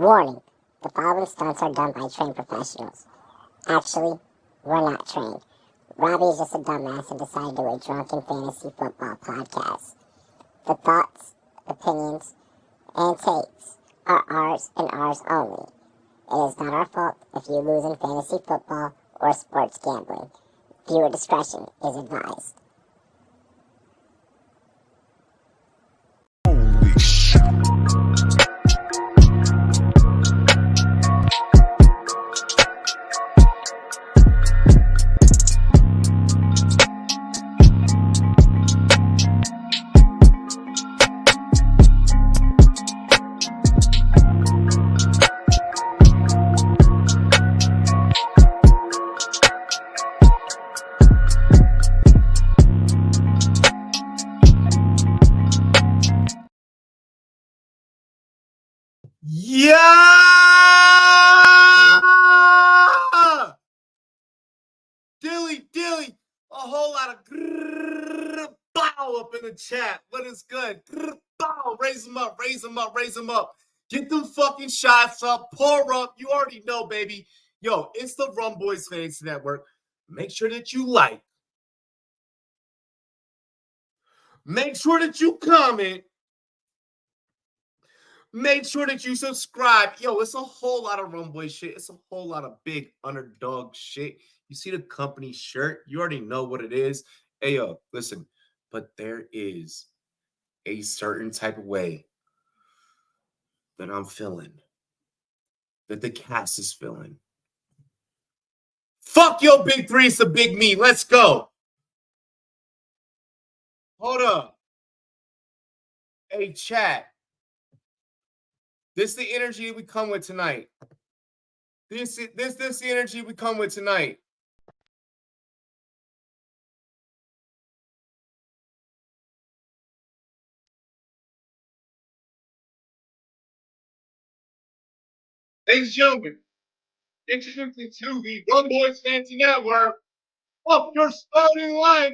Warning, the following stunts are done by trained professionals. Actually, we're not trained. Robbie is just a dumbass and decided to do a drunken fantasy football podcast. The thoughts, opinions, and takes are ours and ours only. It is not our fault if you lose in fantasy football or sports gambling. Viewer discretion is advised. Holy shit. Yeah! Dilly, a whole lot of bow up in the chat. What is good? Bow, raise them up. Get them fucking shots up, pour up. You already know, baby. Yo, it's the Rumboyz Fantasy Network. Make sure that you like. Make sure that you comment. Make sure that you subscribe. Yo, it's a whole lot of Rumboy shit. It's a whole lot of big underdog shit. You see the company shirt? You already know what it is. Hey, yo, listen, but there is a certain type of way that I'm feeling, that the cast is feeling. Fuck your big three, it's a big me. Let's go. Hold up. Hey, chat. This is the energy we come with tonight. This the energy we come with tonight. Ladies and gentlemen, introducing to the Rumboyz Fantasy Network, up your starting lineup.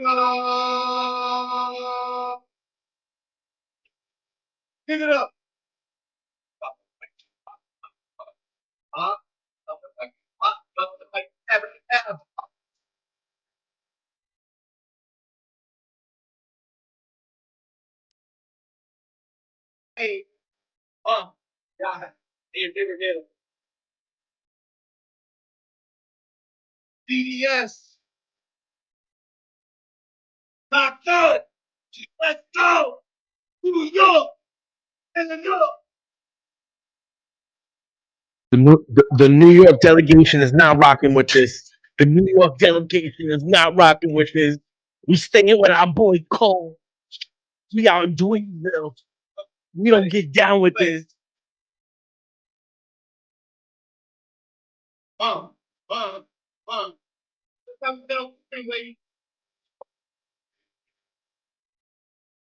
Give it up. Hey, God, DDS, not good. Let's go. New York and New York. The New York delegation is not rocking with this. The New York delegation is not rocking with this. We staying with our boy Cole. We out in Dwaynesville. We don't get down with this. Come down, lady.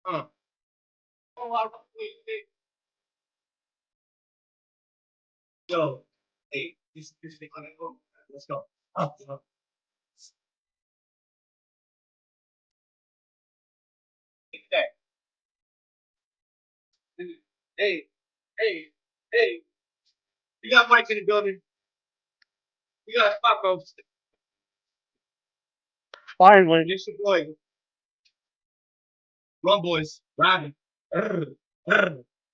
Oh, yo, hey, this thing on it. Let's go. Hey, hey, hey. We got Mike in the building. We got Paco. Finally. It's your boy. Rumboyz. Robin.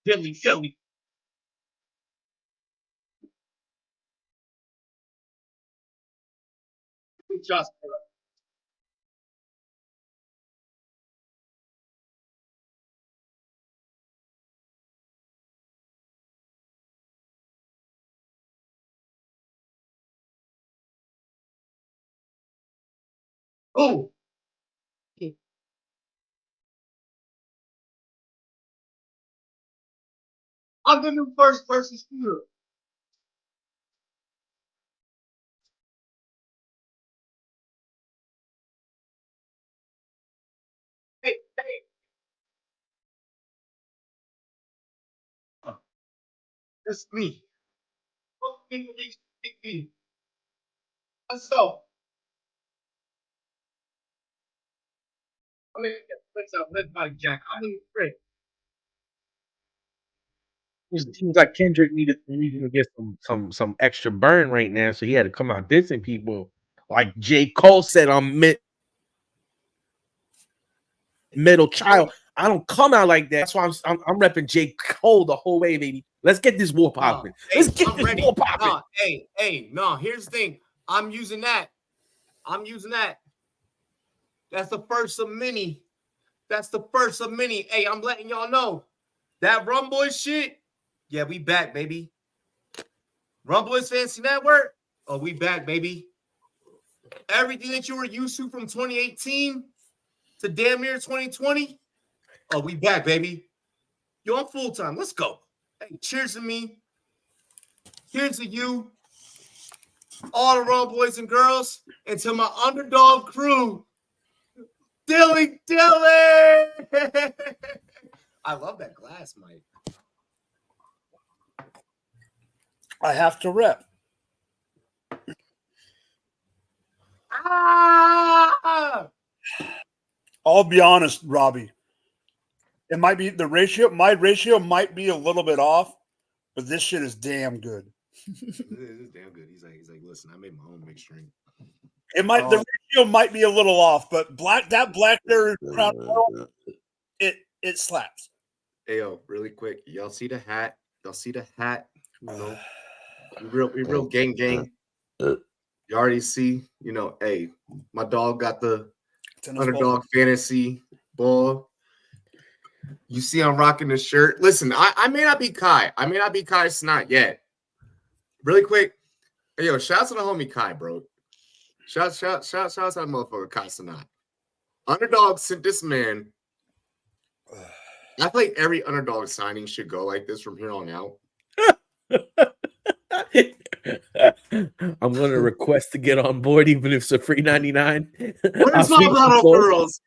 Philly. Just. Oh. I'm the new first person shooter. Hey. It's me. Let's go. I mean, let's by Jack. I'm in the It seems like Kendrick needed to get some extra burn right now, so he had to come out dissing people. Like J. Cole said on Middle Child, I don't come out like that. That's why I'm repping J. Cole the whole way, baby. Let's get this war popping. Let's get I'm this ready. war popping. No, here's the thing. I'm using that. That's the first of many. Hey, I'm letting y'all know. That Rumboyz shit, yeah, we back, baby. Rumboyz Fantasy Network, oh, we back, baby. Everything that you were used to from 2018 to damn near 2020, oh, we back, baby. Yo, I'm full time. Let's go. Hey, cheers to me. Here's to you, all the Rumboys and girls, and to my underdog crew, Dilly. I love that glass, Mike. I have to rep. I'll be honest, Robbie. It might be the ratio. My ratio might be a little bit off, but this shit is damn good. This is damn good. He's like, listen, I made my own mixed drink. It might the ratio might be a little off, but blackberry crown royal, it slaps. Hey yo, really quick, y'all see the hat? You know, we real gang. You already see, you know, hey, my dog got the underdog fantasy ball. You see I'm rocking the shirt. Listen, I may not be Kai. It's not yet. Really quick. Hey, yo, shout out to the homie Kai, bro. Shout out to that motherfucker Kai Sanat. Underdog sent this man. I feel like every underdog signing should go like this from here on out. I'm going to request to get on board, even if it's a free 99. Where's my bottle girls?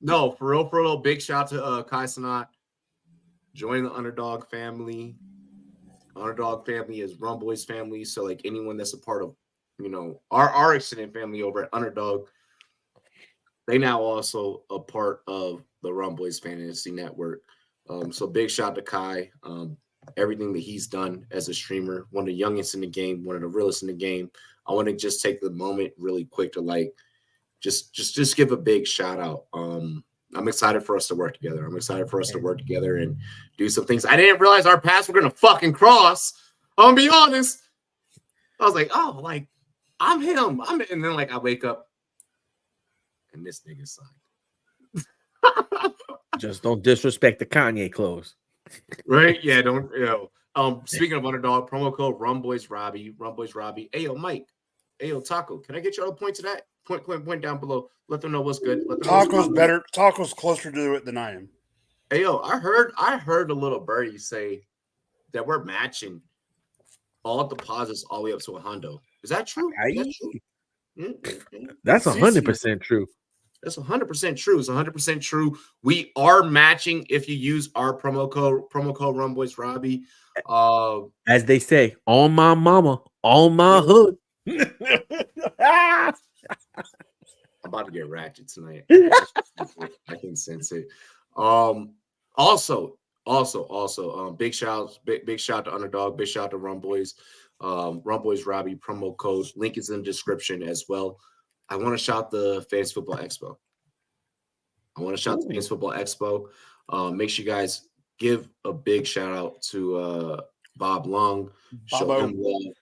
No, for real. Big shout to Kai Sanat. Join the underdog family. Underdog family is Rumboyz family. So, like, anyone that's a part of, you know, our extended family over at Underdog, they now also a part of the Rumboyz Fantasy Network. So big shout to Kai. Everything that he's done as a streamer, one of the youngest in the game, one of the realest in the game. I want to just take the moment really quick to like just give a big shout out. I'm excited for us to work together. And do some things. I didn't realize our paths were gonna fucking cross. I'm gonna be honest. I was like, oh, like I'm him. And then like I wake up and this nigga signed. Just don't disrespect the Kanye clothes. Right? Yeah, don't, you know. Speaking of underdog, promo code Rumboyz Robbie. Hey yo, Mike. Hey yo, Taco. Can I get your point to that? Point down below. Let them know what's good. Taco's better. Taco's closer to it than I am. Hey yo, I heard a little birdie say that we're matching all deposits all the way up to a hundo. Is that true? That's 100% true. That's 100% true. It's 100% true. We are matching if you use our promo code Rumboyz Robbie. As they say, on my mama, on my hood. I'm about to get ratchet tonight. I can sense it. Also, big shout to Underdog, big shout to Rumboyz. Rumboyz Robbie promo code. Link is in the description as well. I want to shout the Fantasy Football Expo. Make sure you guys give a big shout out to Bob Long. Show him love.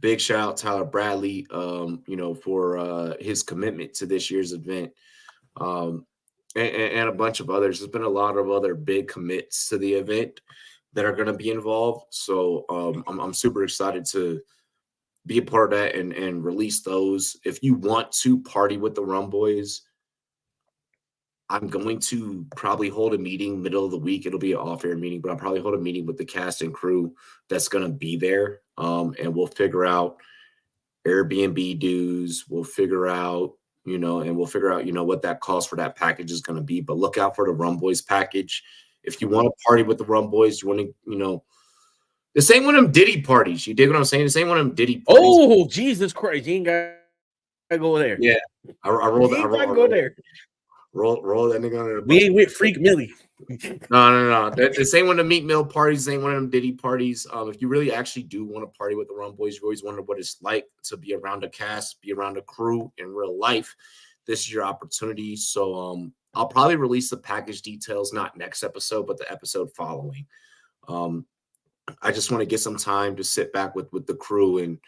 Big shout out to Tyler Bradley, you know, for his commitment to this year's event. And a bunch of others. There's been a lot of other big commits to the event that are going to be involved. So I'm super excited to be a part of that and release those. If you want to party with the Rumboyz, I'm going to probably hold a meeting middle of the week. It'll be an off-air meeting, but I'll probably hold a meeting with the cast and crew that's going to be there. And we'll figure out Airbnb dues. We'll figure out, you know, what that cost for that package is going to be. But look out for the Rumboyz package. If you want to party with the Rumboyz, you want to, you know, this ain't one of them Diddy parties. You dig what I'm saying? This ain't one of them Diddy parties. Oh, Jesus Christ. You ain't got to go there. Yeah. I rolled that. Go there. Roll that nigga under the bus. We ain't with Freak Millie. No. This ain't one of the Meat Mill parties. This ain't one of them Diddy parties. If you really actually do want to party with the Rumboyz, you always wonder what it's like to be around a cast, be around a crew in real life. This is your opportunity. So I'll probably release the package details, not next episode, but the episode following. I just want to get some time to sit back with the crew and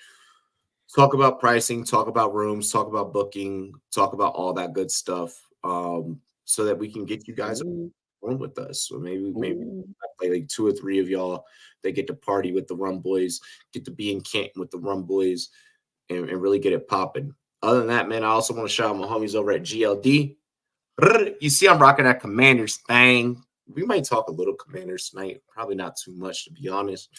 talk about pricing, talk about rooms, talk about booking, talk about all that good stuff, so that we can get you guys on with us. So maybe like 2 or 3 of y'all that get to party with the Rumboyz, get to be in Canton with the Rumboyz, and really get it popping. Other than that, man, I also want to shout out my homies over at GLD. You see, I'm rocking that Commanders thing. We might talk a little Commanders tonight, probably not too much, to be honest.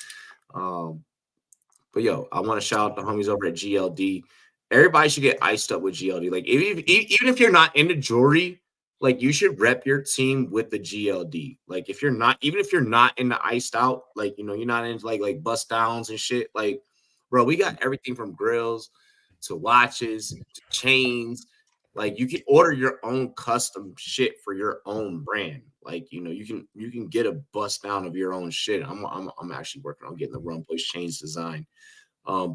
But yo, I want to shout out the homies over at GLD. Everybody should get iced up with GLD. Like, even if you're not into jewelry, like, you should rep your team with the GLD. Like, if you're not, even if you're not into iced out, like, you know, you're not into like bust downs and shit. Like, bro, we got everything from grills to watches to chains. Like, you can order your own custom shit for your own brand. Like, you know, you can get a bust down of your own shit. I'm actually working on getting the Rumboyz chains design.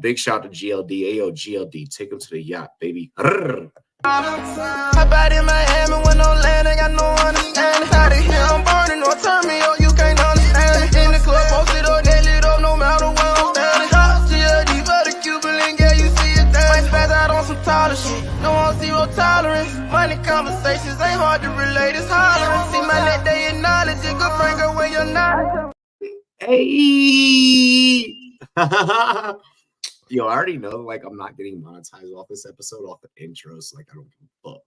Big shout out to GLD. Ayo, GLD, take them to the yacht, baby. Hop out in Miami when no land, ain't got no understanding. Out of here, I'm burning, or turn me on, you can't understand it. In the club, posted up, they lit up, no matter where I'm standing. GLD for the Cuban link, yeah, you see it there. Might spaz out on some taller shit, no on zero tolerance. Money conversations ain't hard to relate, it's hollering. See my net, they acknowledge it, good bring away your knowledge. Hey. Yo, I already know, like, I'm not getting monetized off this episode, off the intro, so, like, I don't give a fuck.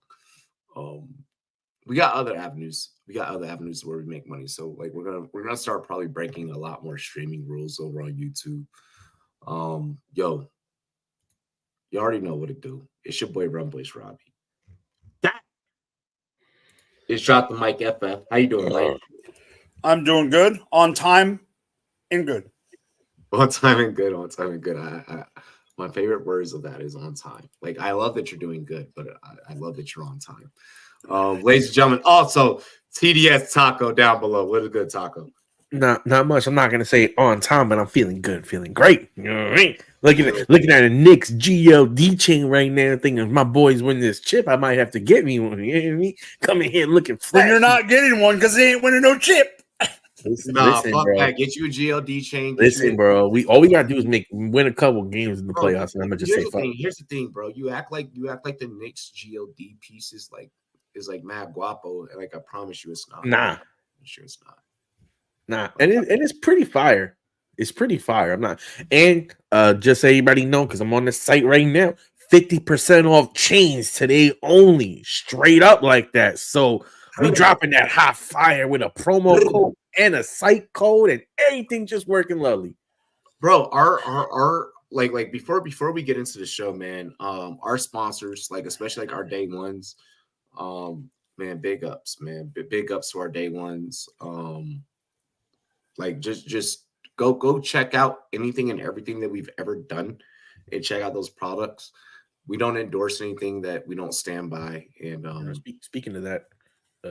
We got other avenues. We got other avenues where we make money. So, like, we're gonna start probably breaking a lot more streaming rules over on YouTube. Yo, you already know what to do. It's your boy Rumboyz Robbie. It's Drop the Mic FF. How you doing, Mike? I'm doing good, on time, and good. On time and good, on time and good. My favorite words of that is on time. Like, I love that you're doing good, but I love that you're on time. Ladies and gentlemen, also TDS Taco down below. What a good taco. Not much. I'm not gonna say on time, but I'm feeling good, feeling great. You know what I mean? Looking at a Knicks GLD chain right now, thinking if my boys win this chip, I might have to get me one. You know what I mean? Coming here looking flat. Then you're not getting one because they ain't winning no chip. Listen, fuck bro. that. Get you a GLD chain. Listen, bro. All we gotta do is win a couple games in the playoffs, and I'm gonna just say fuck. Here's the thing, bro. You act like the Knicks GLD piece is like mad guapo, and like I promise you, it's not. Nah, I'm sure it's not. Nah, and it's pretty fire. It's pretty fire. I'm not, and just so everybody know, because I'm on the site right now, 50% off chains today only, straight up like that. So we dropping that hot fire with a promo code and a site code, and everything just working lovely. Bro, our like before we get into the show, man, our sponsors, like especially like our day ones, man, big ups, man, big ups to our day ones. Like just go check out anything and everything that we've ever done and check out those products. We don't endorse anything that we don't stand by. And speaking of that,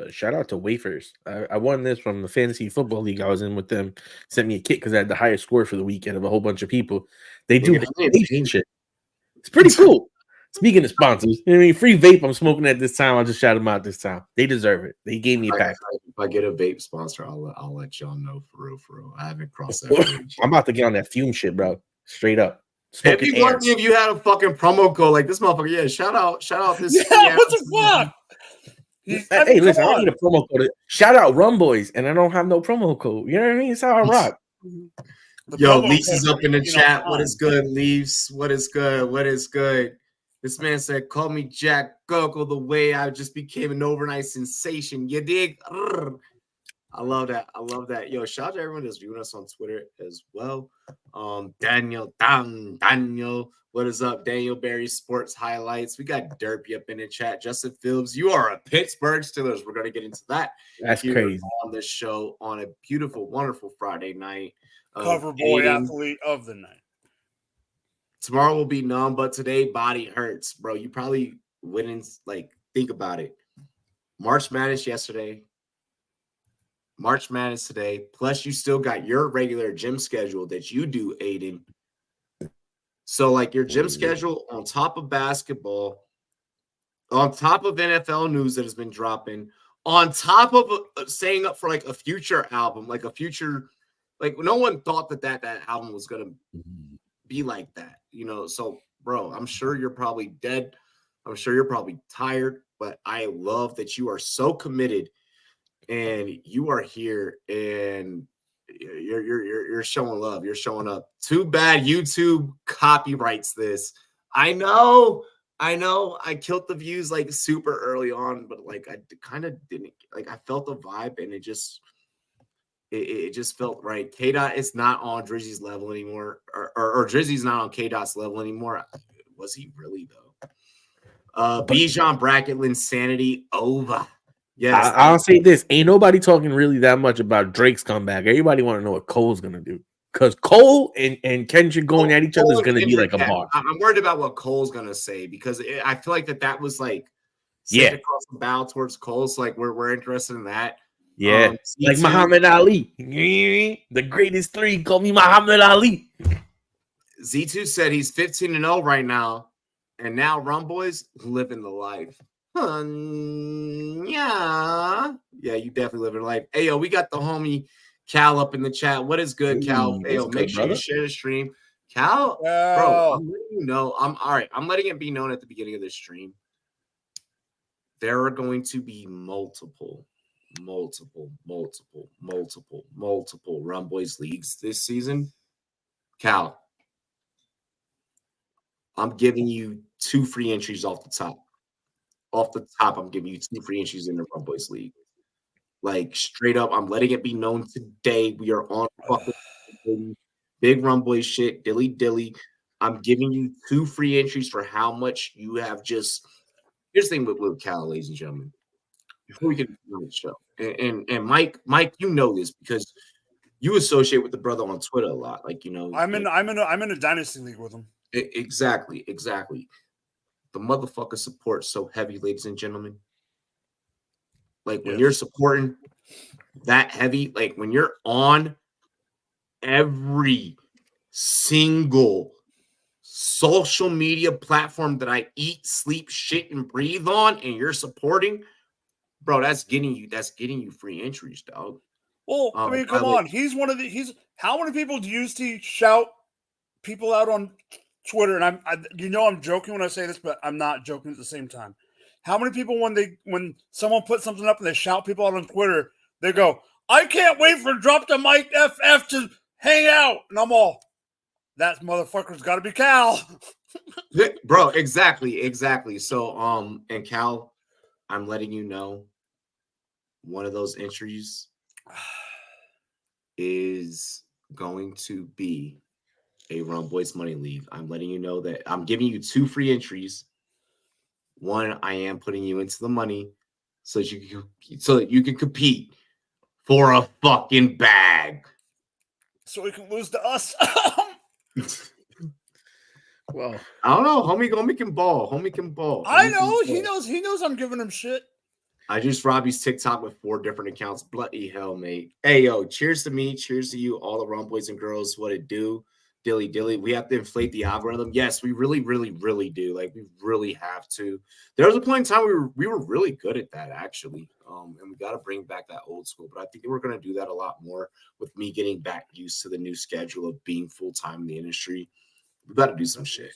shout out to Wafers. I won this from the fantasy football league I was in with them. Sent me a kit because I had the highest score for the weekend of a whole bunch of people. They do shit. It's pretty cool. Speaking of sponsors, I mean, free vape I'm smoking at this time. I'll just shout them out this time. They deserve it. They gave me a pack. If I get a vape sponsor, I'll let y'all know for real. I haven't crossed that bridge. I'm about to get on that fume shit, bro. Straight up. It'd be one thing if you had a fucking promo code like this motherfucker. Yeah, shout out this. Yeah, what the fuck? Hey, listen, I don't need a promo code. Shout out Rumboyz, and I don't have no promo code. You know what I mean? It's how I rock. Yo, Leafs is up in the chat. What is good, Leafs? What is good? This man said, call me Jack Gurgle the way I just became an overnight sensation. You dig? I love that. Yo, shout out to everyone that's viewing us on Twitter as well. Daniel, what is up? Daniel Barry Sports Highlights. We got Derpy up in the chat. Justin Phillips, you are a Pittsburgh Steelers. We're going to get into that. That's crazy. On this show on a beautiful, wonderful Friday night. Cover boy athlete of the night. Tomorrow will be numb, but today body hurts, bro. You probably wouldn't think about it. March Madness yesterday. March Madness today. Plus, you still got your regular gym schedule that you do, Aiden. So, like your gym schedule on top of basketball, on top of NFL news that has been dropping, on top of staying up for like a future album, like a future, like no one thought that album was gonna be like that, you know. So, bro, I'm sure you're probably dead. I'm sure you're probably tired, but I love that you are so committed and you are here and you're showing love. You're showing up. Too bad YouTube copyrights this. I know. I killed the views like super early on, but like I kind of didn't like. I felt the vibe, and it just felt right. K Dot is not on Drizzy's level anymore, or Drizzy's not on K Dot's level anymore. Was he really though? Bijan Bracket Linsanity over. Yes, I'll say this: ain't nobody talking really that much about Drake's comeback. Everybody want to know what Cole's gonna do. Because Cole and Kendrick going at each other is going to be like a bar. I'm worried about what Cole's going to say because I feel like that was like across the bow towards Cole. So like we're interested in that. Yeah, like Muhammad Ali, the greatest three. Call me Muhammad Ali. Z2 said he's 15-0 right now, and now Rumboyz living the life. Yeah, you definitely living life. Hey yo, we got the homie Cal up in the chat. What is good, Cal? Hey, yo, make sure you share the stream. Cal, bro, I'm letting you know. I'm all right. I'm letting it be known at the beginning of this stream. There are going to be multiple Rumboyz leagues this season. Cal, I'm giving you 2 free entries off the top. Off the top, I'm giving you 2 free entries in the Rumboyz league. Like straight up, I'm letting it be known today. We are on fucking big Rumboyz shit, dilly. I'm giving you 2 free entries for how much you have just. Here's the thing with Cal, ladies and gentlemen. Before we get on the show, and Mike, you know this because you associate with the brother on Twitter a lot. Like you know, I'm in a dynasty league with him. Exactly. The motherfucker support so heavy, ladies and gentlemen. Like when you're supporting that heavy, like when you're on every single social media platform that I eat, sleep, shit, and breathe on, and you're supporting, bro, that's getting you free entries, dog. Well, I mean, come on. He's one of the how many people do you see shout people out on Twitter? And I'm joking when I say this, but I'm not joking at the same time. How many people when someone puts something up and they shout people out on Twitter, they go, I can't wait for Drop the Mic FF to hang out. And I'm all, that motherfucker's got to be Cal. Bro, exactly. So, and Cal, I'm letting you know one of those entries is going to be a Rumboyz Money League. I'm letting you know that I'm giving you 2 free entries. One, I am putting you into the money so that you can compete for a fucking bag. So we can lose to us. Well, I don't know. Homie can ball. I know. He knows I'm giving him shit. I just Robbie's TikTok with 4 different accounts. Bloody hell, mate. Hey, yo, cheers to me. Cheers to you, all the Rumboyz and girls. What it do? Dilly. We have to inflate the algorithm. Yes, we really do. Like, we really have to. There was a point in time we were really good at that, actually. And we got to bring back that old school. But I think we're going to do that a lot more with me getting back used to the new schedule of being full-time in the industry. We got to do some shit.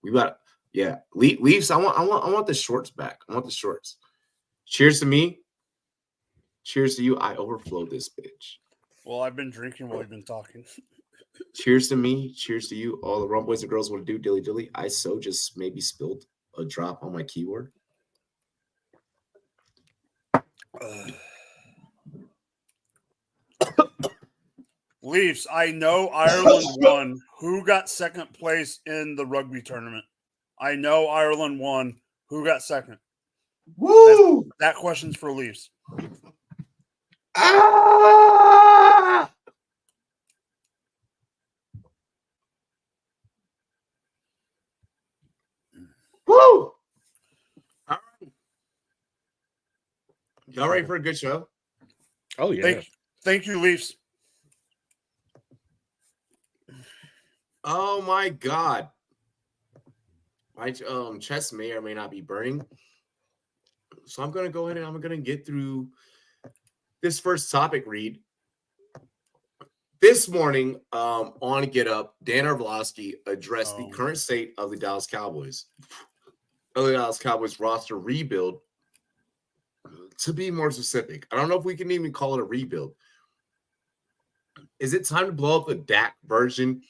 Leafs. I want the shorts back. I want the shorts. Cheers to me. Cheers to you. I overflowed this bitch. Well, I've been drinking while you've been talking. Cheers to me. Cheers to you. All the Rumboyz and girls want to do dilly. I just maybe spilled a drop on my keyboard. Leafs, I know Ireland won. Who got second place in the rugby tournament? I know Ireland won. Who got second? Woo! That question's for Leafs. Ah! Woo! All right. Y'all ready for a good show? Oh yeah. Thank you, Leafs. Oh my God. My chest may or may not be burning. So I'm gonna go ahead and I'm gonna get through this first topic read. This morning, on Get Up, Dan Orlovsky addressed the current state of the Dallas Cowboys. The Dallas Cowboys roster rebuild. To be more specific, I don't know if we can even call it a rebuild. Is it time to blow up the Dak version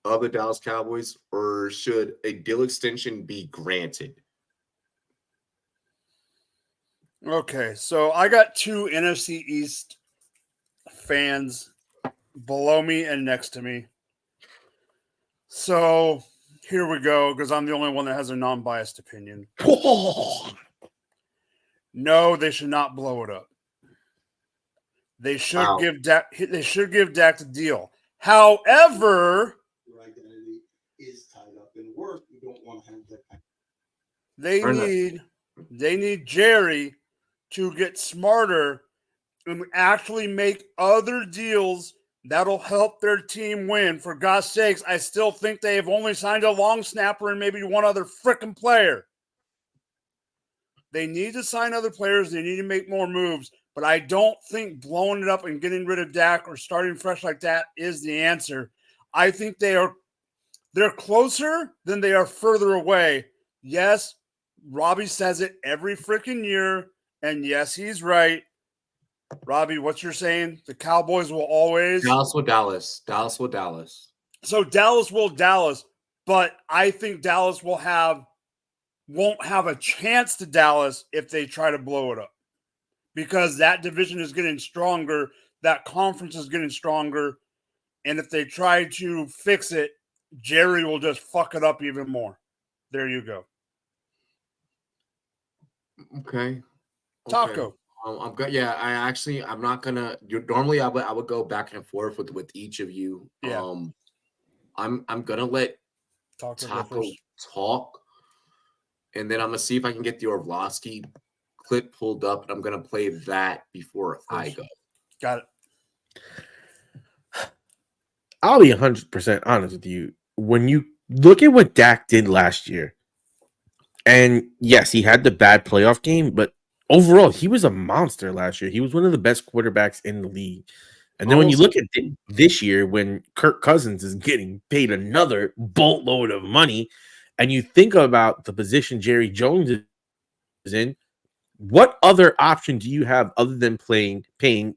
of the Dallas Cowboys, or should a deal extension be granted? Okay, so I got two NFC East fans below me and next to me. So here we go, because I'm the only one that has a non-biased opinion. No, they should not blow it up. They should give Dak. They should give Dak the deal. However, your identity is tied up in work. You don't want to have that. They need Jerry to get smarter and actually make other deals that'll help their team win. For God's sakes, I still think they've only signed a long snapper and maybe one other freaking player. They need to sign other players. They need to make more moves. But I don't think blowing it up and getting rid of Dak or starting fresh like that is the answer. I think they're closer than they are further away. Yes, Robbie says it every freaking year. And yes, he's right. Robbie, what you're saying? The Cowboys will always... Dallas will Dallas. Dallas will Dallas. So Dallas will Dallas. But I think Dallas won't have a chance to Dallas if they try to blow it up. Because that division is getting stronger. That conference is getting stronger. And if they try to fix it, Jerry will just fuck it up even more. There you go. Okay. Taco. I'm good. Yeah, I'm not gonna. Normally, I would go back and forth with each of you. Yeah. I'm gonna let Taco talk, and then I'm gonna see if I can get the Orlovsky clip pulled up, and I'm gonna play that before I go. Got it. I'll be 100% honest with you. When you look at what Dak did last year, and yes, he had the bad playoff game, but overall, he was a monster last year. He was one of the best quarterbacks in the league. And then when you look at this year, when Kirk Cousins is getting paid another boatload of money, and you think about the position Jerry Jones is in, what other option do you have other than paying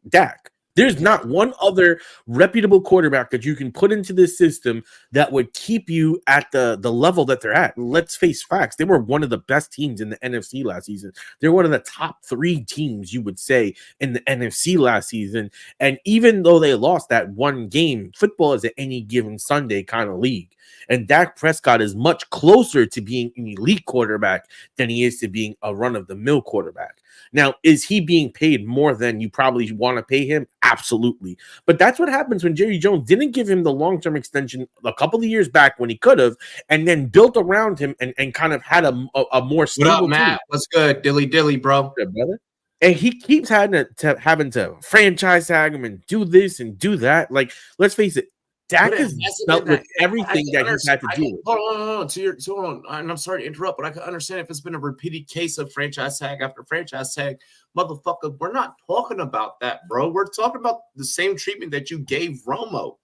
Dak? There's not one other reputable quarterback that you can put into this system that would keep you at the level that they're at. Let's face facts. They were one of the best teams in the NFC last season. They're one of the top 3 teams, you would say, in the NFC last season. And even though they lost that one game, football is an any given Sunday kind of league. And Dak Prescott is much closer to being an elite quarterback than he is to being a run-of-the-mill quarterback. Now, is he being paid more than you probably want to pay him? Absolutely. But that's what happens when Jerry Jones didn't give him the long-term extension a couple of years back when he could have, and then built around him and kind of had a more stable What up, Matt? team. What's good? Dilly, bro. Yeah, brother. And he keeps having to franchise tag him and do this and do that. Like, let's face it, Dak has dealt with everything that he's had to do with. Hold on. And I'm sorry to interrupt, but I can understand if it's been a repeated case of franchise tag after franchise tag. Motherfucker, we're not talking about that, bro. We're talking about the same treatment that you gave Romo.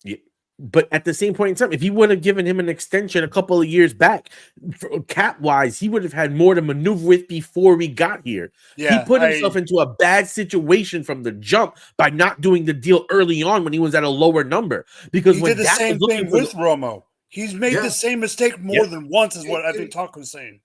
Yeah. But at the same point in time, if you would have given him an extension a couple of years back, cap-wise, he would have had more to maneuver with before we got here. Yeah, he put himself into a bad situation from the jump by not doing the deal early on when he was at a lower number. Because he when did the same thing with Romo. He's made the same mistake more than once, is what I think Taco was saying.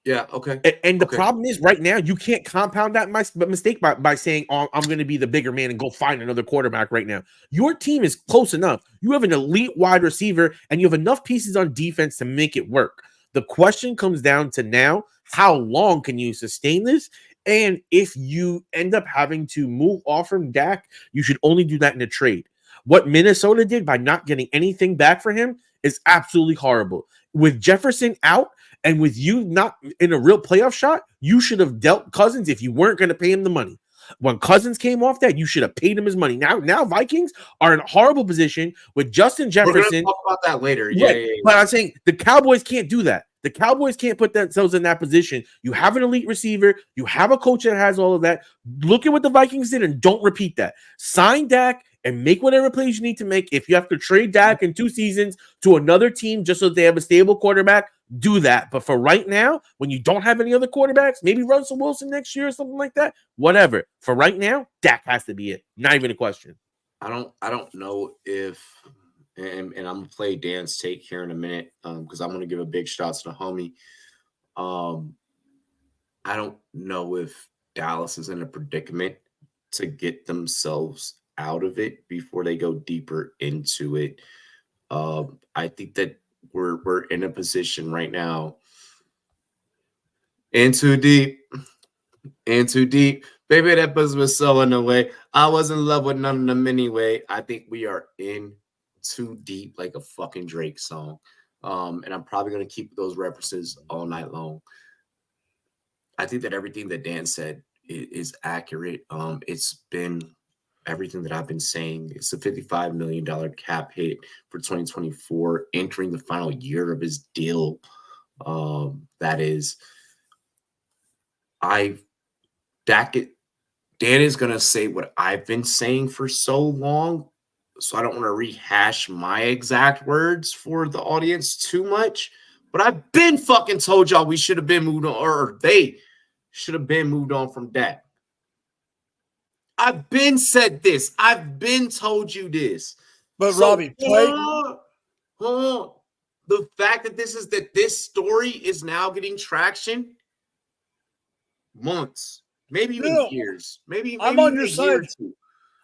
Yeah, okay. And the problem is right now, you can't compound that mistake by saying, oh, I'm going to be the bigger man and go find another quarterback right now. Your team is close enough. You have an elite wide receiver, and you have enough pieces on defense to make it work. The question comes down to now, how long can you sustain this? And if you end up having to move off from Dak, you should only do that in a trade. What Minnesota did by not getting anything back for him is absolutely horrible. With Jefferson out, and with you not in a real playoff shot, you should have dealt Cousins if you weren't going to pay him the money. When Cousins came off that, you should have paid him his money. Now Vikings are in a horrible position with Justin Jefferson. We're gonna talk about that later. Right. Yeah. But I'm saying the Cowboys can't do that. The Cowboys can't put themselves in that position. You have an elite receiver. You have a coach that has all of that. Look at what the Vikings did and don't repeat that. Sign Dak and make whatever plays you need to make. If you have to trade Dak in 2 seasons to another team just so that they have a stable quarterback, do that. But for right now, when you don't have any other quarterbacks, maybe Russell Wilson next year or something like that, whatever. For right now, Dak has to be it. Not even a question. I don't know if and I'm gonna play Dan's take here in a minute because I'm gonna give a big shout to the homie. I don't know if Dallas is in a predicament to get themselves out of it before they go deeper into it. I think that we're in a position right now. In too deep. Baby, that buzz was so in the way. I was in love with none of them anyway. I think we are in too deep, like a fucking Drake song. And I'm probably going to keep those references all night long. I think that everything that Dan said is accurate. It's been everything that I've been saying. It's a $55 million cap hit for 2024, entering the final year of his deal. That is, Dan is going to say what I've been saying for so long, so I don't want to rehash my exact words for the audience too much, but I've been fucking told y'all we should have been moved on, or they should have been moved on from Dak. I've been said this. I've been told you this. But So, Robbie, the fact that this story is now getting traction, months, maybe even years, maybe I'm on your side. Too.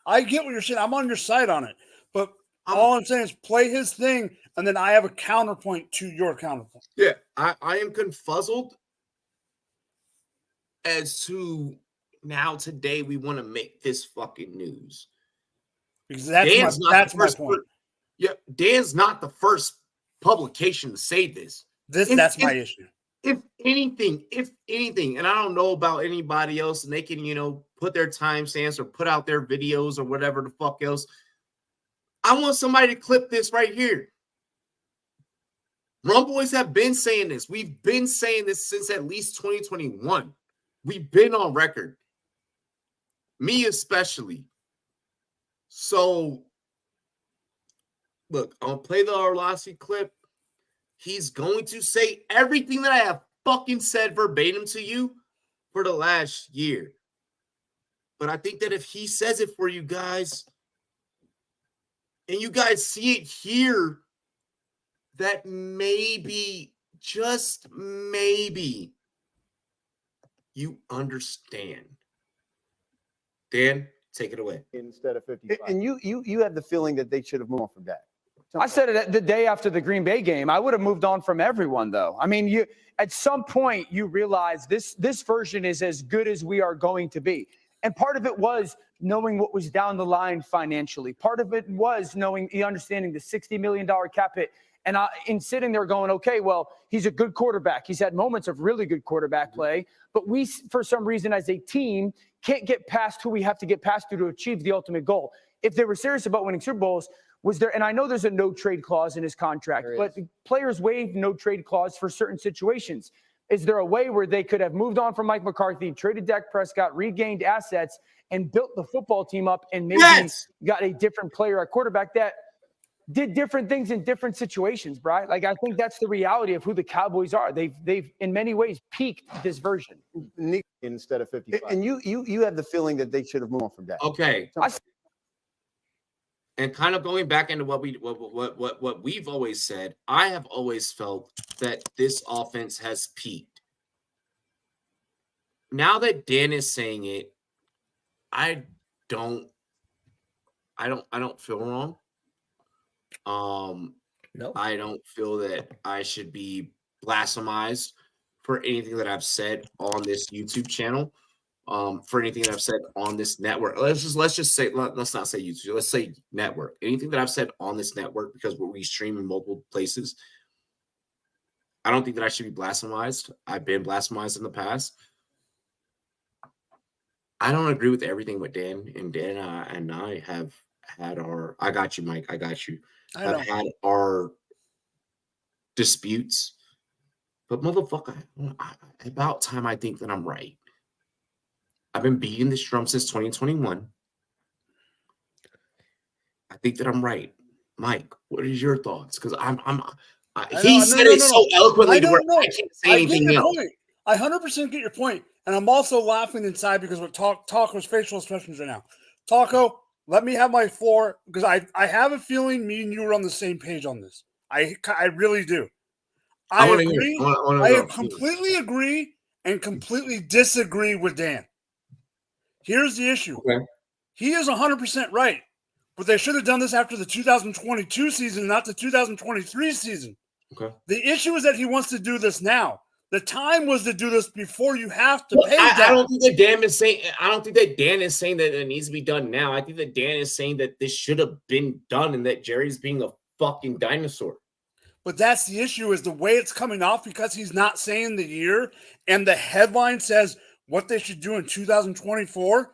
I get what you're saying. I'm on your side on it. But all I'm saying is play his thing, and then I have a counterpoint to your counterpoint. Yeah, I am confuzzled as to now today we want to make this fucking news. Because that's my point. Yeah, Dan's not the first publication to say this. That's my issue. If anything, and I don't know about anybody else, and they can, put their timestamps or put out their videos or whatever the fuck else. I want somebody to clip this right here. Rumboyz have been saying this. We've been saying this since at least 2021. We've been on record. Me especially. So, look, I'll play the Arlossi clip. He's going to say everything that I have fucking said verbatim to you for the last year. But I think that if he says it for you guys, and you guys see it here, that maybe, just maybe, you understand. Dan, take it away. Instead of 55. And you have the feeling that they should have moved on from that. I said it the day after the Green Bay game. I would have moved on from everyone, though. I mean, you at some point you realize this version is as good as we are going to be. And part of it was knowing what was down the line financially. Part of it was understanding the $60 million cap hit. And in sitting there going, okay, well, he's a good quarterback. He's had moments of really good quarterback play. But we, for some reason, as a team, can't get past who we have to get past to achieve the ultimate goal. If they were serious about winning Super Bowls, was there, and I know there's a no trade clause in his contract, but players waive no trade clause for certain situations. Is there a way where they could have moved on from Mike McCarthy, traded Dak Prescott, regained assets, and built the football team up and maybe got a different player at quarterback that did different things in different situations, Brian? Like, I think that's the reality of who the Cowboys are. They've in many ways peaked this version. Instead of 55. And you have the feeling that they should have moved on from that. Okay. And kind of going back into what we've always said, I have always felt that this offense has peaked. Now that Dan is saying it, I don't feel wrong. No. I don't feel that I should be blasphemized for anything that I've said on this YouTube channel. For anything that I've said on this network. Let's just say, let's not say YouTube, let's say network. Anything that I've said on this network, because we stream in multiple places, I don't think that I should be blasphemized. I've been blasphemized in the past. I don't agree with everything with Dan, and Dan and I have had our. I got you, Mike. I got you. I know. Have had our disputes, but motherfucker, about time I think that I'm right. I've been beating this drum since 2021. I think that I'm right, Mike. What is your thoughts? Because he said it so eloquently to where I can't say anything else. Point. I 100% get your point, and I'm also laughing inside because what Taco's facial expressions right now. Taco, let me have my floor because I have a feeling me and you are on the same page on this. I really do. I agree. I completely agree and completely disagree with Dan. Here's the issue. Okay. He is 100% right, but they should have done this after the 2022 season, not the 2023 season. Okay. The issue is that he wants to do this now. The time was to do this before you have to pay. I don't think that Dan is saying. I don't think that Dan is saying that it needs to be done now. I think that Dan is saying that this should have been done, and that Jerry's being a fucking dinosaur. But that's the issue: is the way it's coming off because he's not saying the year, and the headline says what they should do in 2024.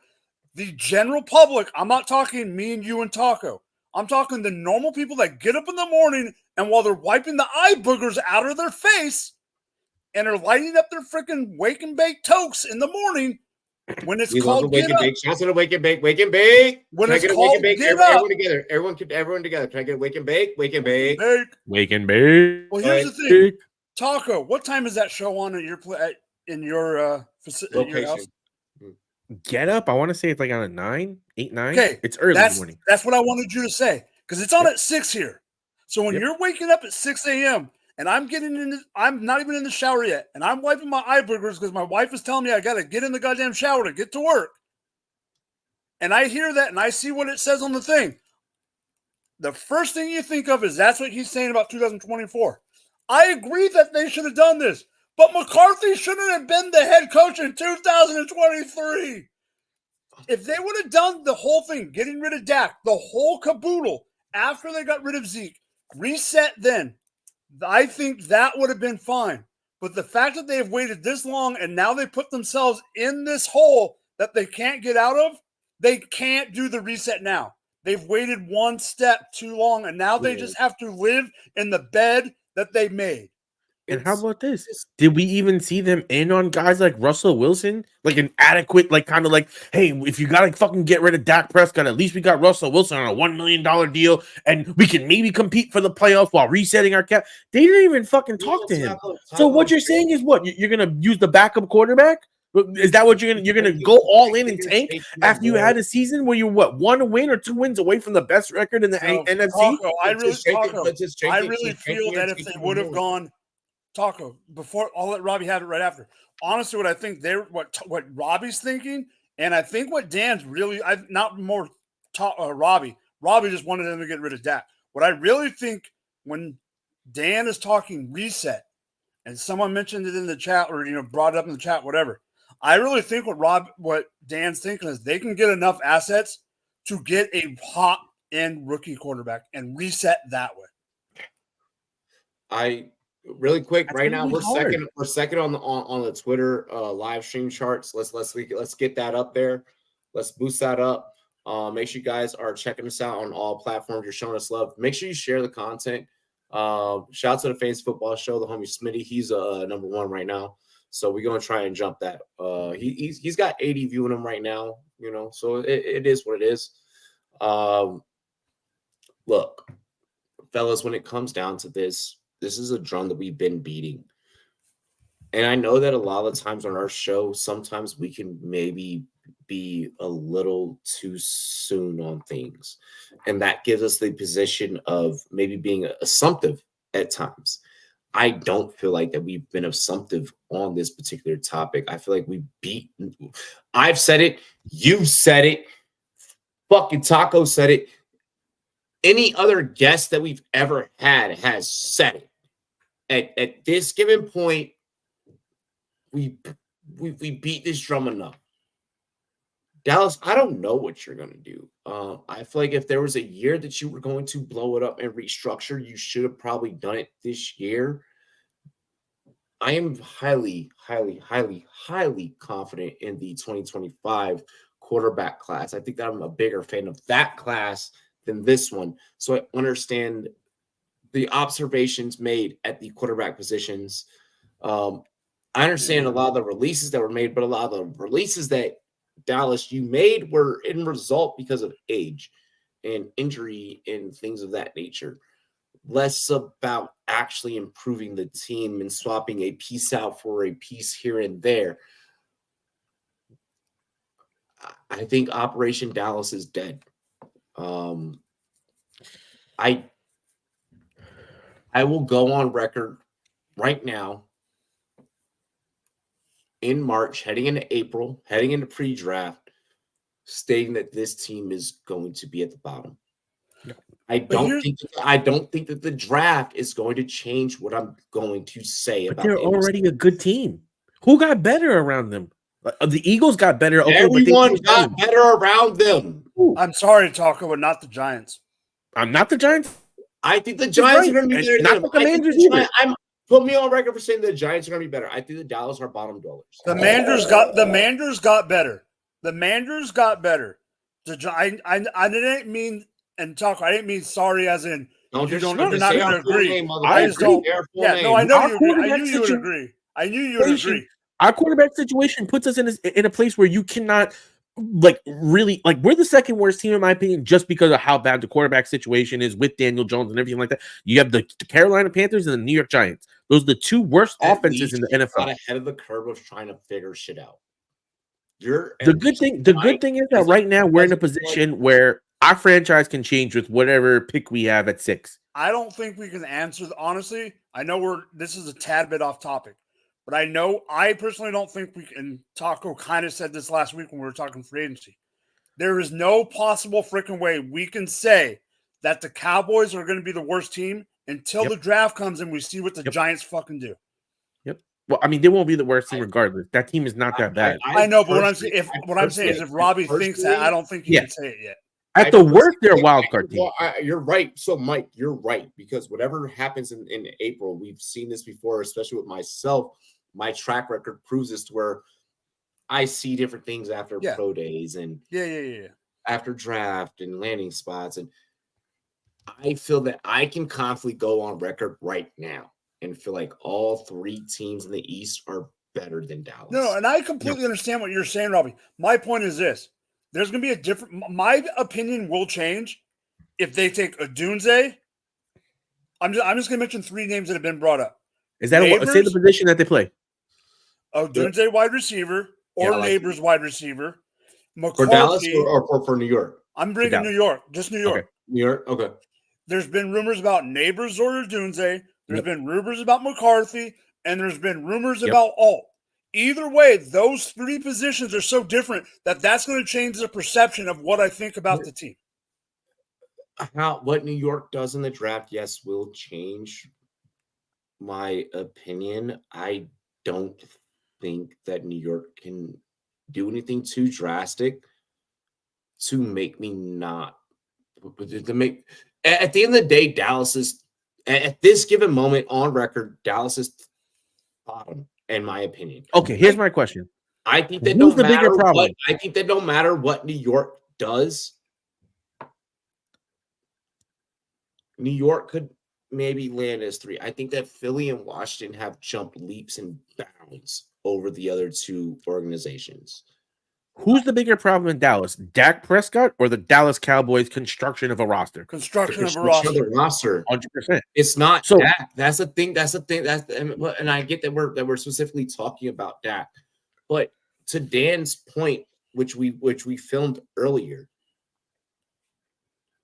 The general public. I'm not talking me and you and Taco. I'm talking the normal people that get up in the morning and while they're wiping the eye boogers out of their face. And are lighting up their freaking wake and bake toques in the morning when it's called wake and bake. Shots at a wake and bake, wake and bake. When it's called bake, everyone together. Everyone together. Can I get a wake and bake? Wake and bake. Wake and bake. Well, here's the thing, Taco. What time is that show on at your location? Get up. I want to say it's like on a 9. Okay, it's early in the morning. That's what I wanted you to say because it's on at 6 here. So when you're waking up at 6 a.m. and I'm not even in the shower yet, and I'm wiping my eye boogers because my wife is telling me I got to get in the goddamn shower to get to work. And I hear that and I see what it says on the thing. The first thing you think of is that's what he's saying about 2024. I agree that they should have done this, but McCarthy shouldn't have been the head coach in 2023. If they would have done the whole thing, getting rid of Dak, the whole caboodle, after they got rid of Zeke, reset then, I think that would have been fine. But the fact that they have waited this long and now they put themselves in this hole that they can't get out of, they can't do the reset now. They've waited one step too long, and now they just have to live in the bed that they made. And how about this? Did we even see them in on guys like Russell Wilson? Like an adequate, like kind of like, hey, if you gotta fucking get rid of Dak Prescott, at least we got Russell Wilson on a $1 million deal, and we can maybe compete for the playoffs while resetting our cap. They didn't even fucking talk to him. So what you're saying is what? You're gonna use the backup quarterback? Is that what you're gonna go all in and tank after you had a season where you're 1 win or 2 wins away from the best record in the NFC? Taco, I really feel that if they would have gone Taco before, I'll let Robbie have it right after. Honestly, what I think what Robbie's thinking, and I think what Dan's really, Robbie just wanted them to get rid of Dak. What I really think when Dan is talking reset, and someone mentioned it in the chat or brought it up in the chat, whatever. I really think what Dan's thinking is they can get enough assets to get a hot end rookie quarterback and reset that way. Really quick, right now we're second on the Twitter live stream charts. Let's get that up there. Let's boost that up. Make sure you guys are checking us out on all platforms. You're showing us love. Make sure you share the content. Shout out to the Fantasy Football Show, the homie Smitty. He's number 1 right now, so we're gonna try and jump that. He's got 80 viewing him right now. So it is what it is. Look, fellas, when it comes down to this is a drum that we've been beating. And I know that a lot of the times on our show, sometimes we can maybe be a little too soon on things. And that gives us the position of maybe being assumptive at times. I don't feel like that we've been assumptive on this particular topic. I feel like I've said it. You've said it. Fucking Taco said it. Any other guest that we've ever had has said it. At this given point, we beat this drum enough. Dallas, I don't know what you're going to do. I feel like if there was a year that you were going to blow it up and restructure, you should have probably done it this year. I am highly, highly, highly, highly confident in the 2025 quarterback class. I think that I'm a bigger fan of that class than this one. So I understand the observations made at the quarterback positions. I understand a lot of the releases that were made, but a lot of the releases that Dallas you made were in result because of age and injury and things of that nature. Less about actually improving the team and swapping a piece out for a piece here and there. I think Operation Dallas is dead. I will go on record right now in March, heading into April, heading into pre-draft, stating that this team is going to be at the bottom. I don't think that the draft is going to change what I'm going to say about. They're already a good team. Who got better around them? The Eagles got better. Okay, everyone got better around them. I'm sorry, Taco, but not the Giants. I'm not the Giants. I think the Giants are going to be better. Not the Commanders either. Put me on record for saying the Giants are going to be better. I think the Dallas are bottom dwellers. The Manders got better. The Manders got better. I didn't mean. And Taco, I didn't mean sorry as in you're not going to agree. I just don't. Yeah, no, I know you agree. I knew you would agree. I knew you would agree. Our quarterback situation puts us in a place where you cannot really we're the second worst team in my opinion just because of how bad the quarterback situation is with Daniel Jones and everything like that. You have the Carolina Panthers and the New York Giants. Those are the two worst offenses in the NFL. Got ahead of the curve of trying to figure shit out. The good thing is that right now we're in a position where our franchise can change with whatever pick we have at 6. I don't think we can answer. Honestly, I know this is a tad bit off topic, but I personally don't think we can. Taco kind of said this last week when we were talking free agency. There is no possible freaking way we can say that the Cowboys are going to be the worst team until the draft comes and we see what the Giants fucking do. Yep. Well, I mean, they won't be the worst team regardless. That team is not that bad. I know, but what I'm saying is if Robbie thinks that, I don't think he can say it yet. At the worst, they're a wild card team. Well, you're right. So, Mike, you're right. Because whatever happens in April, we've seen this before, especially with myself. My track record proves this to where I see different things after pro days and after draft and landing spots. And I feel that I can confidently go on record right now and feel like all 3 teams in the East are better than Dallas. No, and I completely understand what you're saying, Robbie. My point is this. There's going to be my opinion will change if they take Odunze. I'm just going to mention 3 names that have been brought up. Is that say the position that they play? Odunze wide receiver or Neighbors wide receiver. McCarthy, for Dallas or for New York? I'm bringing New York, just New York. Okay. New York, okay. There's been rumors about Neighbors or Odunze. There's been rumors about McCarthy, and there's been rumors about Alt. Either way, those 3 positions are so different that's going to change the perception of what I think about the team. What New York does in the draft, yes, will change my opinion. I don't think that New York can do anything too drastic to make me not. At the end of the day, Dallas is, at this given moment on record, Dallas is bottom. In my opinion. Okay, here's my question. I think that no matter what New York does, New York could maybe land as 3. I think that Philly and Washington have jumped leaps and bounds over the other 2 organizations. Who's the bigger problem in Dallas? Dak Prescott or the Dallas Cowboys construction of a roster? Construction of a roster. 100%. It's not Dak. That's the thing. And I get that we're specifically talking about Dak. But to Dan's point, which we filmed earlier,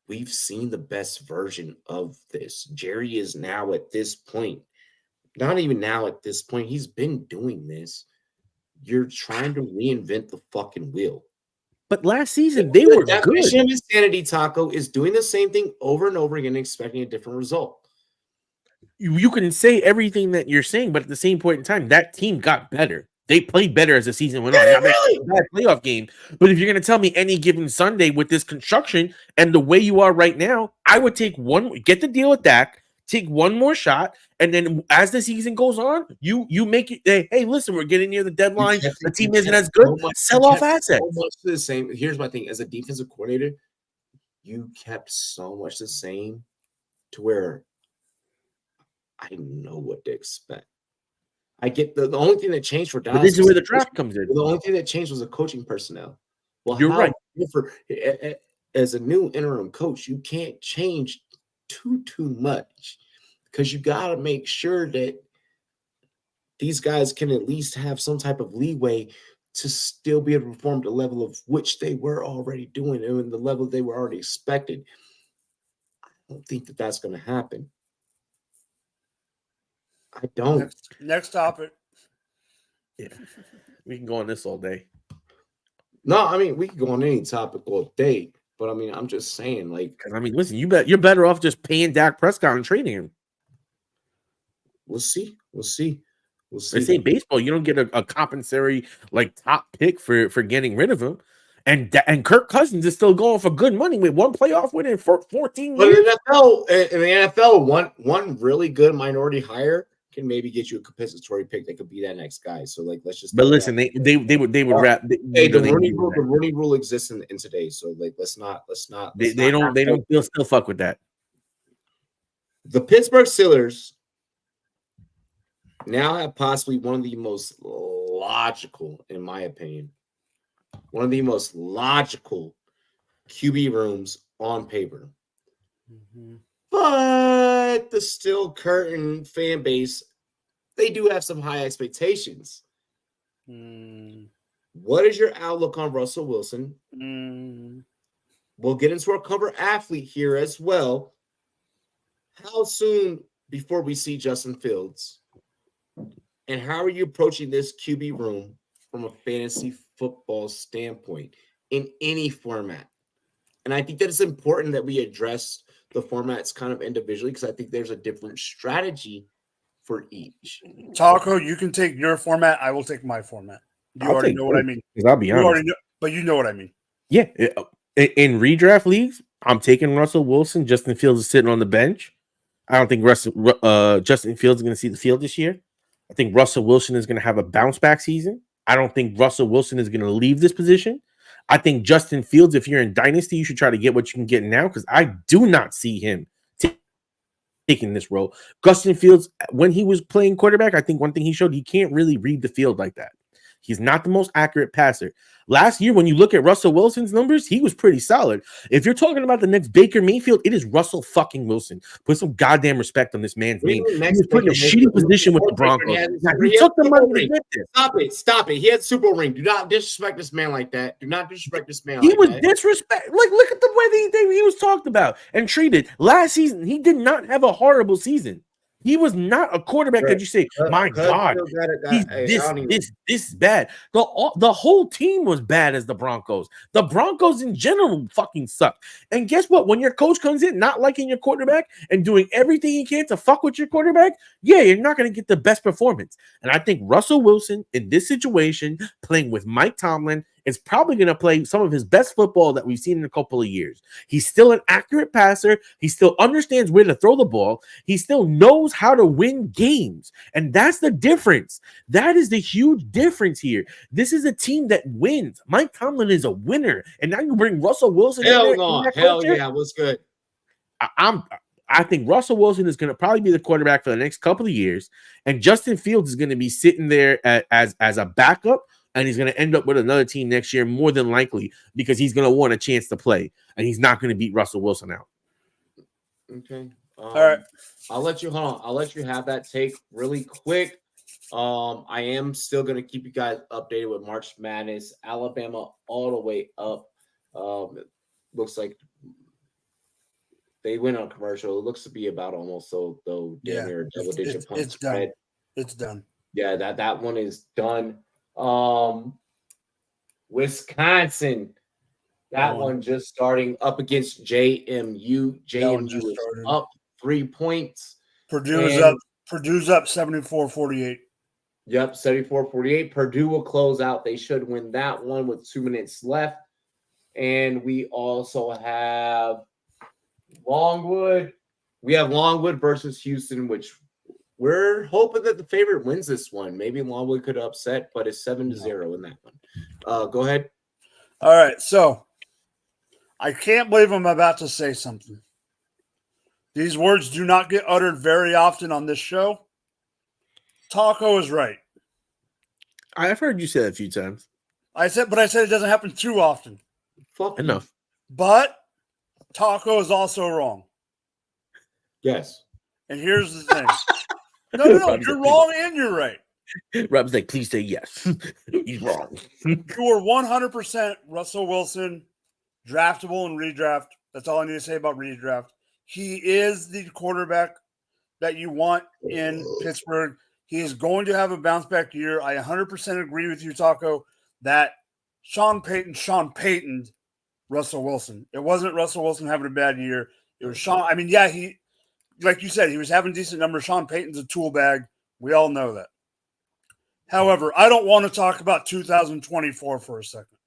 we've seen the best version of this. Jerry is now at this point. Not even now at this point. He's been doing this. You're trying to reinvent the fucking wheel. But last season, they were good. The definition of insanity, Taco, is doing the same thing over and over again and expecting a different result. You can say everything that you're saying, but at the same point in time, that team got better. They played better as the season went on. Now, really? That's a bad playoff game. But if you're going to tell me any given Sunday with this construction and the way you are right now, I would take get the deal with Dak, take one more shot, And then as the season goes on, you make it. Hey, listen, we're getting near the deadline. The team isn't as good. Sell off assets. So much the same. Here's my thing: as a defensive coordinator, you kept so much the same to where I know what to expect. I get the only thing that changed for Dallas. But this is where the draft comes in. The only thing that changed was the coaching personnel. Well, you're right. As a new interim coach, you can't change too much because you got to make sure that these guys can at least have some type of leeway to still be able to perform the level of which they were already doing and the level they were already expected. I don't think that that's going to happen. I don't. Next topic. Yeah, we can go on this all day. No, I mean we can go on any topic all day, but I mean I'm just saying, like, I mean, listen, you're better off just paying Dak Prescott and trading him. We'll see. They say baseball, you don't get a compensatory like top pick for getting rid of him, and Kirk Cousins is still going for good money with one playoff win in 14 But years. in the NFL, one really good minority hire can maybe get you a compensatory pick that could be that next guy. So like, let's just. But listen, they would wrap. Hey, the Rooney rule exists in today. So like, let's not. They don't still fuck with that. The Pittsburgh Steelers now have possibly one of the most logical, in my opinion, one of the most logical QB rooms on paper. Mm-hmm. But the Steel Curtain fan base, they do have some high expectations. What is your outlook on Russell Wilson? We'll get into our cover athlete here as well. How soon before we see Justin Fields? And how are you approaching this QB room from a fantasy football standpoint in any format? And I think that it's important that we address the formats kind of individually because I think there's a different strategy for each. Taco, you can take your format. I will take my format. You already know what I mean. I'll be honest. But you know what I mean. Yeah. In redraft leagues, I'm taking Russell Wilson. Justin Fields is sitting on the bench. I don't think Justin Fields is going to see the field this year. I think Russell Wilson is going to have a bounce back season. I don't think Russell Wilson is going to leave this position. I think Justin Fields, if you're in Dynasty, you should try to get what you can get now because I do not see him taking this role. Justin Fields, when he was playing quarterback, I think one thing he showed, he can't really read the field like that. He's not the most accurate passer. Last year, when you look at Russell Wilson's numbers, he was pretty solid. If you're talking about the next Baker Mayfield, it is Russell fucking Wilson. Put some goddamn respect on this man's name. He was put in a shitty position with the Broncos. He took the money to get there. Stop it. He had Super Bowl ring. Do not disrespect this man like that. Do not disrespect this man He was disrespect. Like, look at the way he was talked about and treated. Last season, he did not have a horrible season. He was not a quarterback that you say, my God, he's this bad. The whole team was bad as the Broncos. The Broncos in general fucking suck. And guess what? When your coach comes in not liking your quarterback and doing everything he can to fuck with your quarterback, yeah, you're not going to get the best performance. And I think Russell Wilson in this situation, playing with Mike Tomlin, is probably going to play some of his best football that we've seen in a couple of years. He's still an accurate passer. He still understands where to throw the ball. He still knows how to win games. And that's the difference. That is the huge difference here. This is a team that wins. Mike Tomlin is a winner. And now you bring Russell Wilson Hell in there. No. Hell yeah. What's good? I think Russell Wilson is going to probably be the quarterback for the next couple of years. And Justin Fields is going to be sitting there as a backup. And he's going to end up with another team next year, more than likely, because he's going to want a chance to play. And he's not going to beat Russell Wilson out. Okay. All right. I'll let you have that take really quick. I am still going to keep you guys updated with March Madness. Alabama all the way up. It looks like they went on commercial. It looks to be about almost so though. Yeah, double-digit points. It's done. It's done. Yeah, that one is done. Wisconsin, that one just starting up against JMU. JMU is up 3 points. Purdue's up 74-48. Yep, 74-48. Purdue will close out. They should win that one with 2 minutes left. And we also have Longwood. We have Longwood versus Houston, which we're hoping that the favorite wins this one. Maybe Longwood could upset, but it's 7-0 in that one. Go ahead. All right, so I can't believe I'm about to say something. These words do not get uttered very often on this show. Taco is right. I've heard you say that a few times. I said it doesn't happen too often. Fuck Enough. But Taco is also wrong. Yes. And here's the thing. No, you're wrong and you're right. Rob's like, please say yes. He's wrong. You are 100% Russell Wilson, draftable and redraft. That's all I need to say about redraft. He is the quarterback that you want in Pittsburgh. He is going to have a bounce back year. I 100% agree with you, Taco, that Sean Payton, Russell Wilson. It wasn't Russell Wilson having a bad year. It was Sean. I mean, yeah, he, like you said, he was having decent numbers. Sean Payton's a tool bag. We all know that. However, I don't want to talk about 2024 for a second.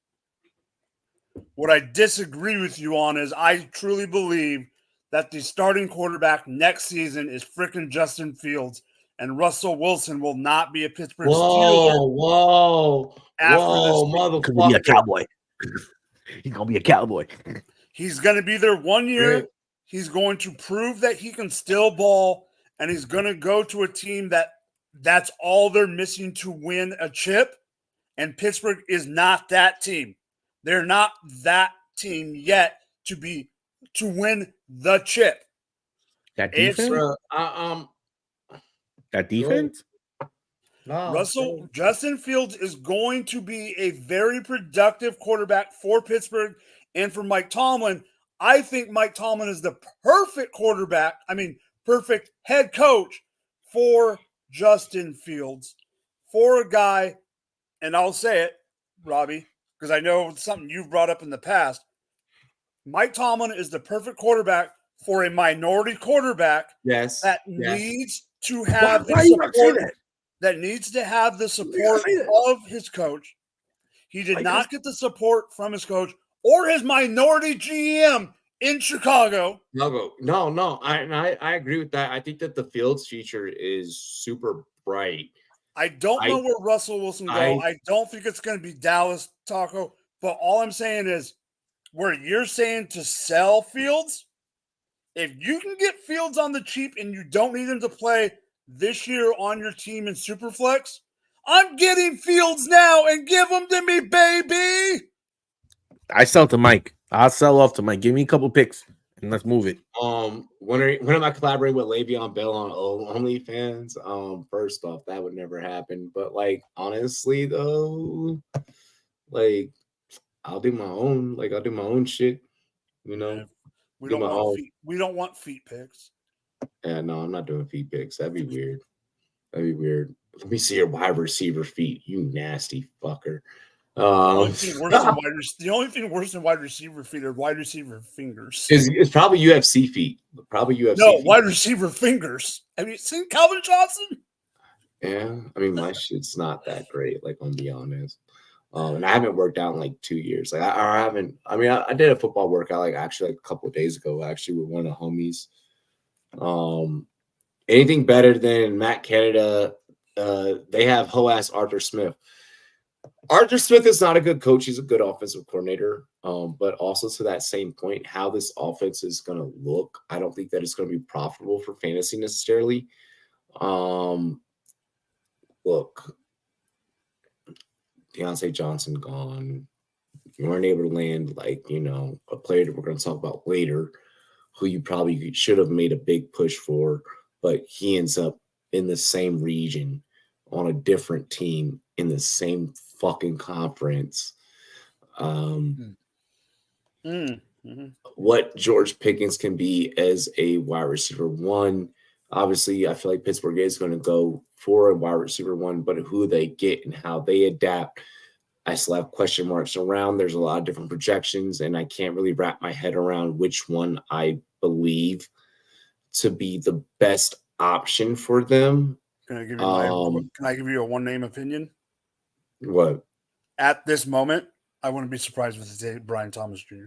What I disagree with you on is I truly believe that the starting quarterback next season is freaking Justin Fields, and Russell Wilson will not be a Pittsburgh Steeler. Whoa, Motherfucker. Be a cowboy. He's gonna be a cowboy. He's gonna be there 1 year. Right. He's going to prove that he can still ball, and he's gonna go to a team that's all they're missing to win a chip. And Pittsburgh is not that team. They're not that team yet to win the chip. That defense? That defense? No, Justin Fields is going to be a very productive quarterback for Pittsburgh and for Mike Tomlin. I think Mike Tomlin is the perfect perfect head coach for Justin Fields, for a guy, and I'll say it, Robbie, because I know it's something you've brought up in the past. Mike Tomlin is the perfect quarterback for a minority quarterback that needs to have the support. That needs to have the support of his coach. He did not get the support from his coach or his minority GM in Chicago. No. I agree with that. I think that the Fields future is super bright. I don't know where Russell Wilson go. I don't think it's going to be Dallas, Taco. But all I'm saying is, where you're saying to sell Fields, if you can get Fields on the cheap and you don't need him to play this year on your team in Superflex, I'm getting Fields now and give him to me, baby. I sell to Mike. I'll sell off to Mike. Give me a couple picks and let's move it. When am I collaborating with Le'Veon Bell on OnlyFans? First off, that would never happen. But honestly though, I'll do my own shit. You know, we don't want feet picks. Yeah, no, I'm not doing feet picks. That'd be weird. Let me see your wide receiver feet, you nasty fucker. The only thing worse than wide receiver feet are wide receiver fingers. It's probably UFC feet. Wide receiver fingers. Have you seen Calvin Johnson? Yeah, I mean my shit's not that great. I'm be honest. And I haven't worked out in 2 years. I did a football workout a couple of days ago. Actually, with one of the homies. Anything better than Matt Canada? They have ho-ass Arthur Smith. Arthur Smith is not a good coach. He's a good offensive coordinator. But also to that same point, how this offense is going to look, I don't think that it's going to be profitable for fantasy necessarily. Look, Deontay Johnson gone. You weren't able to land a player that we're going to talk about later, who you probably should have made a big push for, but he ends up in the same region on a different team in the same fucking conference. What George Pickens can be as a wide receiver one. Obviously, I feel like Pittsburgh is going to go for a wide receiver one, but who they get and how they adapt, I still have question marks around. There's a lot of different projections, and I can't really wrap my head around which one I believe to be the best option for them. Can I give you a one-name opinion? What? At this moment, I wouldn't be surprised if it's Brian Thomas Jr.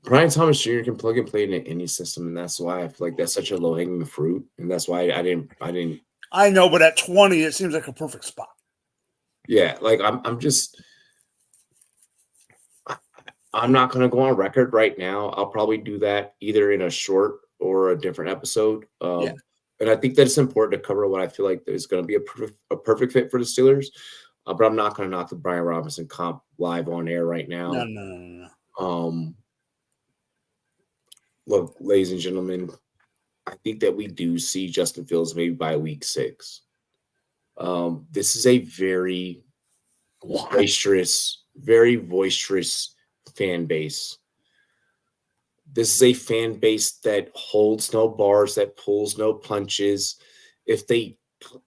Brian Thomas Jr. can plug and play into any system, and that's why I feel like that's such a low hanging fruit, and that's why I didn't. I know, but at 20, it seems like a perfect spot. Yeah, like I'm not going to go on record right now. I'll probably do that either in a short or a different episode. And I think that it's important to cover what I feel like is going to be a perfect fit for the Steelers. But I'm not going to knock the Brian Robinson comp live on air right now. No. Look, ladies and gentlemen, I think that we do see Justin Fields maybe by week 6. This is a very boisterous fan base. This is a fan base that holds no bars, that pulls no punches. If they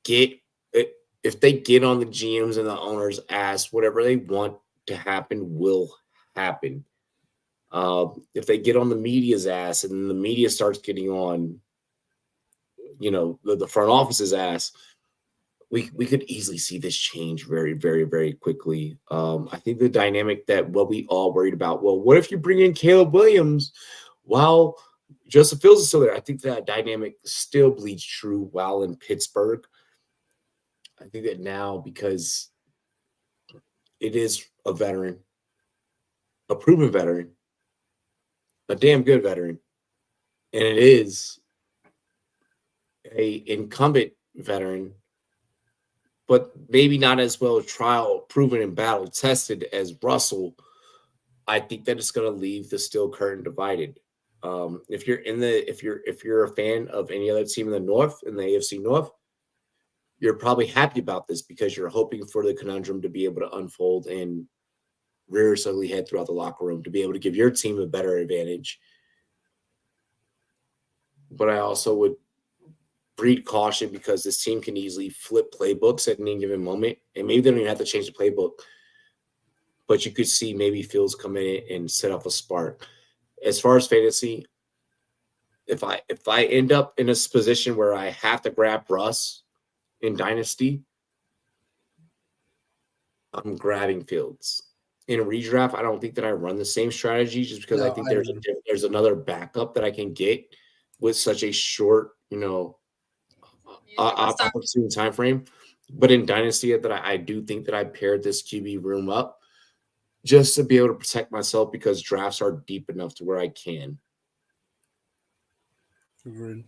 get on the GMs and the owners' ass, whatever they want to happen will happen. If they get on the media's ass and the media starts getting on, the front office's ass, we could easily see this change very, very, very quickly. I think the dynamic that what we all worried about, well, what if you bring in Caleb Williams while Justin Fields is still there? I think that dynamic still bleeds true while in Pittsburgh. I think that now, because it is a veteran, a proven veteran, a damn good veteran, and it is a incumbent veteran, but maybe not as well trial proven and battle tested as Russell. I think that it's going to leave the steel curtain divided. If you're a fan of any other team in the North, in the AFC North, you're probably happy about this because you're hoping for the conundrum to be able to unfold and rear its ugly head throughout the locker room to be able to give your team a better advantage. But I also would breed caution because this team can easily flip playbooks at any given moment, and maybe they don't even have to change the playbook. But you could see maybe Fields come in and set off a spark. As far as fantasy, if I end up in a position where I have to grab Russ in Dynasty, I'm grabbing Fields. In a redraft, I don't think that I run the same strategy just because I think there's another backup that I can get with such a short, opportune time frame. But in Dynasty, that I do think that I paired this QB room up just to be able to protect myself because drafts are deep enough to where I can. Agreed.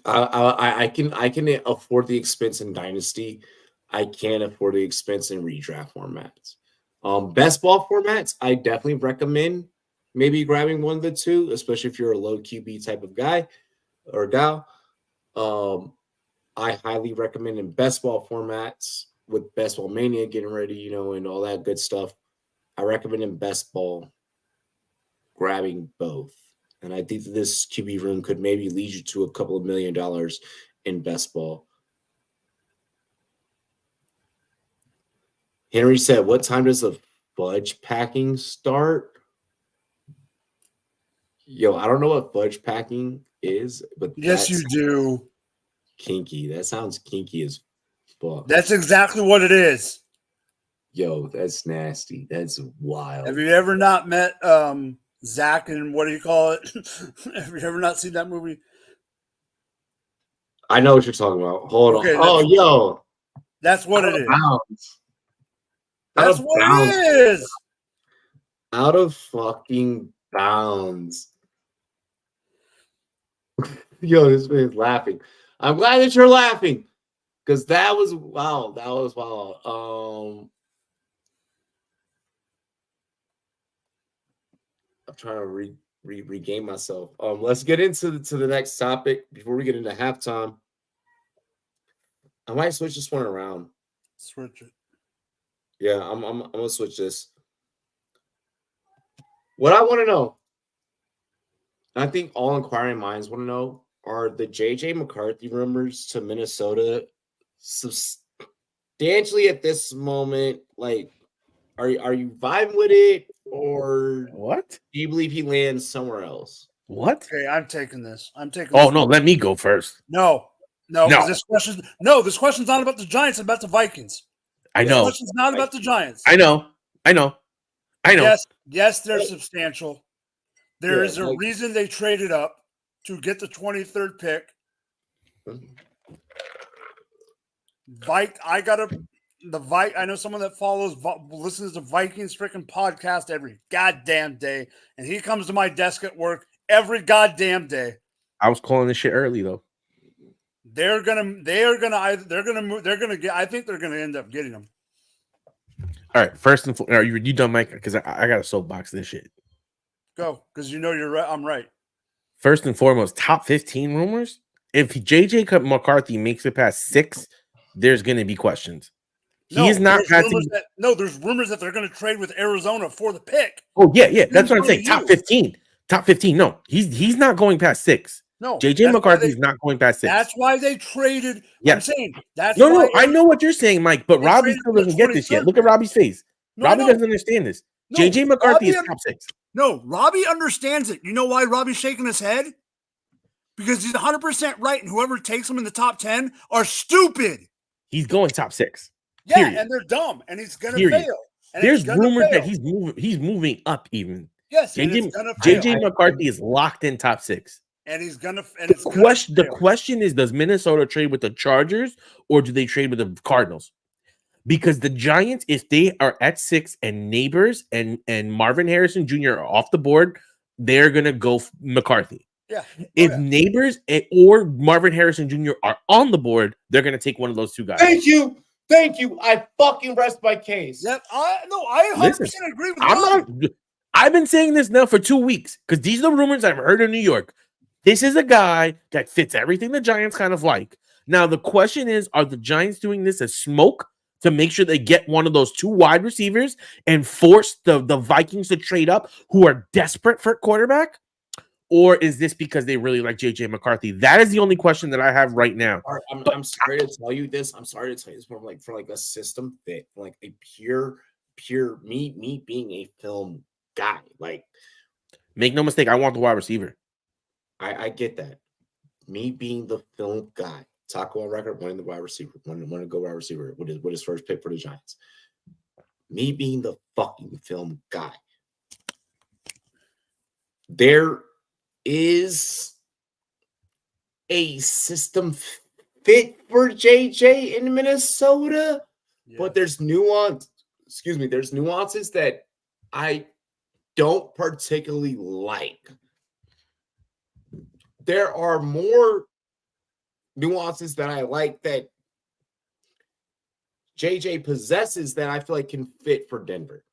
I can afford the expense in Dynasty. I can't afford the expense in redraft formats. Best ball formats, I definitely recommend maybe grabbing one of the two, especially if you're a low QB type of guy or gal. I highly recommend in best ball formats with Best Ball Mania getting ready, and all that good stuff. I recommend in best ball grabbing both. And I think that this QB room could maybe lead you to a couple of $1 million in best ball. Henry said, what time does the fudge packing start? Yo, I don't know what fudge packing is, but yes, you do. Kinky. That sounds kinky as fuck. That's exactly what it is. Yo, that's nasty. That's wild. Have you ever not met Zach and what do you call it? Have you ever not seen that movie? I know what you're talking about. Hold on. Oh, yo. That's what it is. Bounds. That's what it is. Out of fucking bounds. Yo, this man's laughing. I'm glad that you're laughing because that was wow. That was wild. I'm trying to regain myself. Let's get into the next topic before we get into halftime. I might switch this one around. Switch it. Yeah, I'm gonna switch this. What I want to know, I think all inquiring minds want to know, are the JJ McCarthy rumors to Minnesota substantially at this moment? Like, are you vibing with it, or what? Do you believe he lands somewhere else? What? Okay, I'm taking this. Oh no, let me go first. No. This question's not about the Giants. It's about the Vikings. I know. This question's not about the Giants. I know. I know. Yes, they're substantial. There is a reason they traded up to get the 23rd pick. I know someone that listens to Vikings freaking podcast every goddamn day, and he comes to my desk at work every goddamn day. I was calling this shit early though. I think they're gonna end up getting them. All right, first and foremost, are you done, Mike? Because I got a soapbox this shit. Go, because you know you're right. I'm right. First and foremost, top 15 rumors. If JJ McCarthy makes it past 6, there's going to be questions. He's not passing. There's rumors that they're going to trade with Arizona for the pick. Oh yeah, that's what I'm saying. Top 15. No, he's not going past 6. No, JJ McCarthy is not going past 6. That's why they traded. Yeah. I'm saying that's no. I know what you're saying, Mike, but Robbie still doesn't get this yet. Look at Robbie's face. Robbie doesn't understand this. JJ McCarthy is top 6. No, Robbie understands it. You know why Robbie's shaking his head? Because he's 100% right, and whoever takes him in the top 10 are stupid. He's going top 6. Yeah, period. And they're dumb, and he's going to fail. There's rumors that he's moving up even. Yes, JJ McCarthy is locked in top 6. And he's gonna. The question is: does Minnesota trade with the Chargers or do they trade with the Cardinals? Because the Giants, if they are at 6 and Neighbors and Marvin Harrison Jr. are off the board, they're gonna go McCarthy. Yeah. If Neighbors or Marvin Harrison Jr. are on the board, they're gonna take one of those two guys. Thank you. I fucking rest my case. Yep. I 100% agree with you. I've been saying this now for 2 weeks because these are the rumors I've heard in New York. This is a guy that fits everything the Giants kind of like. Now, the question is, are the Giants doing this as smoke to make sure they get one of those 2 wide receivers and force the Vikings to trade up who are desperate for a quarterback? Or is this because they really like JJ McCarthy? That is the only question that I have right now. I'm sorry to tell you this. More like for like a system fit, like a pure me being a film guy. Like, make no mistake, I want the wide receiver. I get that. Me being the film guy, Taco on record, wanting the wide receiver, wanting to go wide receiver with his first pick for the Giants. Me being the fucking film guy. There is a system fit for JJ in Minnesota, but there's nuance. Excuse me, there's nuances that I don't particularly like. There are more nuances that I like that JJ possesses that I feel like can fit for Denver.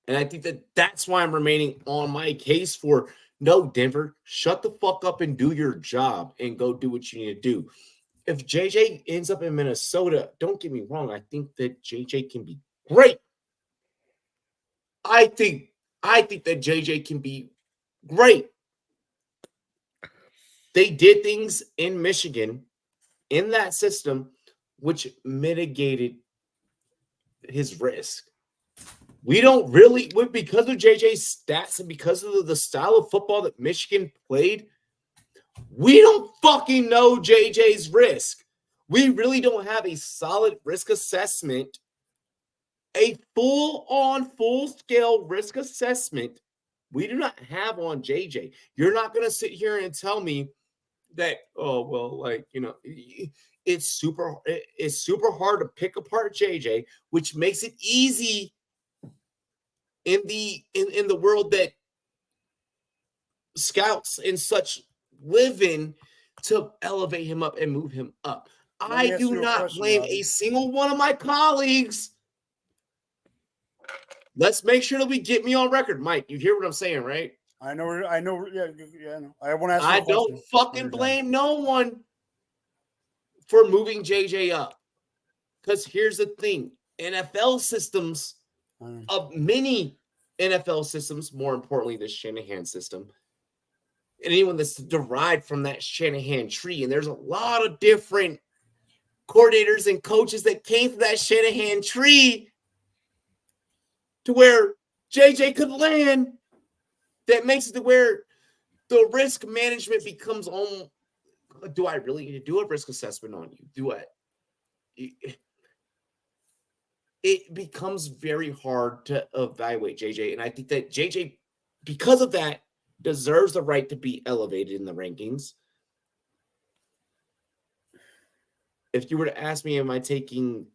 And I think that's why I'm remaining on my case for no, Denver, shut the fuck up and do your job and go do what you need to do. If JJ ends up in Minnesota, don't get me wrong, I think that JJ can be great. I think that JJ can be great. They did things in Michigan in that system which mitigated his risk. We don't really, because of JJ's stats and because of the style of football that Michigan played, we don't fucking know JJ's risk. We really don't have a solid risk assessment, a full-on, full-scale risk assessment. We do not have on JJ. You're not going to sit here and tell me that, oh, well, like, you know, it's super hard to pick apart JJ, which makes it easy in the world that scouts and such live in to elevate him up and move him up. I do not blame a single one of my colleagues. Let's make sure that we get me on record. Mike, you hear what I'm saying, right? I know. Yeah, I know. I want to ask you I don't fucking blame no one for moving JJ up. Because here's the thing. NFL systems, of many NFL systems, more importantly, the Shanahan system, and anyone that's derived from that Shanahan tree, and there's a lot of different coordinators and coaches that came from that Shanahan tree to where JJ could land. That makes it to where the risk management becomes on. Do I really need to do a risk assessment on you? Do I? it becomes very hard to evaluate JJ. And I think that JJ, because of that, deserves the right to be elevated in the rankings. If you were to ask me, am I taking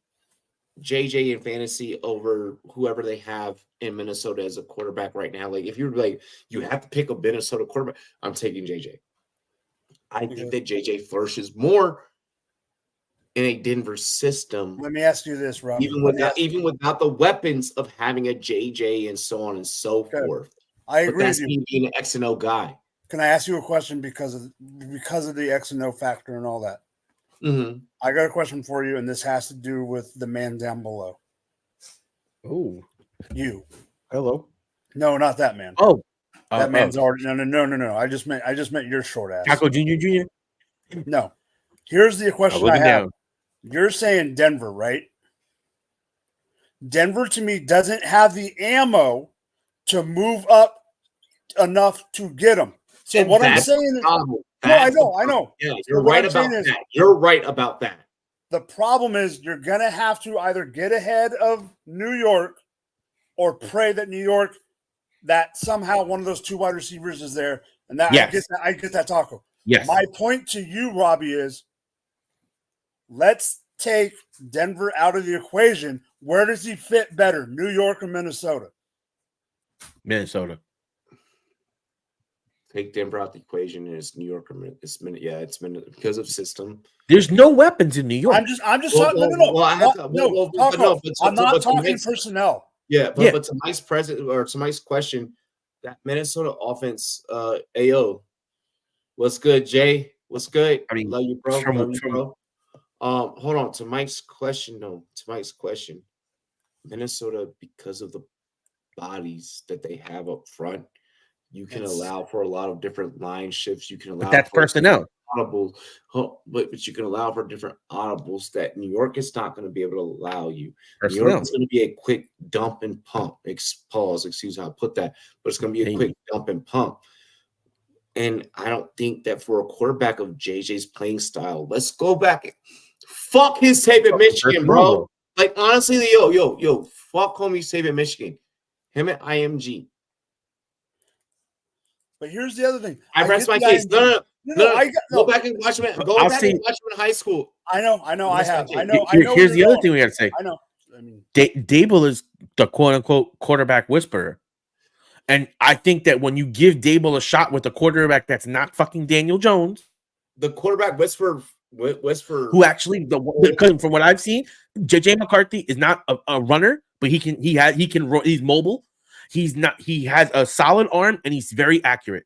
JJ in fantasy over whoever they have in Minnesota as a quarterback right now? Like, if you're like, you have to pick a Minnesota quarterback, I'm taking JJ. I think that JJ flourishes more in a Denver system. Let me ask you this, Rob. Even without the weapons of having a JJ and so on and so forth. I agree But that's with you. me being an X and O guy. Can I ask you a question because of the X and O factor and all that? Mm-hmm. I got a question for you, and this has to do with the man down below. Oh, You. hello. No, not that man. Oh, that man's already no. I just meant your short ass. Taco Jr. No. Here's the question I have. Down. You're saying Denver, right? Denver to me doesn't have the ammo to move up enough to get him. So And what I'm that's saying the is, problem. no, That's the I know. problem. Yeah, So you're what right I'm saying about is- that. You're right about that. the problem is you're gonna have to either get ahead of New York or pray that New York, that somehow one of those two wide receivers is there. And that Yes. I get that, Taco. Yes. My point to you, Robbie, is let's take Denver out of the equation. Where does he fit better, New York or Minnesota? Minnesota. Take Denver out the equation, and it's New York. It's because of system. There's no weapons in New York. I'm just talking. No. I'm not talking personnel. Yeah, but to Mike's to Mike's question, that Minnesota offense, AO, what's good, Jay? What's good? I mean, love you, bro. from- Love you, bro. Hold on. To Mike's question, Minnesota, because of the bodies that they have up front, you can allow for a lot of different line shifts. You can allow But that's for personnel. audibles, but you can allow for different audibles that New York is not going to be able to allow you. New York is going to be a quick dump and pump. Excuse how I put that, but it's going to be a quick dump and pump. And I don't think that for a quarterback of JJ's playing style, let's go back. Fuck his tape at Michigan, bro. Like, honestly, yo, fuck homie's tape at Michigan. Him at IMG. But here's the other thing. I rest my case. No. Go back and watch him. And watch him in high school. I know. I have. I know. Here's the other thing we got to say. I know. I mean, Dable is the quote unquote quarterback whisperer. And I think that when you give Dable a shot with a quarterback that's not fucking Daniel Jones, the quarterback whisperer, who actually, from what I've seen, JJ McCarthy is not a runner, but he's mobile. He has a solid arm and he's very accurate.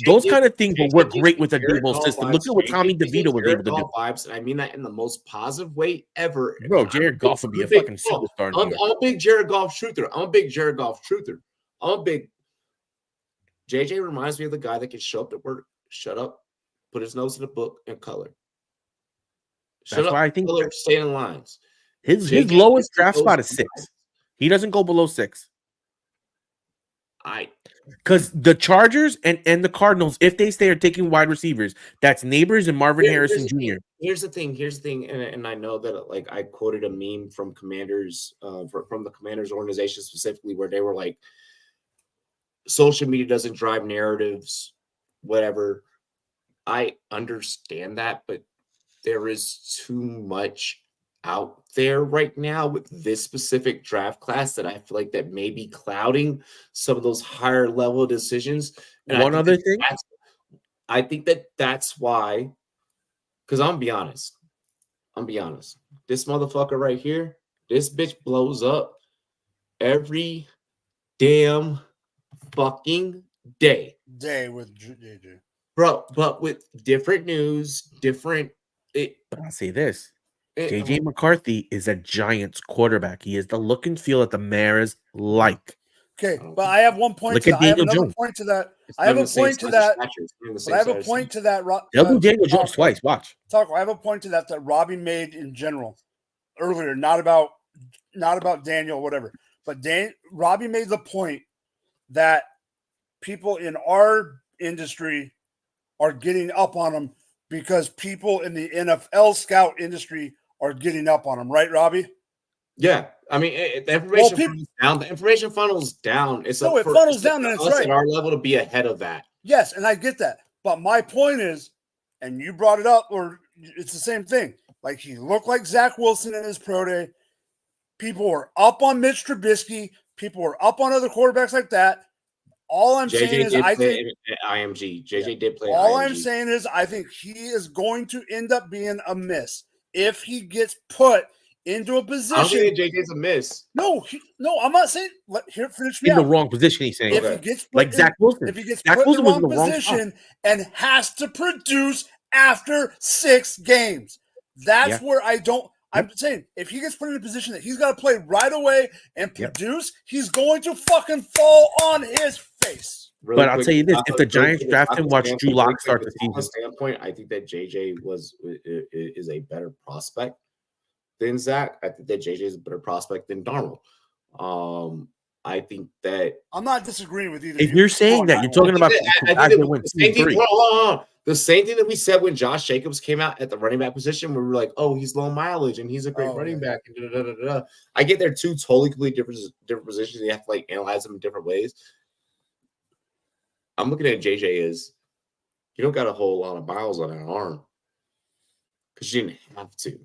Those kind of things will work great with a Dable system. Look at what Tommy DeVito was able to do. Vibes, and I mean that in the most positive way ever. Bro, Jared Goff would be a fucking superstar. I'm a big Jared Goff truther. JJ reminds me of the guy that can show up at work, shut up, put his nose in the book, and color. That's why I think color, stay in lines. His lowest draft spot is 6. He doesn't go below 6. Because the Chargers and the Cardinals, if they stay, are taking wide receivers. That's Neighbors and Marvin Harrison Jr. Here's the thing, and I know that like I quoted a meme from Commanders, from the Commanders organization specifically, where they were like, social media doesn't drive narratives, whatever. I understand that, but there is too much out there right now with this specific draft class that I feel like that may be clouding some of those higher level decisions. And one other thing, I think that's why, because I'm be honest, this motherfucker right here, this bitch blows up every damn fucking day with JJ, bro, but with different news, I'll say this. JJ McCarthy is a Giants quarterback. He is the look and feel that the Maras like. Okay, but I have one point. I have another point to that. I have a point to that. I have a point to that. They'll do Daniel Jones twice. Watch. I have a point to that Robbie made in general earlier, not about Daniel, whatever. But Robbie made the point that people in our industry are getting up on him because people in the NFL scout industry are getting up on him, right, Robbie? Yeah, I mean, the information Well, funnel's down. The information funnel's down. It's No, up it for funnels it's up down, to and it's us right. at our level to be ahead of that. Yes, and I get that. But my point is, and you brought it up, or it's the same thing. Like, he looked like Zach Wilson in his pro day. People were up on Mitch Trubisky. People were up on other quarterbacks like that. All I'm saying JJ is, did I play think at IMG. JJ did play. all at IMG. I'm saying is, I think he is going to end up being a miss if he gets put into a I don't position. think that JJ's a miss. No, I'm not saying. Finish me In the out. wrong position, he's saying. If Okay. he gets put Like in, Zach Wilson. if he gets Zach put Wilson in the was wrong in the wrong spot. position and has to produce after 6 games, that's where I don't. I'm saying if he gets put in a position that he's got to play right away and produce, he's going to fucking fall on his face. Really But I'll quick, tell you this: if the really Giants quick, draft off him, the watch standpoint- Drew really Lock start quick, the off season. standpoint, I think that JJ is a better prospect than Zach. I think that JJ is a better prospect than Darnold. I think that I'm not disagreeing with either. If you're saying that, you're talking about I think that the same thing. Hold on. The same thing that we said when Josh Jacobs came out at the running back position, where we were like, "Oh, he's low mileage and he's a great running back." And da, da, da, da, da. I get they're two totally completely different positions. You have to like analyze them in different ways. I'm looking at JJ as you don't got a whole lot of miles on that arm because you didn't have to.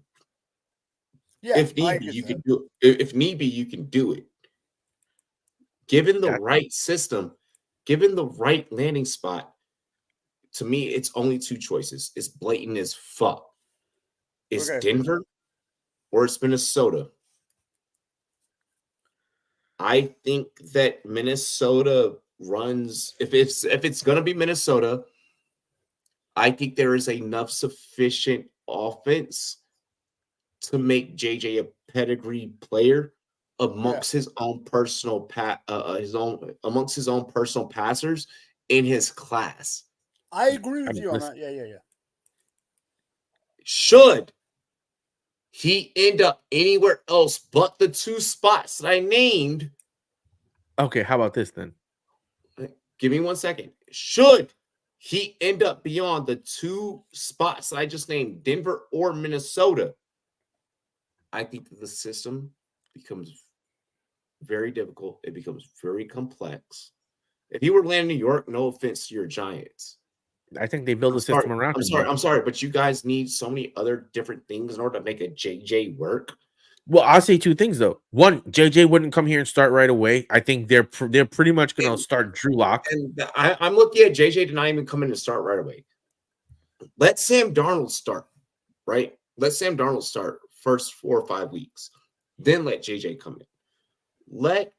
Yeah, If need be, you can do it. If need be, you can do it. Given the right system, given the right landing spot, to me, it's only 2 choices. It's blatant as fuck. It's Denver or it's Minnesota. I think that Minnesota runs, if it's gonna be Minnesota, I think there is enough sufficient offense to make JJ a pedigree player amongst his own personal amongst his own personal passers in his class. I agree with you on that. Yeah. Should he end up anywhere else but the 2 spots that I named? Okay, how about this then? Give me 1 second. Should he end up beyond the 2 spots that I just named, Denver or Minnesota, I think that the system becomes very difficult. It becomes very complex. If he were to land in New York, no offense to your Giants, I think they build a system around him. I'm sorry, but you guys need so many other different things in order to make a JJ work. Well, I'll say 2 things though. One, JJ wouldn't come here and start right away. I think they're pretty much going to start Drew Lock. And I'm looking at JJ to not even come in and start right away. Let Sam Darnold start, right? Let Sam Darnold start first 4 or 5 weeks. Then let JJ come in. Let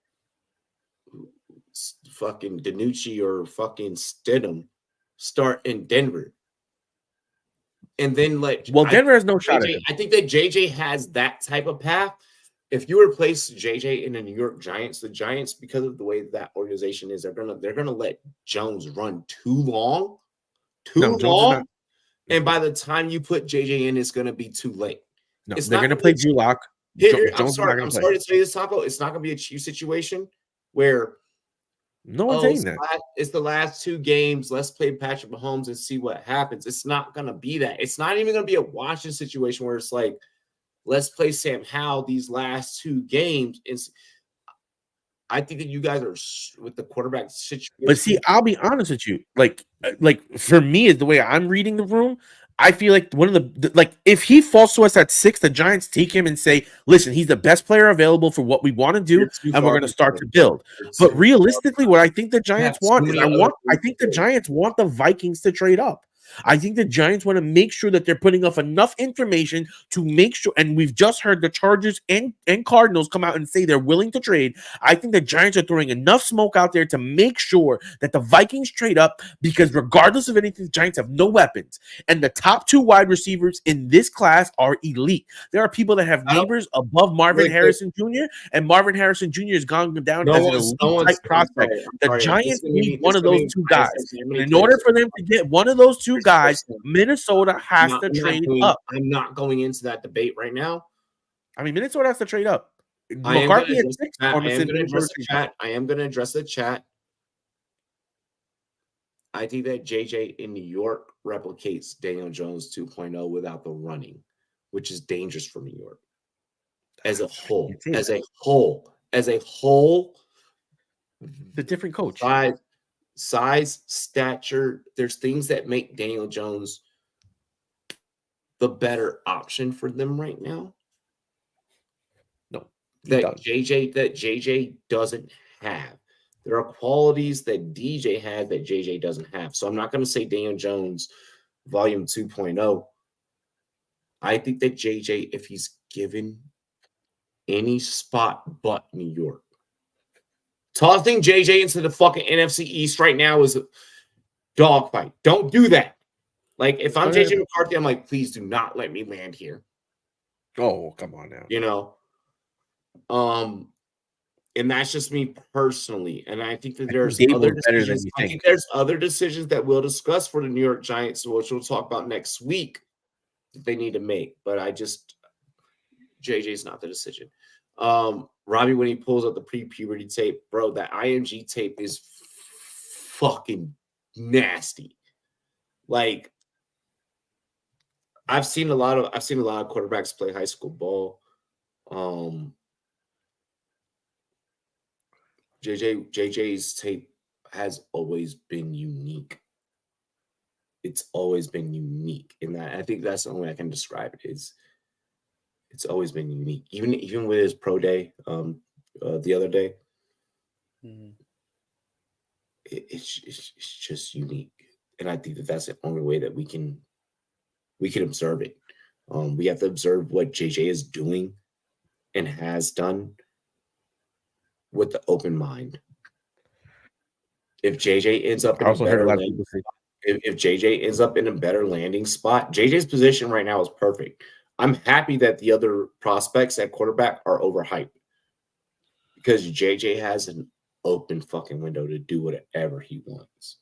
fucking DiNucci or fucking Stidham start in Denver. And then Denver has no shot at him. I think that JJ has that type of path. If you replace JJ in the New York Giants, the Giants, because of the way that organization is, they're gonna let Jones run too long. And by the time you put JJ in, it's gonna be too late. No, they're gonna play Drew Lock. I'm sorry to tell you this, Taco. It's not gonna be a Chiefs situation where no one's saying that. It's the last 2 games. Let's play Patrick Mahomes and see what happens. It's not going to be that. It's not even going to be a Washington situation where it's like, let's play Sam Howell these last 2 games. I think that you guys are with the quarterback situation. But see, I'll be honest with you. Like for me, is the way I'm reading the room. I feel like one of the if he falls to us at 6, the Giants take him and say, listen, he's the best player available for what we want to do, and we're going to start to build. But realistically, what I think the Giants want is I think the Giants want the Vikings to trade up. I think the Giants want to make sure that they're putting up enough information to make sure, and we've just heard the Chargers and Cardinals come out and say they're willing to trade. I think the Giants are throwing enough smoke out there to make sure that the Vikings trade up, because regardless of anything, the Giants have no weapons. And the top 2 wide receivers in this class are elite. There are people that have neighbors above Marvin Harrison Jr., and Marvin Harrison Jr. has gone down as an elite type prospect. The Giants need one of those 2 guys. In order for them to get one of those 2 guys, Minnesota has to trade up. I'm not going into that debate right now. I mean, Minnesota has to trade up. I am McCarthy going at 6. to address the chat. I think that JJ in New York replicates Daniel Jones 2.0 without the running, which is dangerous for New York. as a whole, It's a whole, a different coach. Size, stature. There's things that make Daniel Jones the better option for them right now. No, that JJ doesn't have. There are qualities that DJ has that JJ doesn't have. So I'm not going to say Daniel Jones volume 2.0. I think that JJ, if he's given any spot but New York, tossing JJ into the fucking NFC East right now is a dogfight. Don't do that. Like, if I'm JJ McCarthy, I'm like, please do not let me land here. Oh, come on now. You know? And that's just me personally. And I think that there's other decisions. I think there's other decisions that we'll discuss for the New York Giants, which we'll talk about next week, that they need to make. But JJ's not the decision. Robbie, when he pulls up the pre-puberty tape, bro, that IMG tape is fucking nasty. Like, I've seen a lot of quarterbacks play high school ball. JJ's tape has always been unique. It's always been unique, and I think that's the only way I can describe it. It's always been unique, even with his pro day the other day. Mm-hmm. It's just unique, and I think that that's the only way that we can observe it. We have to observe what JJ is doing and has done with the open mind. If JJ ends up in a better landing, if JJ ends up in a better landing spot, JJ's position right now is perfect. I'm happy that the other prospects at quarterback are overhyped because JJ has an open fucking window to do whatever he wants.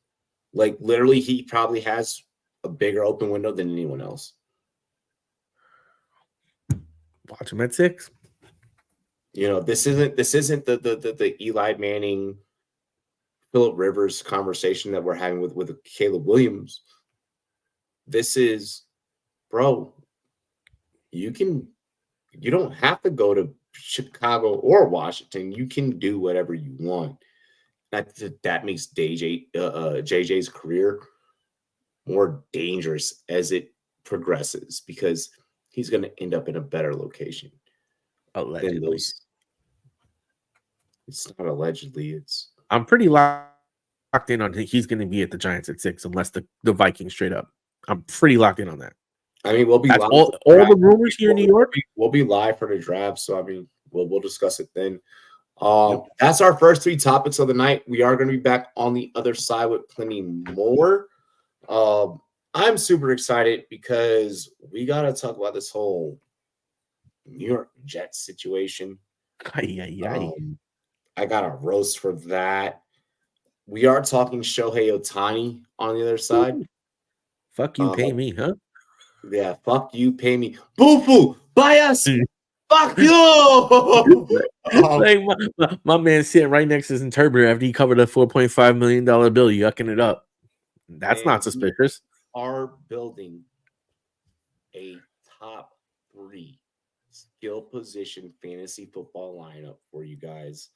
Like, literally, he probably has a bigger open window than anyone else. Watch him at 6. You know, this isn't the Eli Manning, Phillip Rivers conversation that we're having with Caleb Williams. This is, bro, you don't have to go to Chicago or Washington. You can do whatever you want. That makes JJ's career more dangerous as it progresses because he's going to end up in a better location. Allegedly. It's not allegedly. I'm pretty locked in on he's going to be at the Giants at 6 unless the Vikings straight up. I'm pretty locked in on that. I mean, we'll be live all the rumors here in New York. We'll be live for the draft, so I mean, we'll discuss it then. That's our first 3 topics of the night. We are going to be back on the other side with plenty more. I'm super excited because we got to talk about this whole New York Jets situation. I got a roast for that. We are talking Shohei Ohtani on the other side. Fuck you, pay me, huh? Yeah, fuck you, pay me. Boo-foo, buy us. Fuck you. Like my man sitting right next to his interpreter after he covered a $4.5 million bill, yucking it up. That's not suspicious. We are building a top 3 skill position fantasy football lineup for you guys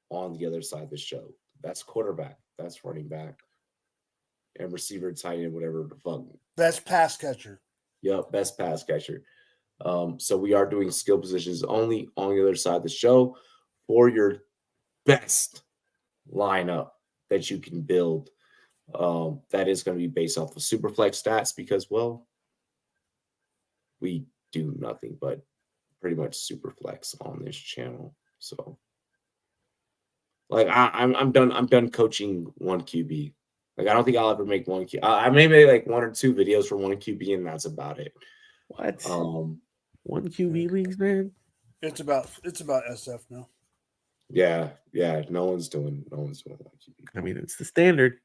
on the other side of the show. That's quarterback, that's running back, and receiver, tight end, whatever the fuck. Best pass catcher. Yep, best pass catcher. So we are doing skill positions only on the other side of the show for your best lineup that you can build. That is going to be based off of Superflex stats because, well, we do nothing but pretty much Superflex on this channel. So, like, I'm done coaching one QB. Like, I don't think I'll ever make one QB. I may make like 1 or 2 videos for one QB, and that's about it. What? One QB leagues, man. It's about SF now. Yeah. No one's doing one QB. I mean, it's the standard.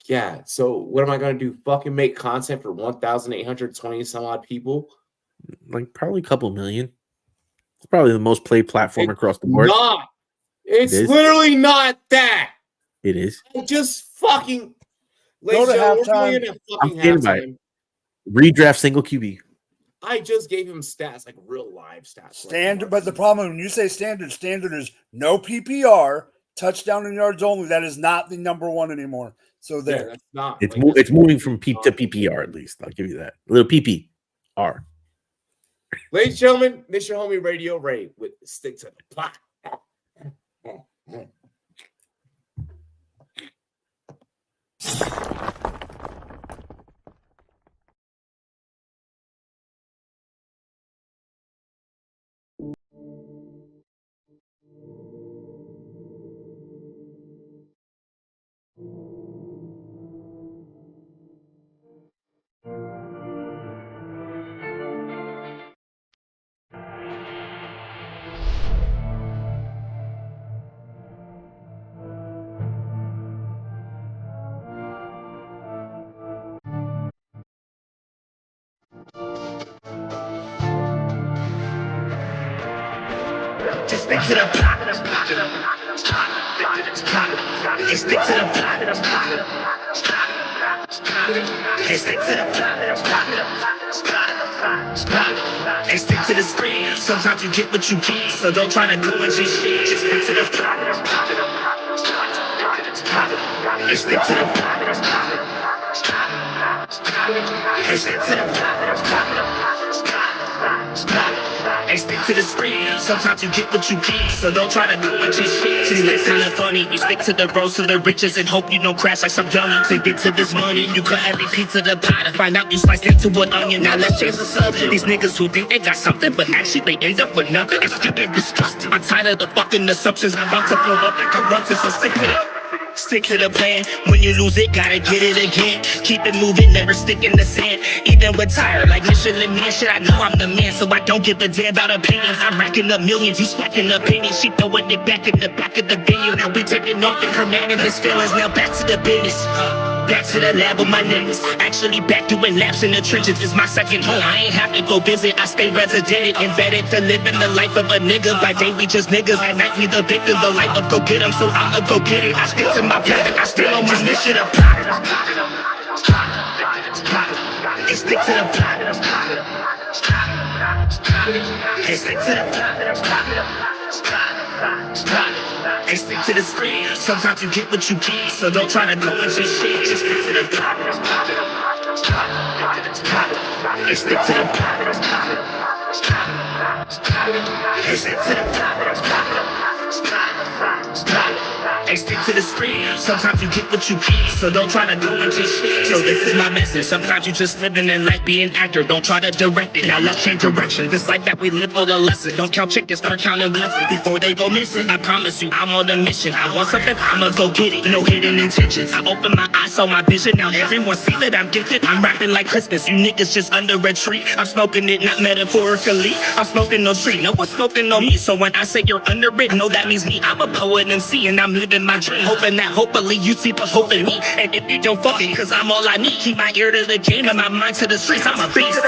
Yeah. So what am I gonna do? Fucking make content for 1,820 some odd people? Like probably a couple million. It's probably the most played platform across the board. It's literally not that. It is. Just fucking go to halftime. I'm standing by it. Redraft single QB. I just gave him stats, like real live stats. Standard, but the problem when you say standard is no PPR, touchdown and yards only. That is not the number one anymore. So there, yeah, that's not. It's moving from P to PPR at least. I'll give you that. A little PPR. Ladies and gentlemen, this your homie Radio Ray with Stick to the Plot. Just stick to the plot. Just stick to the plot. Just stick to the plot. Just stick to the screen. Sometimes you get what you get, so don't try to do what you shit. Just stick to the plot. Just stick to the plot. Just stick to the plot. Hey, stick to the screen. Sometimes you get what you get, so don't try to do what you shit. See, that's kinda funny. You stick to the road to the riches and hope you don't crash like some dummy. To get to this money, you could add a pizza to the pot and find out you sliced into an onion. Now let's change the subject. These niggas who think they got something, but actually they end up with nothing. It's fucking disgusting. I'm tired of the fucking assumptions. I'm about to blow up and corruption, so stick to it. Stick to the plan. When you lose it, gotta get it again. Keep it moving, never stick in the sand. Even with tired, like Michelin man, shit, I know I'm the man, so I don't give a damn about opinions. I'm racking up millions, you stacking opinions. She throwing it back in the back of the venue. Now we taking off and commanding his feelings. Now back to the business. Back to the lab with my niggas. Actually back doing laps in the trenches. It's my second home. I ain't have to go visit. I stay resident, embedded to living the life of a nigga. By day we just niggas. At night we the victim. The life of go get 'em, so I'ma go get it. I stick to my plan. I still on my mission of plot. Hey, stick to the plot. Hey, stick to the plot. Hey, stick to the screen. Sometimes you get what you get, so don't try to do what you shit. Just stick to the plot. Hey, stick to the plot. Hey, stick to the plot. Hey, stick to the screen. Sometimes you get what you get, so don't try to do what you shit. So this is my message. Sometimes you just living in life, be an actor. Don't try to direct it. Now let's change direction. This life that we live for the lesson. Don't count chickens, start counting blessings before they go missing. I promise you, I'm on a mission. I want something, I'ma go get it. No hidden intentions. I open my eyes, saw my vision. Now everyone see that I'm gifted. I'm rapping like Christmas. You niggas just under a tree. I'm smoking it, not metaphorically. I'm smoking no tree. No one's smoking no me. So when I say you're under it, no, that means me. I'm a poet MC and I'm living my dream. Hoping that hopefully you see the hope in me. And if you don't fuck me, cause I'm all I need. Keep my ear to the game and my mind to the streets. I'm a beast.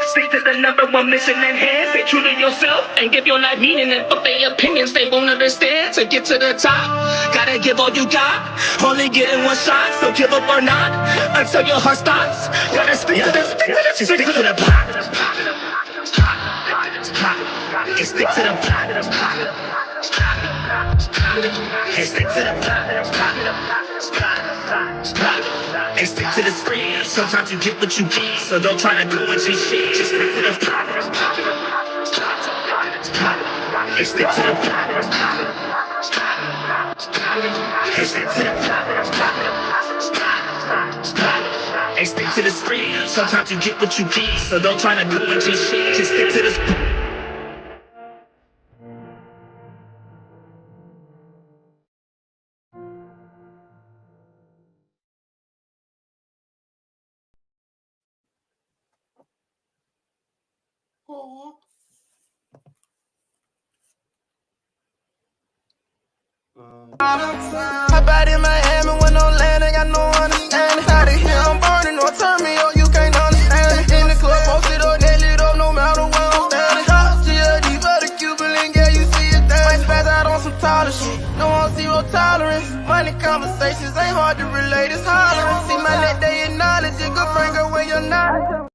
Stick to the number one mission at hand. Stay true to yourself and give your life meaning. And fuck their opinions, they won't understand. To get to the top, gotta give all you got. Only getting one shot, so give up or not until your heart stops. Gotta stick to the plot. Hey, stick to the plot. Hey, stick to the plot. Hey, stick to the screen. Sometimes you get what you get, so don't try to do what you shit. Just stick to the plot. Hey, stick to the plot. Hey, stick to the plot. Hey, stick to the screen. Sometimes you get what you get, so don't try to do what you shit. Just stick to the screen. Hop out in Miami with no land, ain't got no understanding. Out of here, I'm burning, or turn me up, you can't understand it. In the club, posted up, they lit up, no matter where I'm standing. Shots to your deep, but the Cuban link, yeah, you see it there. Might spaz out on some taller shit, don't want zero tolerance. Money conversations ain't hard to relate, it's hollering. See my net, they acknowledge it, good friend, girl, when you're not.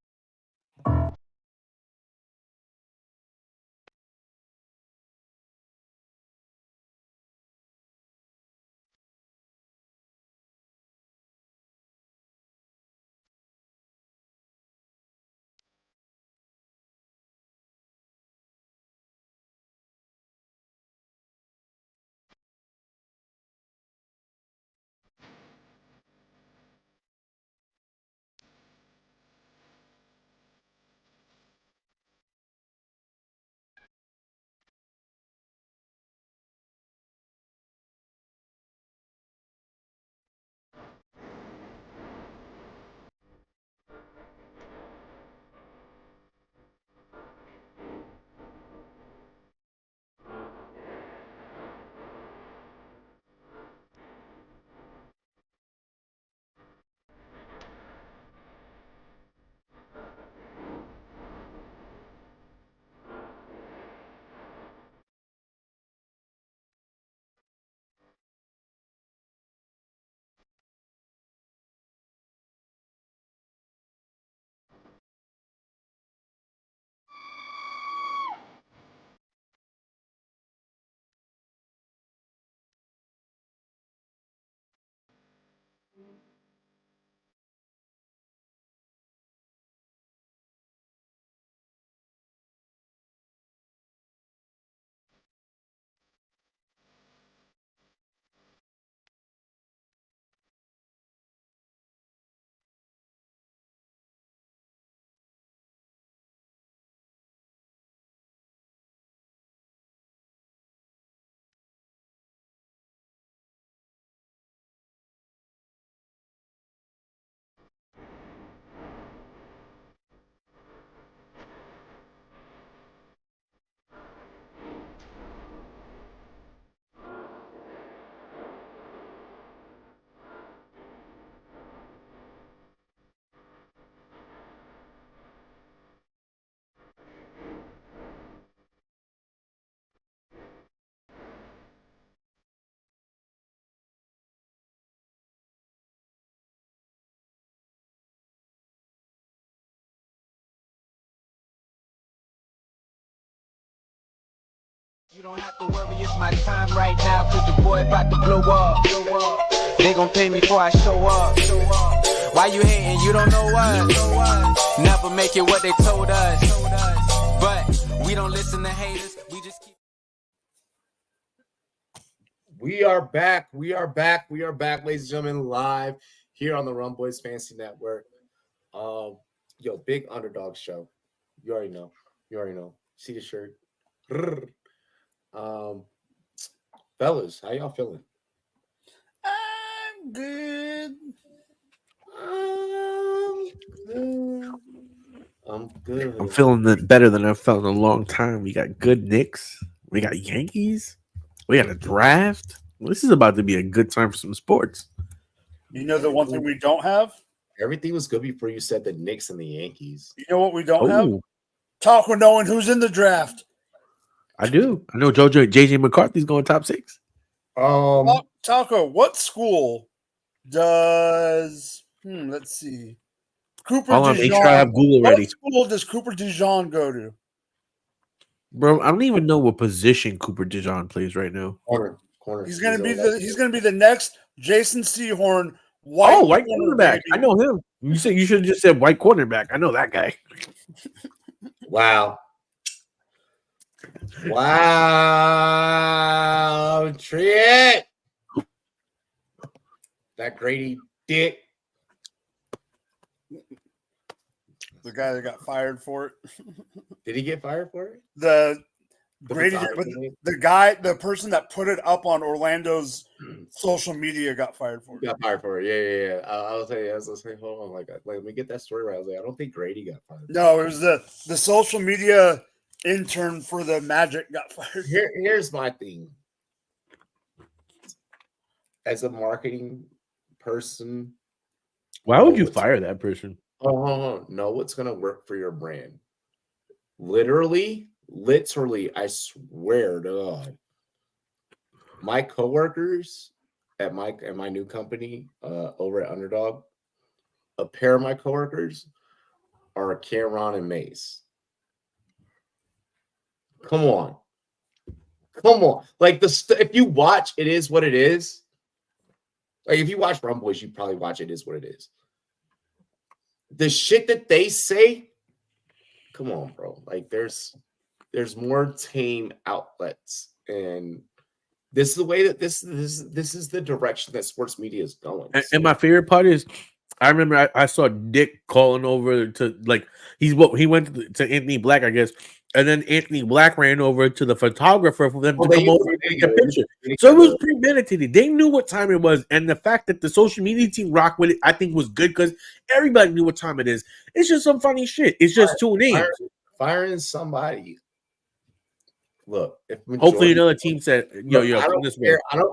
You don't have to worry, it's my time right now, cause the boy about to blow up. They gon' pay me before I show up. Why you hating? You don't know us. Never make it what they told us. But we don't listen to haters, we just keep. We are back. We are back, ladies and gentlemen, live here on the Rumboyz Fantasy Network. Yo, big underdog show. You already know. See the shirt. Fellas, how y'all feeling? I'm good. I'm good. I'm feeling better than I've felt in a long time. We got good Knicks. We got Yankees. We got a draft. This is about to be a good time for some sports. You know the one thing we don't have? Everything was good before you said the Knicks and the Yankees. You know what we don't have? Talk with knowing who's in the draft. I do. I know JJ McCarthy's going top 6. Taco, what school does let's see. Cooper Hold on, make sure I DeJean. have Google ready. What school does Cooper DeJean go to? Bro, I don't even know what position Cooper DeJean plays right now. Corner. He's gonna be the next Jason Sehorn. White cornerback. I know him. You should have just said white cornerback. I know that guy. Wow, Triet. That Grady dick. The guy that got fired for it. Did he get fired for it? The person that put it up on Orlando's social media got fired for it. Got fired for it. Yeah. I was saying, hold on, like let me get that story right. I was like, I don't think Grady got fired. No, it was the social media intern for the Magic got fired. Here's my thing. As a marketing person, why would you fire that person? Know what's gonna work for your brand. Literally, I swear to God, my coworkers at my new company over at Underdog, a pair of my coworkers are Cameron and Mace. Come on. Like if you watch It Is What It Is, like if you watch Rumboyz, you probably watch It Is What It Is. The shit that they say, come on, bro. Like there's more tame outlets, and this is the way that this is the direction that sports media is going. And my favorite part is, I remember I saw Dick calling over to he went to Anthony Black, I guess, and then Anthony Black ran over to the photographer for them to come over and take a picture. So it was premeditated. They knew what time it was, and the fact that the social media team rocked with it, I think, was good because everybody knew what time it is. It's just some funny shit. It's just 2 names. Firing somebody. Look, hopefully another team said, "Yo, I don't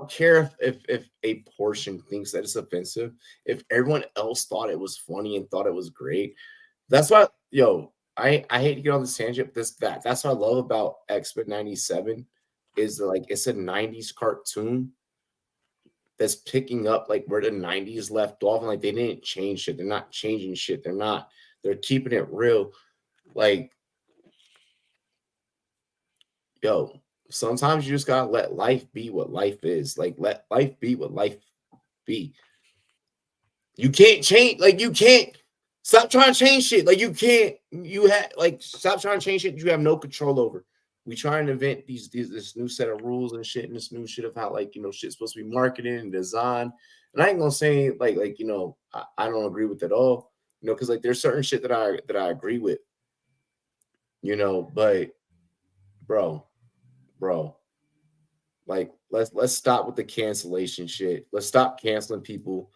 care if a portion thinks that it's offensive. If everyone else thought it was funny and thought it was great, that's why. I hate to get on this tangent. That's what I love about X-Men '97 is like it's a '90s cartoon that's picking up like where the '90s left off, and like they didn't change shit. They're not changing shit. They're keeping it real. Like, sometimes you just gotta let life be what life is. Like, let life be what life be. You can't change. Like, you can't. Stop trying to change shit. Like, you can't. Stop trying to change shit you have no control over. We try and invent this new set of rules and shit, and this new shit of how shit's supposed to be marketed and designed. And I ain't gonna say I don't agree with it all. Because like there's certain shit that I agree with. But bro, like let's stop with the cancellation shit. Let's stop canceling people.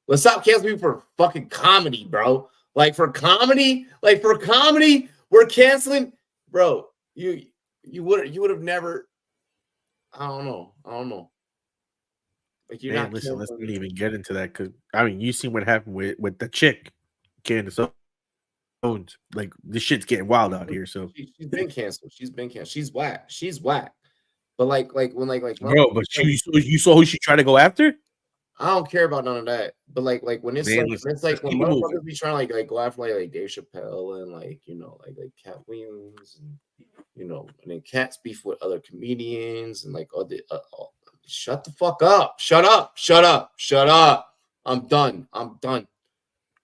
Let's stop canceling people for fucking comedy, bro. Like for comedy, we're canceling, bro. You would have never. I don't know. Like you're not. Listen, let's not even get into that because you seen what happened with the chick, Candace Owens. Like this shit's getting wild out here. So she's been canceled. She's whack. But like bro, but you saw who she tried to go after. I don't care about none of that. But like when it's when motherfuckers be trying to like go after like Dave Chappelle and like Cat Williams and you know, and then Cat's beef with other comedians and like all the shut the fuck up. Shut up. Shut up. Shut up. I'm done. I'm done.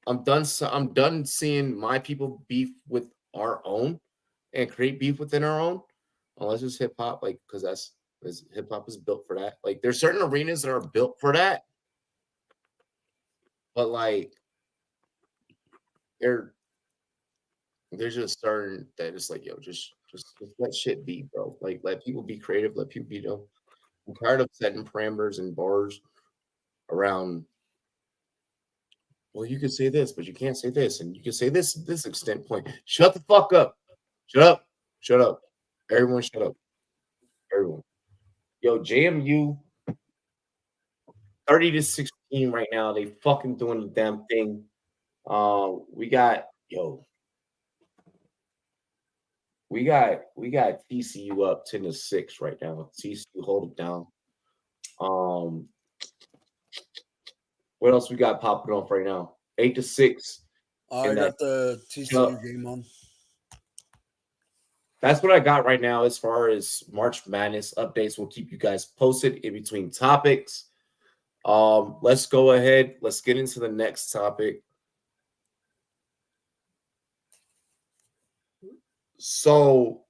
I'm done. I'm done seeing my people beef with our own and create beef within our own, unless it's hip hop, like because hip hop is built for that. Like there's certain arenas that are built for that, but like there's just certain that it's like, yo, just let shit be, bro. Like let people be creative, let people be dumb. I'm tired of setting parameters and bars around. Well, you can say this, but you can't say this, and you can say this extent point. Shut the fuck up. Shut up. Shut up. Everyone shut up. Everyone. Yo, JMU 30-16 right now. They fucking doing the damn thing. We got TCU up 10-6 right now. TCU hold it down. What else we got popping off right now? 8-6. I got the TCU game on. That's what I got right now as far as March Madness updates. We'll keep you guys posted in between topics. Let's go ahead. Let's get into the next topic. So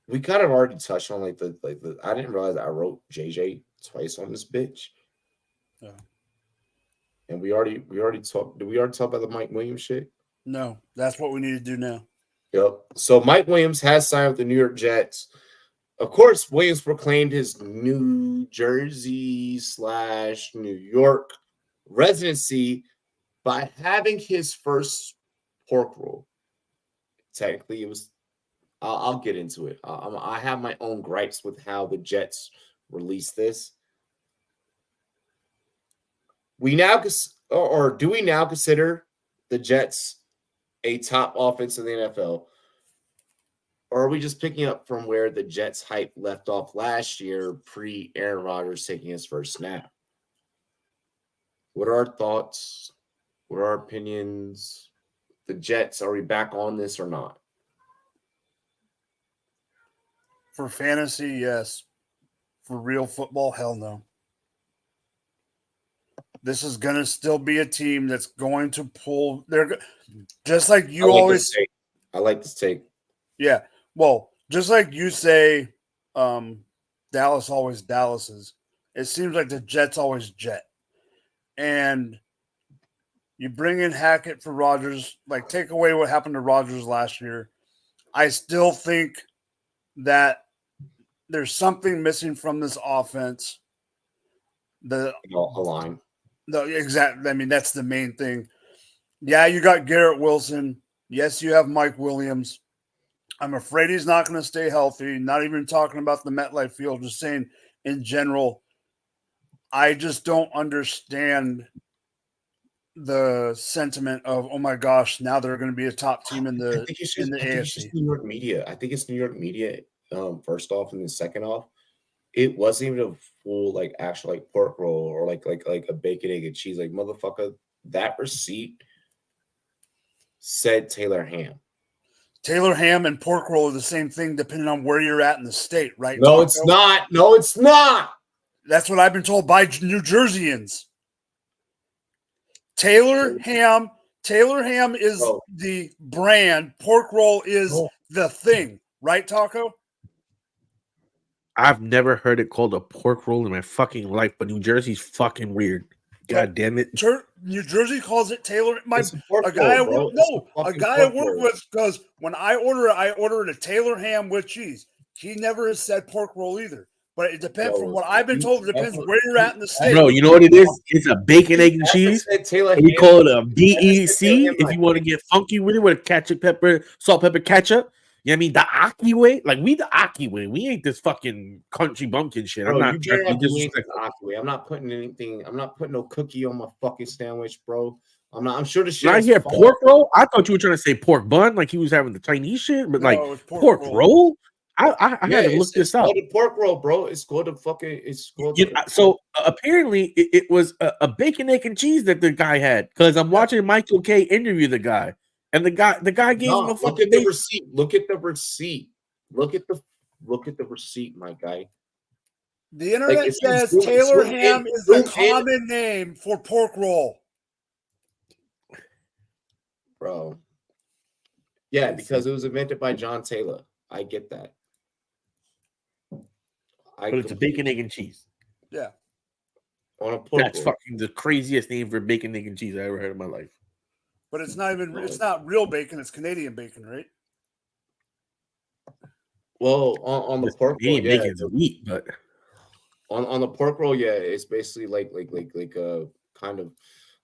we kind of already touched on like the I didn't realize I wrote JJ twice on this bitch. Yeah. And we already talked. Did we already talk about the Mike Williams shit? No, that's what we need to do now. Yep. So Mike Williams has signed with the New York Jets. Of course, Williams proclaimed his New Jersey / New York residency by having his first pork roll. Technically, it was. I'll get into it. I have my own gripes with how the Jets released this. We now, or do we now consider the Jets a top offense in the NFL? Or are we just picking up from where the Jets hype left off last year, pre-Aaron Rodgers taking his first snap? What are our thoughts? What are our opinions? The Jets, are we back on this or not? For fantasy, yes. For real football, hell no. This is going to still be a team that's going to pull. They're just like you always. I like this take. Yeah. Well, just like you say, Dallas always Dallases. It seems like the Jets always jet. And you bring in Hackett for Rodgers, like take away what happened to Rodgers last year. I still think that there's something missing from this offense. The line. Exactly. I mean, that's the main thing. Yeah, you got Garrett Wilson. Yes, you have Mike Williams. I'm afraid he's not going to stay healthy. Not even talking about the MetLife Field, just saying in general. I just don't understand the sentiment of, oh my gosh, now they're going to be a top team in the AFC. It's just New York media. I think it's New York media. First off, and then second off, it wasn't even a full like actual like pork roll or like a bacon, egg, and cheese. Like motherfucker, that receipt said Taylor ham. Taylor ham and pork roll are the same thing, depending on where you're at in the state, right? No, it's not. No, it's not. That's what I've been told by New Jerseyans. Taylor ham is the brand. Pork roll is the thing, right, Taco? I've never heard it called a pork roll in my fucking life, but New Jersey's fucking weird. God damn it. New Jersey calls it Taylor. A guy I work with, because when I order it a Taylor ham with cheese. He never has said pork roll either. But it depends from what I've been told. It depends where you're at in the state. Bro, you know what it is? It's a bacon, egg, and cheese. We call it a BEC if you want to get funky with it with a ketchup, pepper, salt, pepper, ketchup. You know what I mean? The Aki way. Like, we the Aki way. We ain't this fucking country bumpkin shit. Bro, I'm not putting anything. I'm not putting no cookie on my fucking sandwich, bro. I'm sure the shit. I hear pork roll. I thought you were trying to say pork bun, like he was having the Chinese shit, but like pork roll. I had to look this up. It's pork roll, bro. It's called a fucking. So apparently it was a bacon, egg, and cheese that the guy had. Because I'm watching Michael K interview the guy, And the guy gave him a Look fucking at the base. receipt. Look at the receipt. Look at the receipt, my guy. The internet it's says zoom- Taylor zoom in, ham is zoom a in. common name for pork roll. Bro. Yeah, because it was invented by John Taylor. I get that. But it's a bacon, egg, and cheese. Yeah. On a pork That's roll. fucking the craziest name for bacon, egg, and cheese I ever heard in my life. But it's not real bacon, it's Canadian bacon, right? Well, on the pork roll, Canadian bacon's elite, but on the pork roll, yeah, it's basically like kind of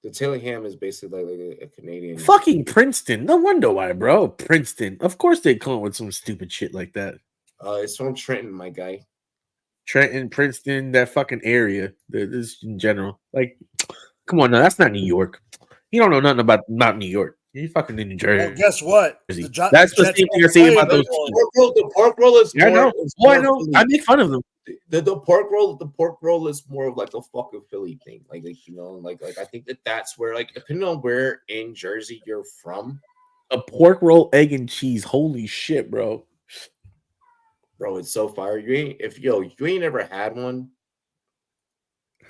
the Taylor ham is basically like a Canadian. fucking Princeton. No wonder why, bro. Princeton. Of course they come up with some stupid shit like that. It's from Trenton, my guy. Trenton, Princeton, that fucking area. This in general. Like, come on, now that's not New York. You don't know nothing about New York. You fucking in New Jersey. Well, guess what? That's the same thing I say about those. The pork roll is. Yeah, I know. I know. I make fun of them. The pork roll is more of like a fucking Philly thing. Like I think that's where, like, depending on where in Jersey you're from, a pork roll, egg and cheese. Holy shit, bro. Bro, it's so fire. You ain't ever had one.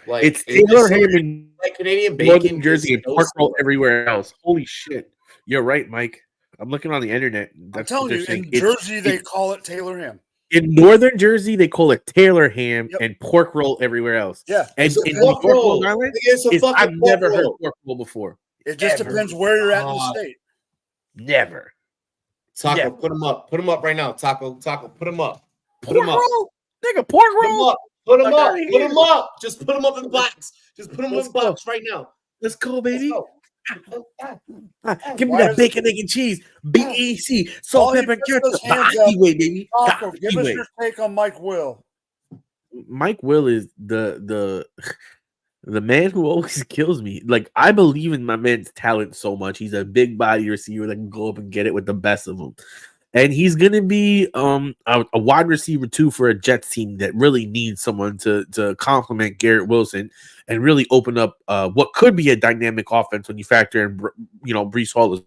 Like, it's Taylor ham and like Canadian Northern bacon, Jersey and pork roll everywhere else. Holy shit. You're right, Mike. I'm looking on the internet. That's I'm telling you, in Jersey they call it Taylor ham. In Northern Jersey, they call it Taylor ham and pork roll everywhere else. Yeah. And in New York, Long Island, I've never heard pork roll before. It just depends where you're at in the state. Never. Taco, Never. put them up. Put them up right now. Taco, put them up. Put Pork them up. roll? Nigga, pork roll? Put them up. Put them up. Just put them up in the box. Just put them Let's in the box right now. Let's go, baby. Let's go. Give me that bacon, egg, and cheese. BEC, salt, pepper, and ketchup. Way, baby. Taco, give us your take on Mike Will. Mike Will is the man who always kills me. Like, I believe in my man's talent so much. He's a big body receiver that can go up and get it with the best of them. And he's going to be a wide receiver, too, for a Jets team that really needs someone to complement Garrett Wilson and really open up what could be a dynamic offense when you factor in, Breece Hall as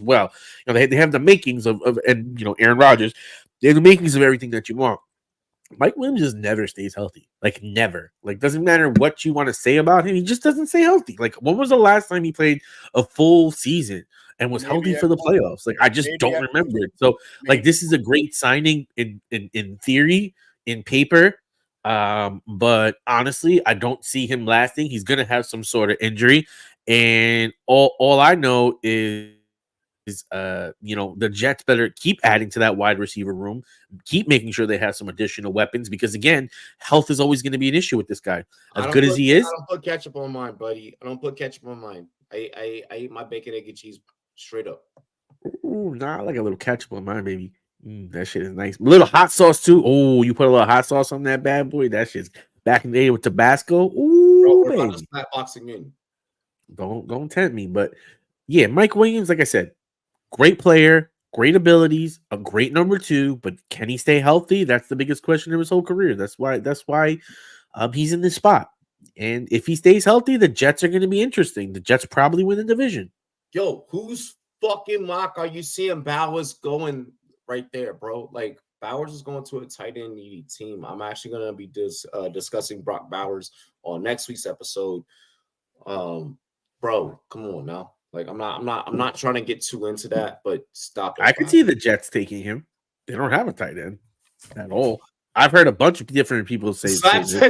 well. They have the makings of Aaron Rodgers. They have the makings of everything that you want. Mike Williams just never stays healthy. Like, never. Like, doesn't matter what you want to say about him. He just doesn't stay healthy. Like, when was the last time he played a full season and was healthy for the playoffs? Like, I just don't remember it. So, like, this is a great signing in theory, in paper. But honestly, I don't see him lasting. He's going to have some sort of injury. And all I know is the Jets better keep adding to that wide receiver room, keep making sure they have some additional weapons, because again, health is always going to be an issue with this guy. As good as he is, I don't put ketchup on mine, buddy. I don't put ketchup on mine. I eat my bacon, egg, and cheese straight up. Ooh, nah, I like a little ketchup on mine, baby. That shit is nice. A little hot sauce too. Oh, you put a little hot sauce on that bad boy. That shit's back in the day with Tabasco. Ooh, Bro, baby. Not boxing in. Don't tempt me. But yeah, Mike Williams, like I said, great player, great abilities, a great number 2, but can he stay healthy? That's the biggest question of his whole career. That's why he's in this spot. And if he stays healthy, the Jets are going to be interesting. The Jets probably win the division. Yo, whose fucking mock are you seeing Bowers going right there, bro? Like, Bowers is going to a tight end needy team. I'm actually going to be discussing Brock Bowers on next week's episode. Bro, come on now. Like, I'm not trying to get too into that, but stop it. I could see the Jets taking him. They don't have a tight end at all. I've heard a bunch of different people say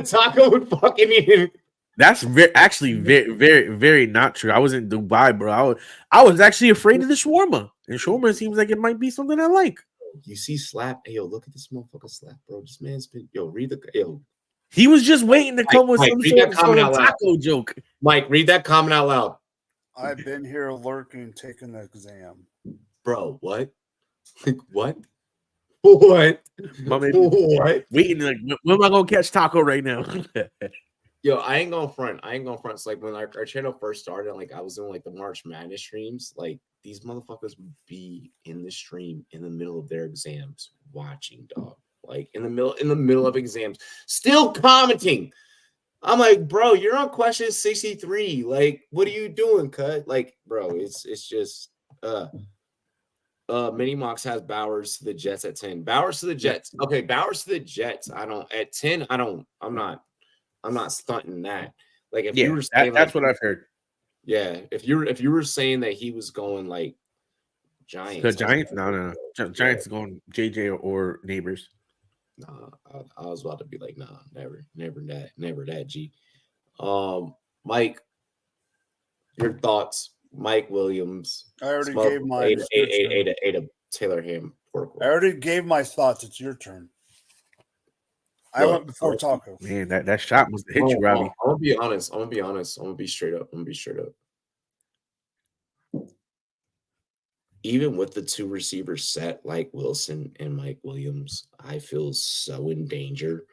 Taco would fucking eat him. That's actually very, very, very not true. I was in Dubai, bro. I was actually afraid of the shawarma, and shawarma seems like it might be something I like. You see Slap? Hey, yo, look at this motherfucker Slap, bro. This man's been He was just waiting to come with some sort of taco joke. Mike, read that comment out loud. I've been here lurking, taking the exam. Bro, what? Like, what? What? What? Waiting, like, when am I gonna catch Taco right now? Yo, I ain't gonna front. It's like when our channel first started, like I was doing like the March Madness streams, like these motherfuckers would be in the stream in the middle of their exams watching, dog. Like in the middle of exams, still commenting. I'm like, bro, you're on question 63. Like, what are you doing, cut? Like, bro, it's just Mini Mox has Bowers to the Jets at 10. Bowers to the Jets. Okay, Bowers to the Jets. I don't at 10. I'm not stunting that. Like if you were saying that's what I've heard. Yeah, if you were saying that he was going like Giants. The Giants? No. Giants going JJ or Neighbors. Nah, I was about to be like, nah, never that. G. Mike, your thoughts? Mike Williams. I already gave mine. Ate a Taylor ham pork roll. I already gave my thoughts. It's your turn. I went before Taco. Man, that shot must have hit you, Robbie. I'm gonna be honest. I'm gonna be straight up. Even with the two receivers set like Wilson and Mike Williams, I feel so in danger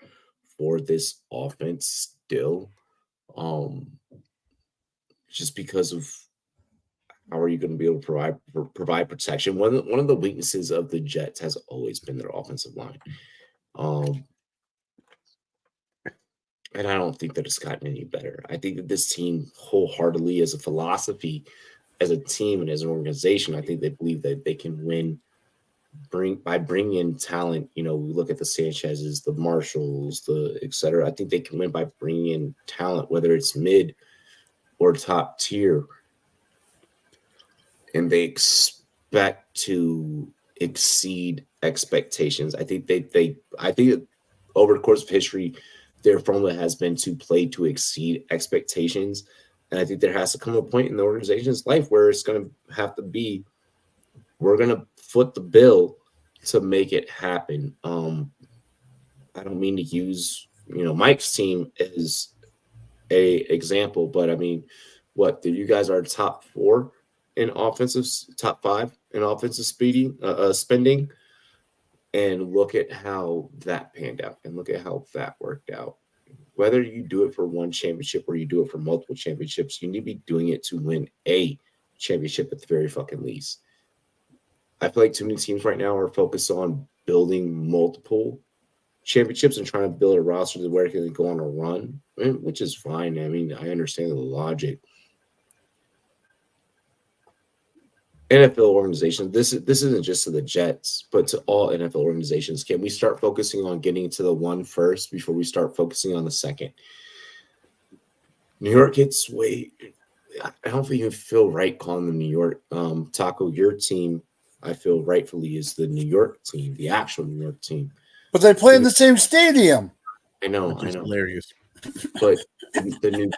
for this offense still. Just because of how are you going to be able to provide protection? One of the weaknesses of the Jets has always been their offensive line. And I don't think that it's gotten any better. I think that this team wholeheartedly, as a philosophy, as a team, and as an organization, I think they believe that they can win by bringing in talent. You know, we look at the Sanchez's, the Marshalls, the et cetera. I think they can win by bringing in talent, whether it's mid or top tier. And they expect to exceed expectations. I think I think over the course of history, their formula has been to play to exceed expectations. And I think there has to come a point in the organization's life where it's going to have to be, we're going to foot the bill to make it happen. I don't mean to use, Mike's team as a example, but I mean, you guys are top 4 in offensive, top 5 in offensive spending. And look at how that panned out and look at how that worked out. Whether you do it for one championship or you do it for multiple championships, you need to be doing it to win a championship at the very fucking least. I feel like too many teams right now are focused on building multiple championships and trying to build a roster to where it can go on a run, which is fine. I mean, I understand the logic. NFL organizations, this isn't just to the Jets, but to all NFL organizations. Can we start focusing on getting to the one first before we start focusing on the second? New York gets I don't think you feel right calling them New York. Taco, your team, I feel rightfully is the New York team, the actual New York team. But they play in the same stadium. I know. Hilarious. But the New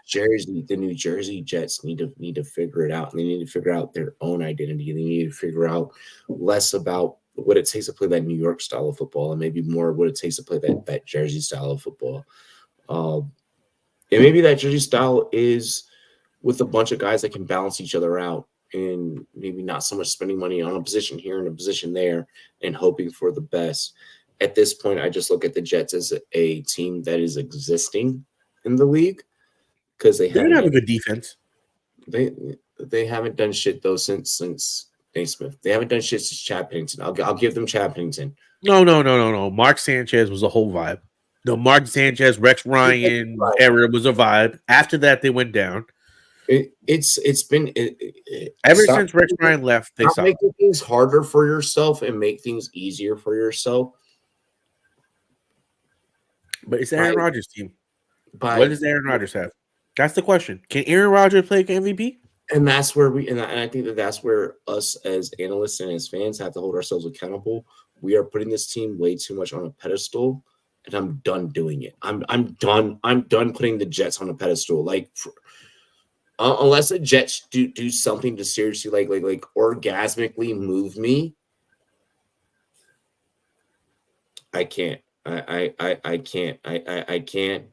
Jersey Jets need to figure it out. They need to figure out their own identity. They need to figure out less about what it takes to play that New York style of football and maybe more what it takes to play that Jersey style of football. And maybe that Jersey style is with a bunch of guys that can balance each other out and maybe not so much spending money on a position here and a position there and hoping for the best. At this point, I just look at the Jets as a team that is existing in the league because they don't have a good defense. They haven't done shit though since Naismith. They haven't done shit since Chad Pennington. I'll give them Chad Pennington. No. Mark Sanchez was a whole vibe. The Mark Sanchez, Rex Ryan era was a vibe. After that, they went down. It's been ever since Rex Ryan left. They stopped making things harder for yourself and make things easier for yourself. But it's Aaron Rodgers' team. What does Aaron Rodgers have? That's the question. Can Aaron Rodgers play MVP? And that's where I think that's where us as analysts and as fans have to hold ourselves accountable. We are putting this team way too much on a pedestal, and I'm done doing it. I'm done putting the Jets on a pedestal. Like, unless the Jets do something to seriously like orgasmically move me, I can't. I can't. I can't.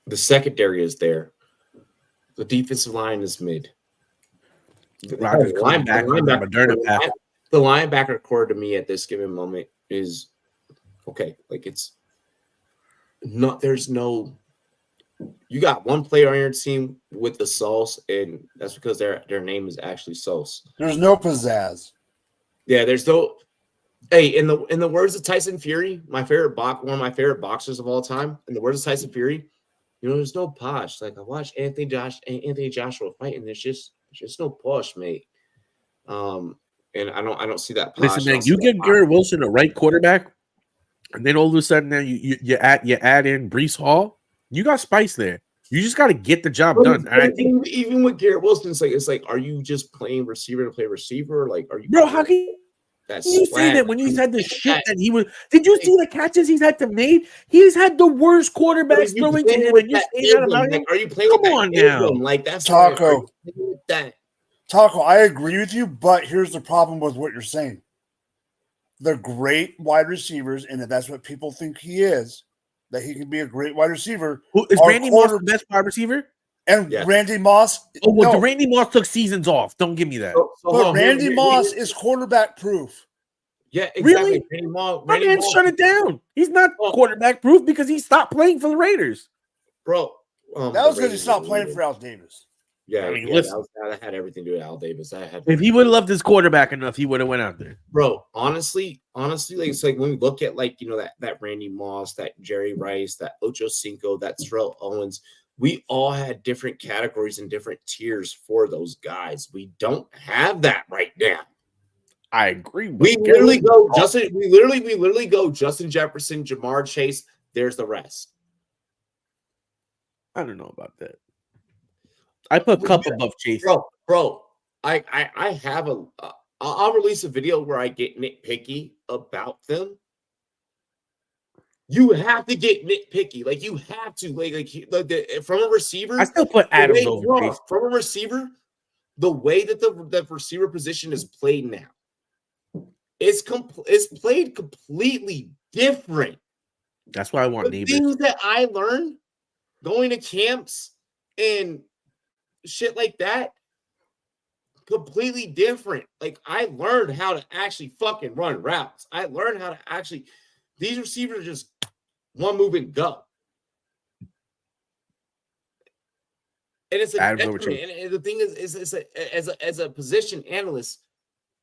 The secondary is there. The defensive line is mid. The linebacker core to me at this given moment is okay. Like it's not. There's no. You got one player on your team with the sauce, and that's because their name is actually Sauce. There's no pizzazz. Yeah, there's no. Hey, in the words of Tyson Fury, one of my favorite boxers of all time, in the words of Tyson Fury, You know, there's no posh. Like I watched Anthony Joshua fight, and there's just no posh, mate. And I don't see that posh. Listen, man, you give Garrett Wilson a right quarterback, and then all of a sudden now you add in Breece Hall. You got spice there. You just got to get the job done. And I think even with Garrett Wilson, it's like, are you just playing receiver to play receiver? Or like, are you? Bro, how can you say that when he's had the shit that he was? Did you see the catches he's had to make? He's had the worst quarterbacks throwing to him, and you're saying that about him? Are you playing? Come on now, like that's Taco. Taco, I agree with you, but here's the problem with what you're saying. The great wide receivers, and if that's what people think he is, that he can be a great wide receiver. Who is Randy Moss the best wide receiver? And Randy Moss. Oh, well, Randy Moss took seasons off. Don't give me that. But Randy Moss is quarterback proof. Yeah, exactly. Really? Randy Moss shut it down. He's not quarterback proof because he stopped playing for the Raiders. Bro, that was because he stopped playing for Al Davis. Yeah, I mean, that had everything to do with Al Davis. If he would have loved his quarterback enough, he would have went out there. Bro, honestly, like it's like when we look at like that Randy Moss, that Jerry Rice, that Ocho Cinco, that Terrell Owens, we all had different categories and different tiers for those guys. We don't have that right now. I agree. We literally go Justin. We literally go Justin Jefferson, Jamar Chase. There's the rest. I don't know about that. I put Cup above Chase. Bro. I have I'll release a video where I get nitpicky about them. You have to get nitpicky. Like you have to. Like from a receiver. I still put Adams over Chase. From a receiver, the way that the receiver position is played now, it's played completely different. That's why I want Neighbors. Things that I learned going to camps and shit like that, completely different. Like I learned how to actually fucking run routes. I learned how to actually. These receivers are just one move and go. And it's a detriment. And the thing is as a position analyst,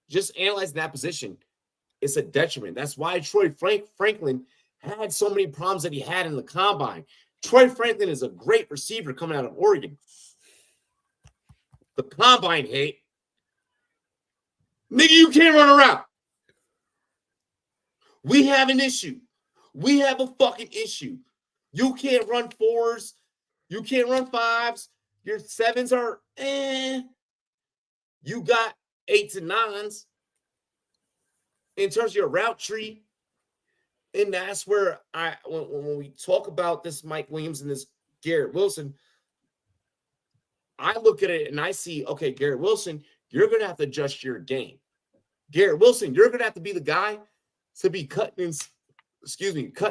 just analyzing that position, it's a detriment. That's why Troy Franklin had so many problems that he had in the combine. Troy Franklin is a great receiver coming out of Oregon. The combine hate. Nigga, you can't run around. We have an issue. We have a fucking issue. You can't run fours. You can't run fives. Your sevens are You got 8s and 9s in terms of your route tree. And that's where when we talk about this Mike Williams and this Garrett Wilson, I look at it and I see, okay, Garrett Wilson, you're going to have to adjust your game. Garrett Wilson, you're going to have to be the guy to be cutting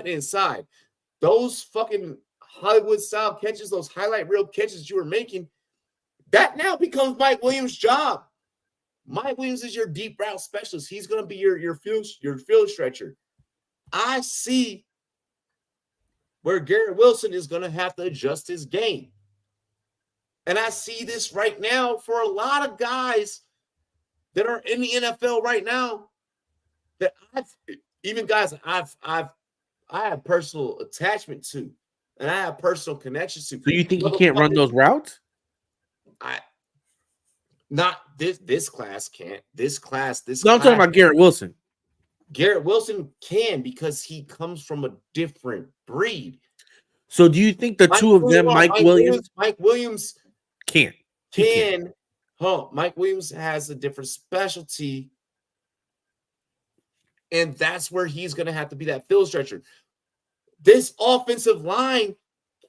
inside. Those fucking Hollywood-style catches, those highlight reel catches you were making, that now becomes Mike Williams' job. Mike Williams is your deep route specialist. He's going to be your field stretcher. I see where Garrett Wilson is going to have to adjust his game. And I see this right now for a lot of guys that are in the NFL right now that I have personal attachment to and I have personal connections to. So you think he can't run those routes? Not this class can't. This class. No, I'm talking about Garrett Wilson. Garrett Wilson can because he comes from a different breed. So do you think the two of them, Mike Williams can? Mike Williams has a different specialty, and that's where he's going to have to be that field stretcher. This offensive line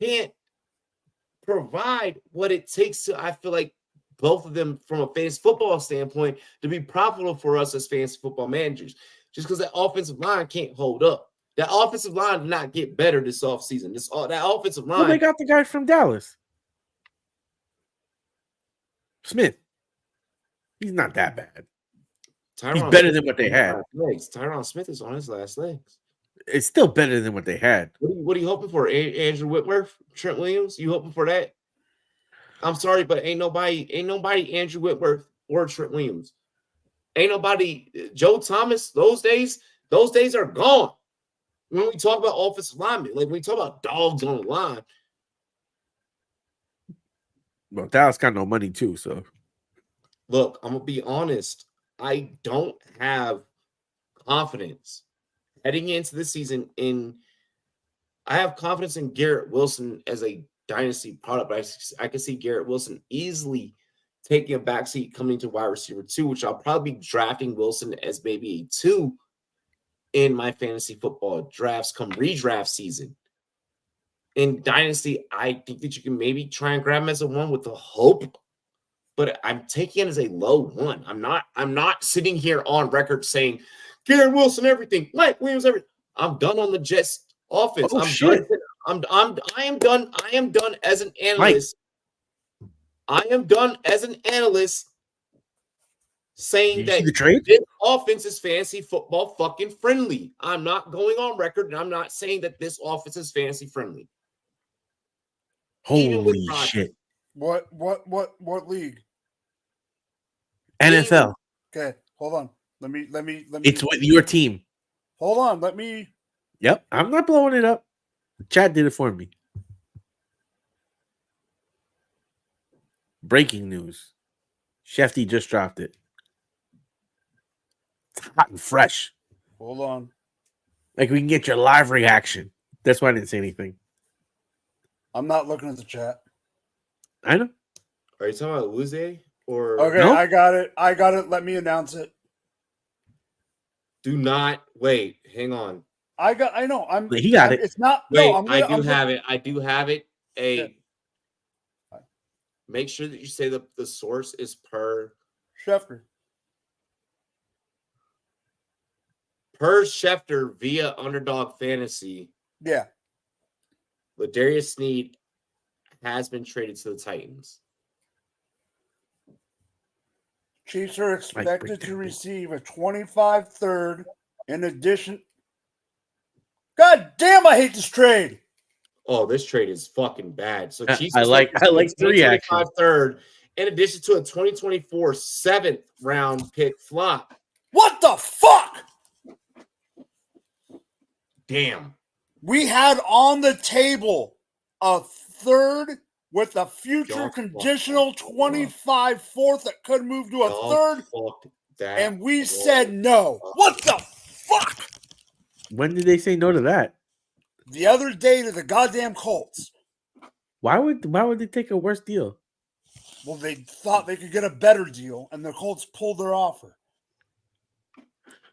can't provide what it takes to, I feel like, both of them from a fantasy football standpoint to be profitable for us as fantasy football managers. Just because that offensive line can't hold up. That offensive line did not get better this offseason. That offensive line. Well, they got the guy from Dallas. Smith. He's not that bad. He's better than what they had. Tyron Smith is on his last legs. It's still better than what they had. What are you hoping for? Andrew Whitworth? Trent Williams? You hoping for that? I'm sorry, but ain't nobody Andrew Whitworth or Trent Williams. Ain't nobody Joe Thomas. Those days are gone. When we talk about offensive linemen, like when we talk about dogs on the line, Well, Dallas got no money too, so Look, I'm gonna be honest. I don't have confidence heading into the season. I have confidence in Garrett Wilson as a dynasty product, but I can see Garrett Wilson easily taking a backseat coming to wide receiver 2, which I'll probably be drafting Wilson as maybe a 2 in my fantasy football drafts come redraft season. In dynasty, I think that you can maybe try and grab him as a 1 with the hope, but I'm taking it as a low 1. I'm not sitting here on record saying Garrett Wilson everything, Mike Williams everything. I'm done on the Jets offense. Oh, I'm shit. done. I am done as an analyst. I am done as an analyst saying that the trade? this offense is fantasy football fucking friendly. I'm not going on record and I'm not saying that this offense is fantasy friendly. Holy shit. What league? NFL. Okay, hold on. Let me. It's with your team. Hold on. Let me. Yep, I'm not blowing it up. The chat did it for me. Breaking news. Shefty just dropped it. It's hot and fresh. Hold on. Like we can get your live reaction. That's why I didn't say anything. I'm not looking at the chat. I know. Are you talking about Uze or Okay, No? I got it. Let me announce it. do not wait? Hang on. I know. He got it. It's not. Wait, No, I do have it. I do have it. Yeah. Make sure that you say the source is per Schefter. Schefter via Underdog Fantasy. Yeah. Ladarius Sneed has been traded to the Titans. Chiefs are expected to receive a 25 third in addition. God damn, I hate this trade. Oh, this trade is fucking bad. So Chiefs I like three action. third in addition to a 2024 7th round pick flop. What the fuck? Damn. We had on the table a third with a future Y'all conditional fucked 25 fourth that could move to a Y'all third, fucked that and we up. said no. What the fuck? When did they say no to that? The other day to the goddamn Colts. Why would they take a worse deal? Well, they thought they could get a better deal, and the Colts pulled their offer.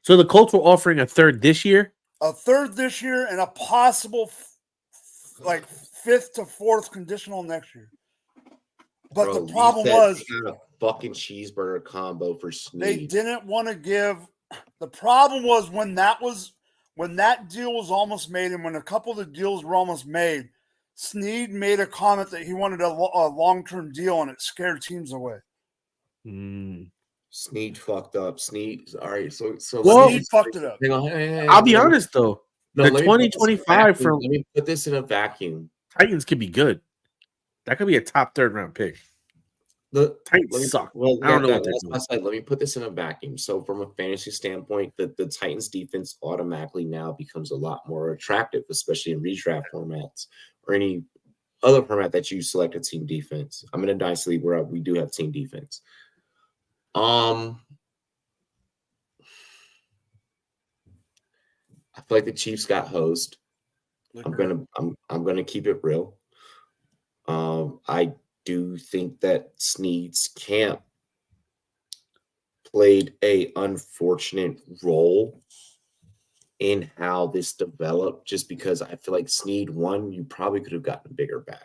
So the Colts were offering a third this year? A third this year and a possible like 5th to 4th conditional next year. But Bro, the problem you said was they got a fucking cheeseburger combo for Sneed. they didn't want to give. The problem was when that deal was almost made, and when a couple of the deals were almost made, Sneed made a comment that he wanted a long-term deal, and it scared teams away. Sneed fucked up. Sneed. All right. So Well, Sneed fucked it up. hang on. I'll be honest though. No, The let me put this in a 2025 vacuum. from Let me put this in a vacuum. Titans could be good. That could be a top third round pick. The Titans suck. Well, I don't know what that's they're my side. Let me put this in a vacuum. So, from a fantasy standpoint, the Titans defense automatically now becomes a lot more attractive, especially in redraft formats or any other format that you select a team defense. I'm in a dynasty league where we do have team defense. I feel like the Chiefs got hosed. I'm gonna keep it real. I do think that Sneed's camp played a unfortunate role in how this developed, just because I feel like Sneed, 1, you probably could have gotten a bigger bag.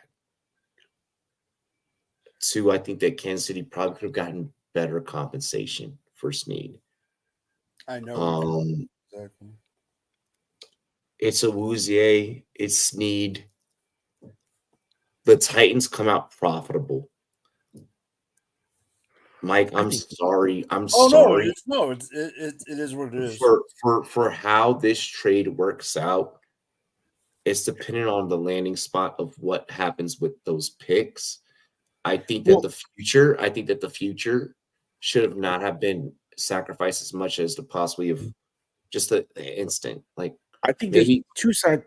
2, I think that Kansas City probably could have gotten better compensation for Sneed. I know. Exactly. It's a Wouzier, it's Sneed. The Titans come out profitable. Mike, I'm sorry. I'm sorry. It is what it is. For how this trade works out, it's dependent on the landing spot of what happens with those picks. I think that the future should have not have been sacrificed as much as the possibly of just the instant. Like, I think maybe there's two sides.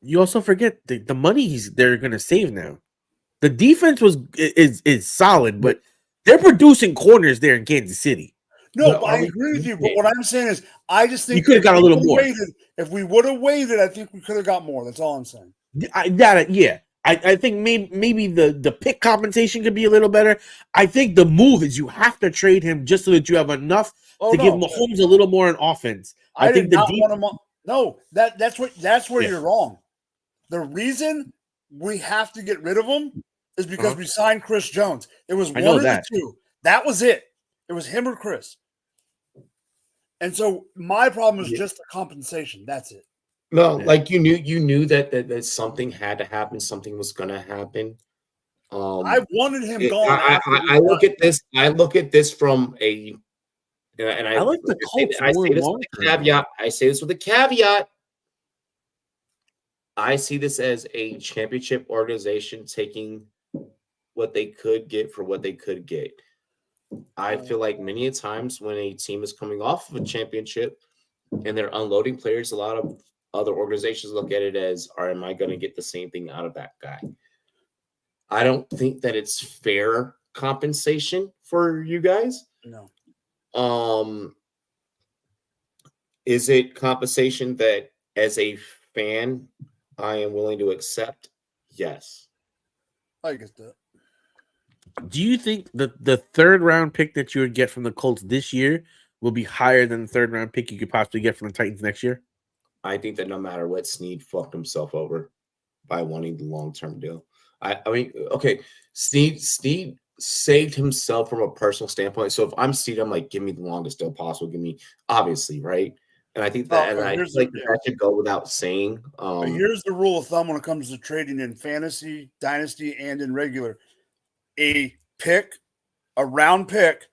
You also forget the money they're going to save now. The defense is solid, but they're producing corners there in Kansas City. No, I agree with you. But what I'm saying is, I just think you could have got a little more. If we would have waited, I think we could have got more. That's all I'm saying. I think maybe the pick compensation could be a little better. I think the move is you have to trade him just so that you have enough to give Mahomes a little more in offense. I think did not want him on. No, that's where you're wrong. The reason we have to get rid of him is because we signed Chris Jones. It was one of the two. That was it. It was him or Chris. And so my problem was just the compensation. That's it. No, like you knew that something had to happen. Something was going to happen. I wanted him gone. I look at this. I look at this from a, and I like the Colts. I say this with a caveat. I say this with a caveat. I see this as a championship organization taking what they could get for what they could get. I feel like many times when a team is coming off of a championship and they're unloading players, a lot of other organizations look at it as, am I going to get the same thing out of that guy? I don't think that it's fair compensation for you guys. No. Is it compensation that as a fan I am willing to accept? Yes. I get that. Do you think the third round pick that you would get from the Colts this year will be higher than the third round pick you could possibly get from the Titans next year? I think that no matter what, Snead fucked himself over by wanting the long-term deal. I mean, okay, Snead saved himself from a personal standpoint. So if I'm Snead, I'm like, give me the longest deal possible. Give me, obviously, right? And I think that, that should go without saying. Here's the rule of thumb when it comes to trading in fantasy, dynasty, and in regular. A round pick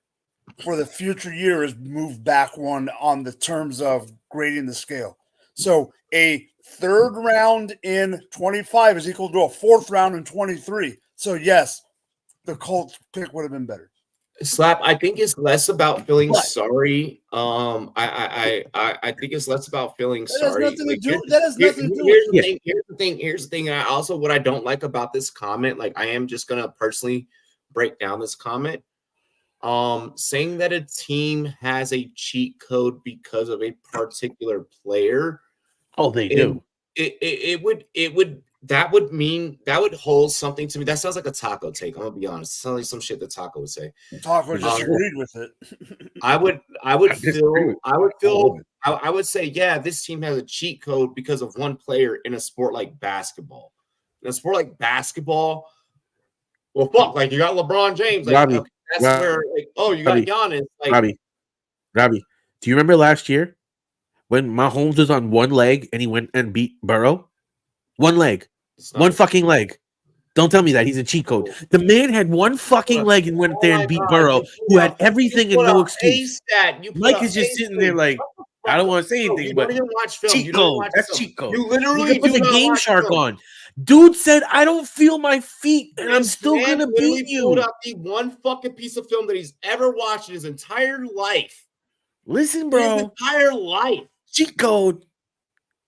for the future year is moved back one on the terms of grading the scale. So a third round in 25 is equal to a fourth round in 23. So yes, the Colts pick would have been better. Slap, I think it's less about feeling sorry. I think it's less about feeling sorry. That has nothing to do with it. Here's the thing. And also what I don't like about this comment, like I am just gonna personally break down this comment. Saying that a team has a cheat code because of a particular player. Oh, they do. It would hold something to me. That sounds like a Taco take. I'm gonna be honest. It sounds like some shit that Taco would say. Taco just agreed with it. I would say, yeah, this team has a cheat code because of one player in a sport like basketball. In a sport like basketball, well, fuck, like you got LeBron James. Like, Robbie, okay, that's where, like, oh, you got Giannis. Like, Robbie, do you remember last year when Mahomes was on one leg and he went and beat Burrow? One leg. One fucking leg. Don't tell me that. He's a cheat code. The man had one fucking leg and went there and beat Burrow, who had everything and no excuse. Mike is just sitting there like, I don't want to say anything, but cheat code. That's cheat code. You literally put the Game Shark on. Dude said, I don't feel my feet, and I'm still going to beat you. Pulled out the one fucking piece of film that he's ever watched in his entire life. Listen, bro. His entire life. Cheat code.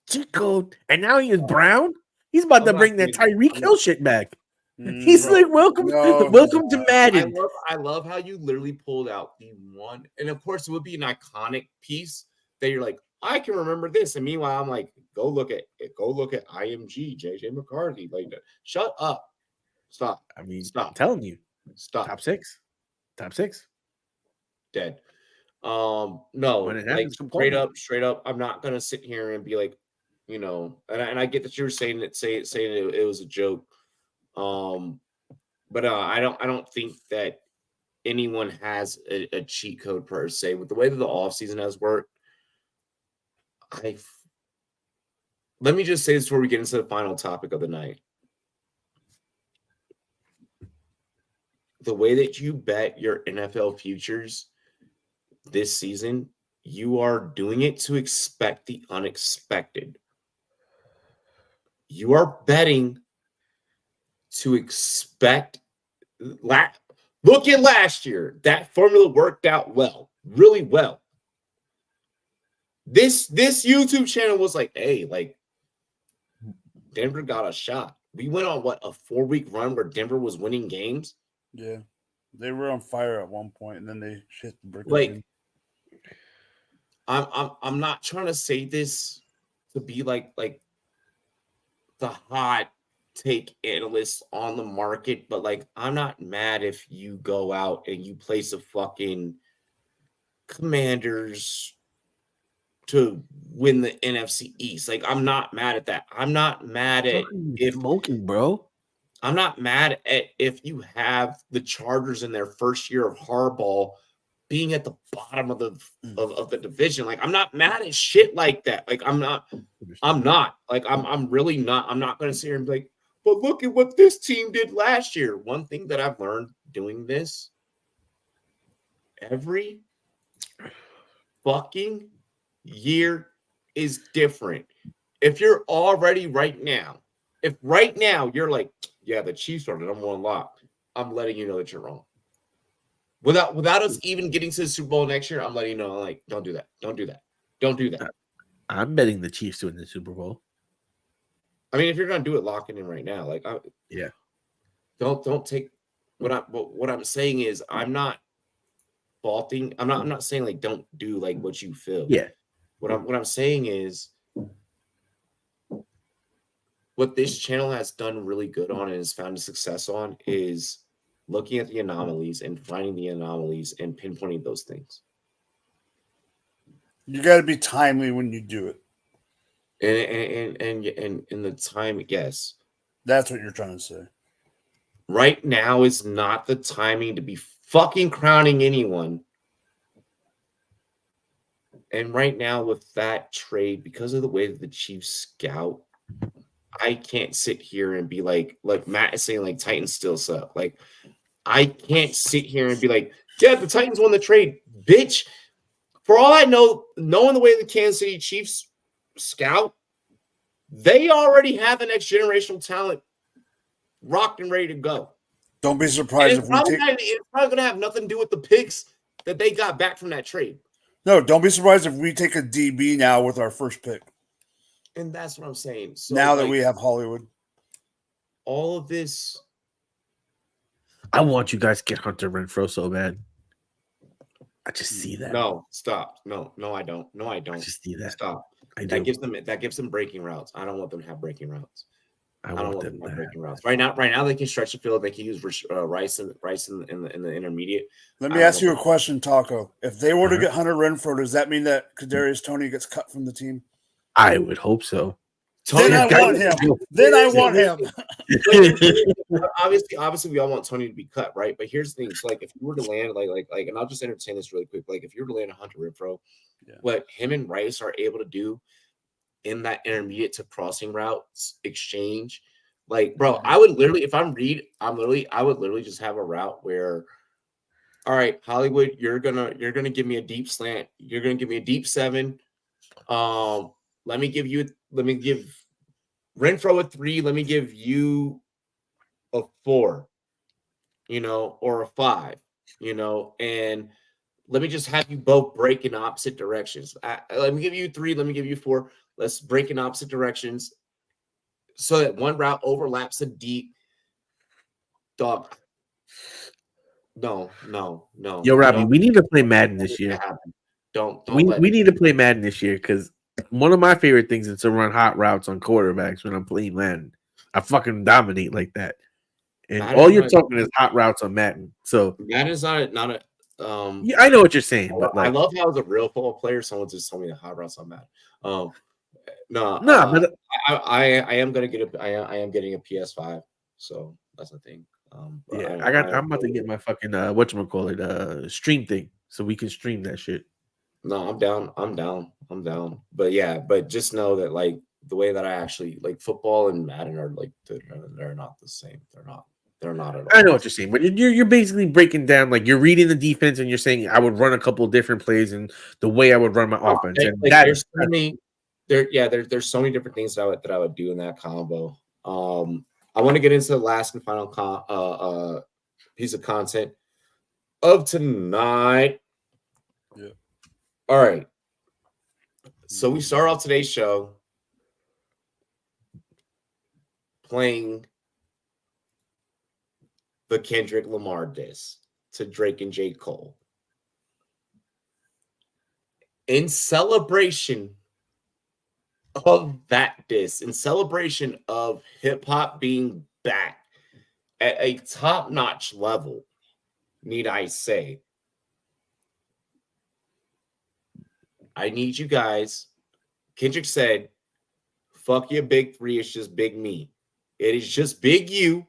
Cheat code. And now he is Brown. He's about to bring that Tyreek Hill shit back. He's like, welcome to Madden. I love how you literally pulled out the one. And of course, it would be an iconic piece that you're like, I can remember this. And meanwhile, I'm like, go look at IMG, JJ McCarthy. Like, shut up. Stop. I mean, stop. I'm telling you. Stop. Top six. Dead. No, like straight up. I'm not gonna sit here and be like, you know, and I get that you were saying it was a joke. But I don't think that anyone has a cheat code per se. With the way that the offseason has worked, let me just say this before we get into the final topic of the night. The way that you bet your NFL futures this season, you are doing it to expect the unexpected. You are betting to expect. Look at last year. That formula worked out well, really well. This YouTube channel was like, hey, like Denver got a shot. we went on what, a 4-week run where Denver was winning games. Yeah, they were on fire at one point, and then they shit the brick. Like, again. I'm not trying to say this to be like the hot take analyst on the market, but like, I'm not mad if you go out and you place a fucking Commanders to win the NFC East. Like, I'm not mad at that. I'm not mad at if smoking, bro. I'm not mad at if you have the Chargers in their first year of Harbaugh being at the bottom of the division. Like, I'm not mad at shit like that. Like, I'm not like, I'm really not. I'm not going to sit here and be like, but look at what this team did last year. One thing that I've learned doing this, every fucking year is different. If you're already if right now you're like, yeah, the Chiefs are the number one lock, I'm letting you know that you're wrong. Without us even getting to the Super Bowl next year, I'm letting you know, like, don't do that. Don't do that. Don't do that. I'm betting the Chiefs to win the Super Bowl. I mean, if you're gonna do it, lock it in right now. Like, yeah. Don't take what I'm saying is, I'm not faulting. I'm not saying like don't do like what you feel. Yeah. What I'm saying is, what this channel has done really good on and has found a success on is looking at the anomalies and finding the anomalies and pinpointing those things. You got to be timely when you do it. And in the time, yes. That's what you're trying to say. Right now is not the timing to be fucking crowning anyone. And right now with that trade, because of the way that the Chiefs scout, I can't sit here and be like Matt is saying, like, Titans still suck. Like, I can't sit here and be like, yeah, the Titans won the trade. Bitch, for all I know, knowing the way the Kansas City Chiefs scout, they already have the next generational talent rocked and ready to go. Don't be surprised if it's probably going to have nothing to do with the picks that they got back from that trade. No, don't be surprised if we take a DB now with our first pick. And that's what I'm saying. So, now that we have Hollywood. All of this. I want you guys to get Hunter Renfrow so bad. I just see that. No, stop. No, I don't. I just see that. Stop. That gives them breaking routes. I don't want them to have breaking routes. I don't want them to have breaking routes. Right now they can stretch the field. They can use Rice in the intermediate. Let me ask you a question, Taco. If they were to get Hunter Renfrow, does that mean that Kadarius Toney gets cut from the team? I would hope so. Then I want him. Obviously, we all want Tony to be cut, right? But here's the thing: so, like, if you were to land, like, and I'll just entertain this really quick. Like, if you were to land a Hunter Renfrow, what him and Rice are able to do in that intermediate to crossing routes exchange, like, bro, I would literally, if I'm Reed, I would literally just have a route where, all right, Hollywood, you're gonna give me a deep slant, you're gonna give me a deep 7. Let me give Renfrow a 3. Let me give you a 4, or a 5, and let me just have you both break in opposite directions. Let me give you 3. Let me give you 4. Let's break in opposite directions so that one route overlaps a deep dog. No. Yo, Robbie, we need to play Madden this year. We need to play Madden this year because one of my favorite things is to run hot routes on quarterbacks when I'm playing Madden. I fucking dominate like that. And all you're talking is hot routes on Madden. So Madden's not a yeah, I know what you're saying, but like, I love how as a real football player, someone just told me the hot routes on Madden. but I am gonna get I am getting a PS5, so that's the thing. Yeah, I'm about to get my fucking whatchamacallit stream thing so we can stream that shit. No, I'm down. But yeah, but just know that like the way that I actually like football and Madden are like they're not the same. They're not at all. I know what you're saying, but you're basically breaking down like you're reading the defense and you're saying I would run a couple of different plays and the way I would run my offense. And like, there's so many different things that I would do in that combo. I want to get into the last and final piece of content of tonight. Yeah. All right. So we start off today's show playing the Kendrick Lamar diss to Drake and J. Cole. In celebration of that diss, in celebration of hip-hop being back at a top-notch level, need I say, I need you guys. Kendrick said, fuck your big three, it's just big me. It is just big you.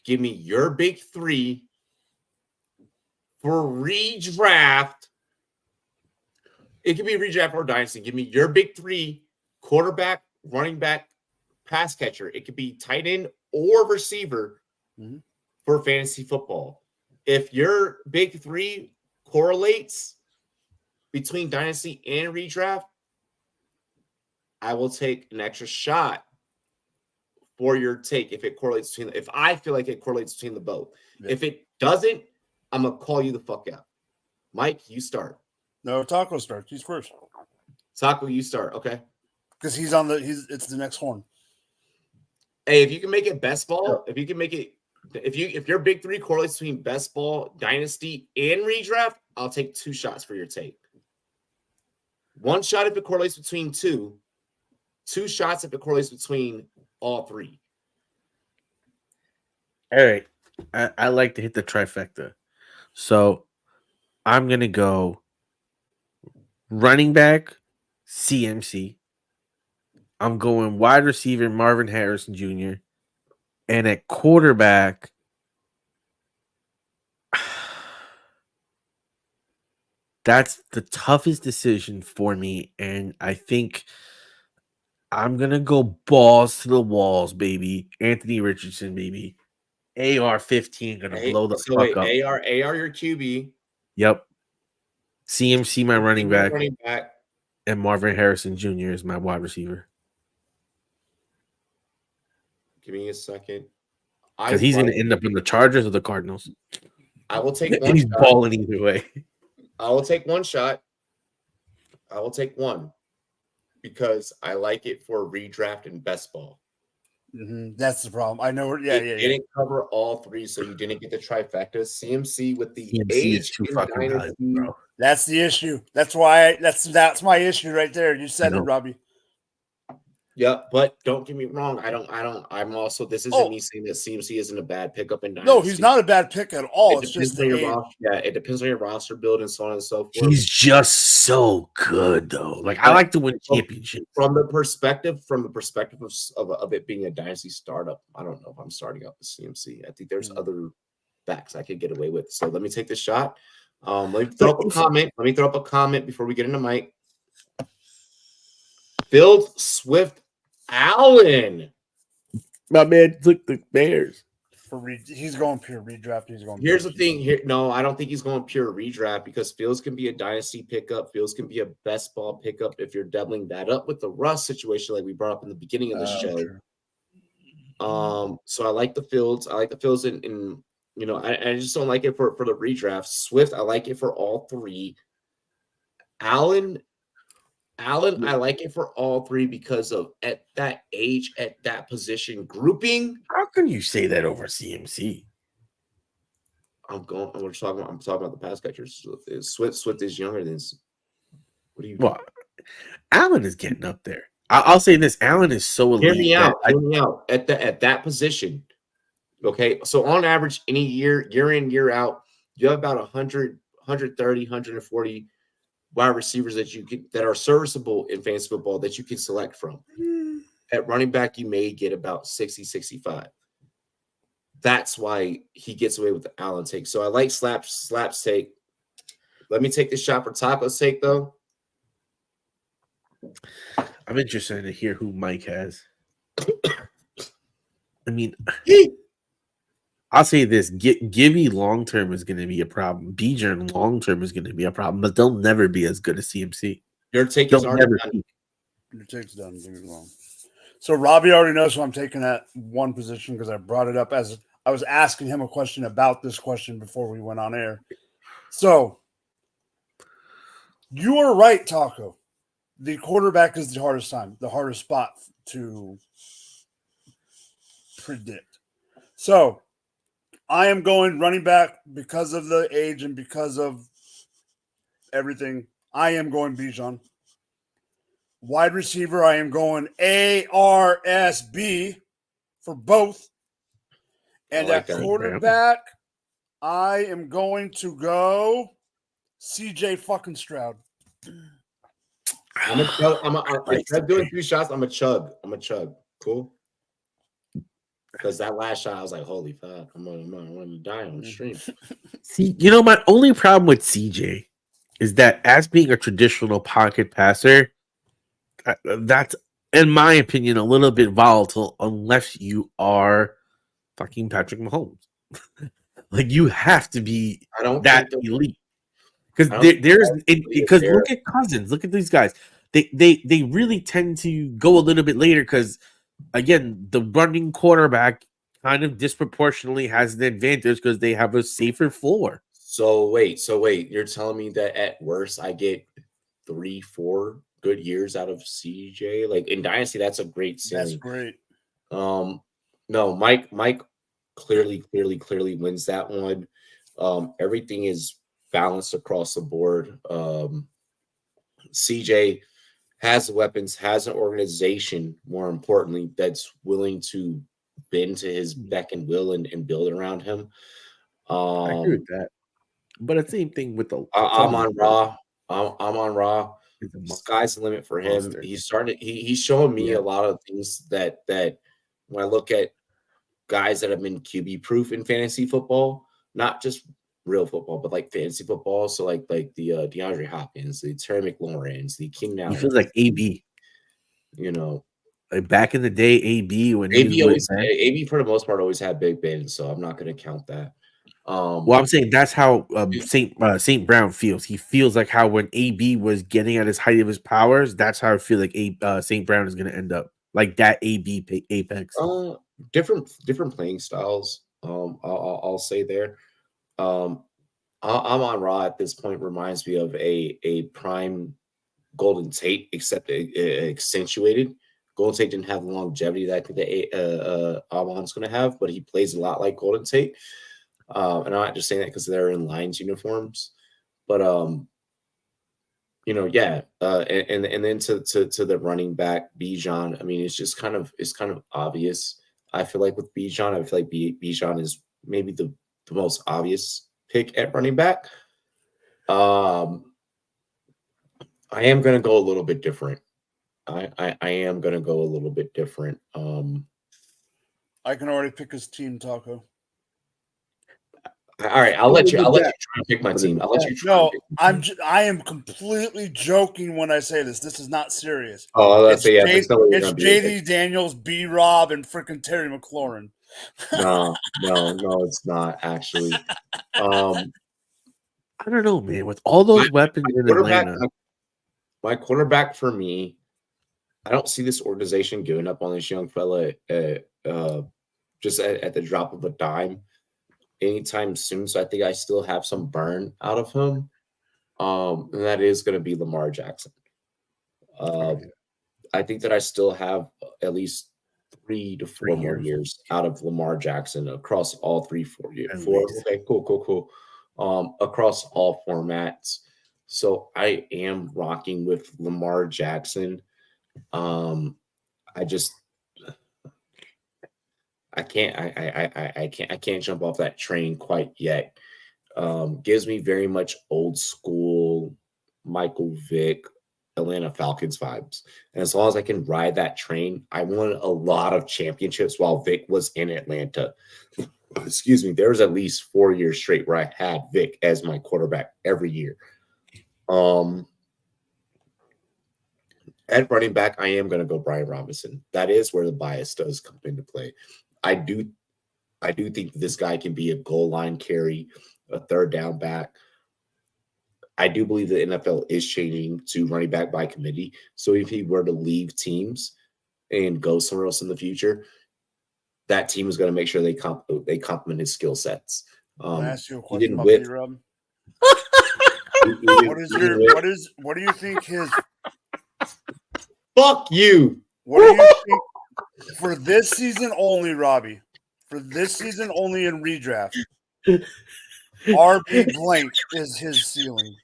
Give me your big three for redraft. It can be redraft or dynasty. Give me your big three: quarterback, running back, pass catcher. It could be tight end or receiver for fantasy football. If your big three correlates between dynasty and redraft, I will take an extra shot for your take if it correlates between. If I feel like it correlates between the both. Yeah. If it doesn't, I'm gonna call you the fuck out. Mike, you start. No, Taco starts. He's first. Taco, you start. Okay. Because he's on the. It's the next horn. Hey, if you can make it best ball, if you can make it, if your big three correlates between best ball, dynasty, and redraft, I'll take 2 shots for your take. 1 shot if it correlates between 2. 2 shots if it correlates between all 3. All right. I like to hit the trifecta. So I'm going to go running back, CMC. I'm going wide receiver, Marvin Harrison Jr. And at quarterback, that's the toughest decision for me. And I think I'm going to go balls to the walls, baby. Anthony Richardson, baby. AR-15 going to blow the fuck up. AR your QB. Yep. CMC my running back. And Marvin Harrison Jr. is my wide receiver. Give me a second. Because he's going to end up in the Chargers or the Cardinals. I will take one. He's balling either way. I will take 1 shot. I will take 1 because I like it for redraft and best ball. That's the problem. I know. Yeah. Didn't cover all 3, so you didn't get the trifecta. CMC with the CMC age too and fucking dynasty. valuable, bro. That's the issue. That's why. That's my issue right there. You said it, Robbie. Yeah, but don't get me wrong. I'm also. This isn't me saying that CMC isn't a bad pickup in dynasty. No, he's not a bad pick at all. It's just the it depends on your roster build and so on and so forth. He's just so good though. Like I like to win championships. From the perspective of it being a dynasty startup, I don't know if I'm starting up with CMC. I think there's other backs I could get away with. So let me take the shot. Let me throw up a comment. Let me throw up a comment before we get into Mike. Field Swift Allen. My man took the Bears. He's going pure redraft. Here's the thing. Here, no, I don't think he's going pure redraft because Fields can be a dynasty pickup. Fields can be a best ball pickup if you're doubling that up with the Russ situation, like we brought up in the beginning of the show. Sure. So I like the Fields. I like the Fields in I just don't like it for the redraft. Swift, I like it for all 3. Allen, I like it for all 3 because of at that age, at that position grouping. How can you say that over CMC? I'm talking about the pass catchers. Swift is younger than. What do you? Well, Allen is getting up there. I'll say this: Allen is so elite. Hear me out. At that position. Okay, so on average, any year in, year out, you have about 100, 130, 140 wide receivers that are serviceable in fantasy football that you can select from. At running back, you may get about 60, 65. That's why he gets away with the Allen take. So I like Slap's take. Let me take the shot for Taco's take, though. I'm interested to hear who Mike has. I mean, I'll say this: Gibby long term is going to be a problem. Bijan long term is going to be a problem, but they'll never be as good as CMC. Your take is already done. Your take's done. So Robbie already knows who I'm taking at one position because I brought it up as I was asking him a question about this question before we went on air. So you are right, Taco. The quarterback is the hardest spot to predict. So I am going running back because of the age and because of everything. I am going Bijan. Wide receiver, I am going ARSB for both. And like at that. quarterback, I am going to go CJ fucking Stroud. Instead of doing 3 shots, I'm a chug. Cool. Because that last shot, I was like, holy fuck, I'm gonna die on the stream. See, you know, my only problem with CJ is that as being a traditional pocket passer, that's, in my opinion, a little bit volatile unless you are fucking Patrick Mahomes. Like, you have to be that elite. Because look at Cousins, look at these guys. They really tend to go a little bit later because, again, the running quarterback kind of disproportionately has an advantage because they have a safer floor. So wait, you're telling me that at worst I get 3-4 good years out of CJ? Like in Dynasty, that's a great ceiling. That's great. No, Mike clearly wins that one. Everything is balanced across the board. CJ has the weapons, has an organization, more importantly, that's willing to bend to his beck and will and build around him. I agree with that. But the same thing with the I'm on Raw. I'm on Raw. Sky's the limit for him. Monster. He's showing me a lot of things that when I look at guys that have been QB proof in fantasy football, not just real football, but like fantasy football. So like the DeAndre Hopkins, the Terry McLaurin's, the King Allen. He feels like AB. You know, like back in the day, AB when AB for the most part always had big bends, so I'm not going to count that. Well, I'm saying that's how Saint Brown feels. He feels like how when AB was getting at his height of his powers, that's how I feel like Saint Brown is going to end up, like that AB apex. Different playing styles. I'll say there. I'm on Raw at this point. Reminds me of a prime Golden Tate, except accentuated. Golden Tate didn't have the longevity that I think that Amon's going to have, but he plays a lot like Golden Tate. And I'm not just saying that because they're in Lions uniforms, but and then to the running back Bijan. I mean, it's kind of obvious. I feel like with Bijan, I feel like Bijan is maybe the most obvious pick at running back. I am going to go a little bit different. I am going to go a little bit different. I can already pick his team, Taco. All right, I'll let you try and pick my team. I'll let you try. No, I am completely joking when I say this. This is not serious. Oh, let's say it's JD Daniels, B Rob, and freaking Terry McLaurin. No, it's not actually. I don't know, man. With all those weapons in Atlanta, my quarterback for me, I don't see this organization giving up on this young fella just at the drop of a dime anytime soon. So I think I still have some burn out of him. And that is going to be Lamar Jackson. I think that I still have at least 3 to 4 more years out of Lamar Jackson across all 4 years. Okay, cool. Across all formats. So I am rocking with Lamar Jackson. I can't jump off that train quite yet. Gives me very much old school Michael Vick, Atlanta Falcons vibes. And as long as I can ride that train, I won a lot of championships while Vick was in Atlanta. Excuse me. There was at least 4 years straight where I had Vick as my quarterback every year. At running back, I am going to go Brian Robinson. That is where the bias does come into play. I do think this guy can be a goal line carry, a third down back. I do believe the NFL is changing to running back by committee. So if he were to leave teams and go somewhere else in the future, that team is going to make sure they complement his skill sets. Can I ask you a question about B-Rob? What do you think his fuck you? What do you think? For this season only, Robbie. For this season only in redraft. RB blank is his ceiling.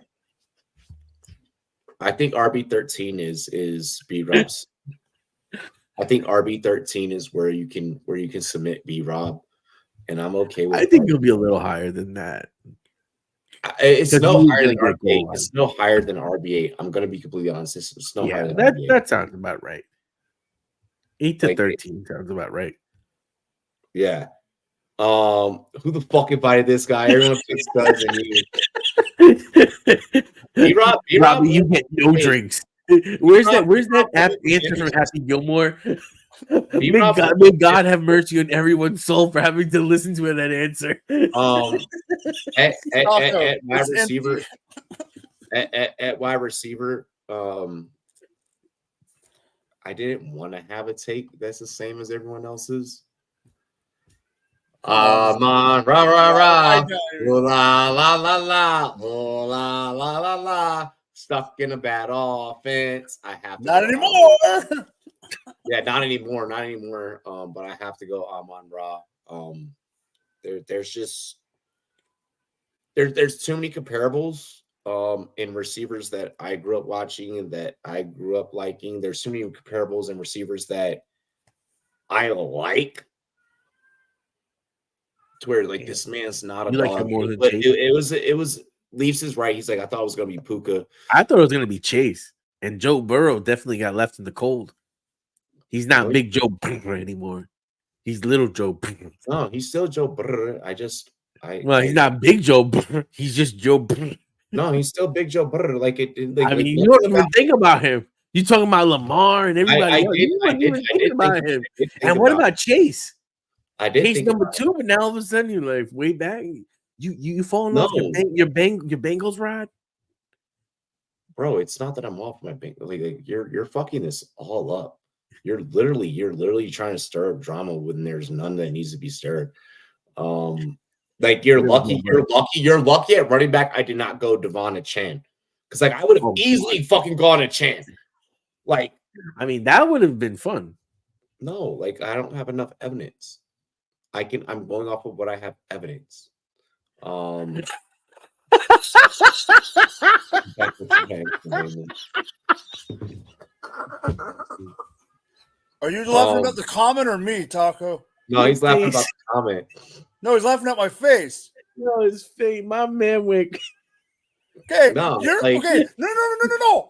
I think RB13 is B-Rob's. I think RB13 is where you can submit B-Rob, and I'm okay with. I think he'll be a little higher than that. It's no higher than gonna RB8. It's no higher than RB8. I'm gonna be completely honest. It's no higher than RB8. That sounds about right. 8 to Like, 13 sounds about right. Yeah. Who the fuck invited this guy? Everyone picks studs and you. B-Rob, Robbie, you get no drinks. Where's that app answer from Happy Gilmore? May God have mercy on everyone's soul for having to listen to that answer. At wide receiver, at wide receiver, I didn't want to have a take that's the same as everyone else's. Man, rah rah rah, ooh, la la la la, ooh, la la la la. Stuck in a bad offense. I have to not anymore. Yeah, not anymore. But I have to go Amon Ra. There's too many comparables in receivers that I grew up watching and that I grew up liking. There's too many comparables in receivers that I like. To where like this man's not a dog. But it was Leafs is right. He's like, I thought it was gonna be Puka. I thought it was gonna be Chase. And Joe Burrow definitely got left in the cold. He's not big Joe Burrow anymore. He's little Joe Burrow. No, he's still Joe Burrow. He's not big Joe Burrow. He's just Joe Burrow. No, he's still big Joe Burrow. You don't even think about him. You talking about Lamar and everybody else. You didn't even think about him. And what about Chase? I did. Chase number 2, but now all of a sudden you're like way back. You falling off your Bengals ride, bro. It's not that I'm off my Bengals. Like you're fucking this all up. You're literally trying to stir up drama when there's none that needs to be stirred. Like you're lucky at running back. I did not go Devon and Chan because like I would have easily fucking gone to Chan. Like, I mean, that would have been fun. No, like I don't have enough evidence. I'm going off of what I have evidence. Are you laughing at the comment or me, Taco? No, he's laughing about the comment. No, he's laughing at my face. No, his face. My man went. Okay, no, okay. No.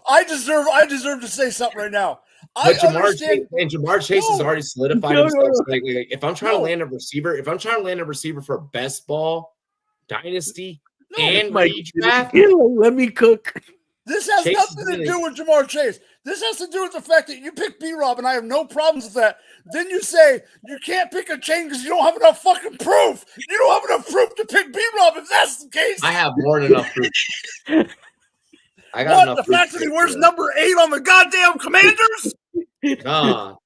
I deserve to say something right now. But Jamar Chase has already solidified himself. So like, if I'm trying to land a receiver for best ball, dynasty, and redraft, let me cook. This has nothing to do with Jamar Chase. This has to do with the fact that you pick B-Rob, and I have no problems with that. Then you say you can't pick a chain because you don't have enough fucking proof. You don't have enough proof to pick B-Rob. If that's the case, I have more than enough proof. I got enough. The fact that he wears number 8 on the goddamn Commanders? Nah,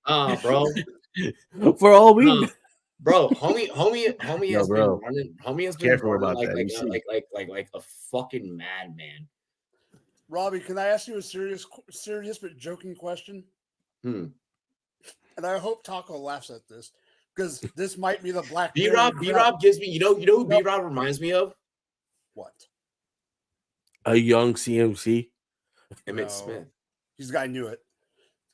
bro. For all we know. Bro, homie has been running. Homie has been running like a fucking madman. Robbie, can I ask you a serious but joking question? And I hope Taco laughs at this because this might be the black. B-Rob gives me, you know who B-Rob reminds me of? What? A young CMC. Emmett Smith. I knew it.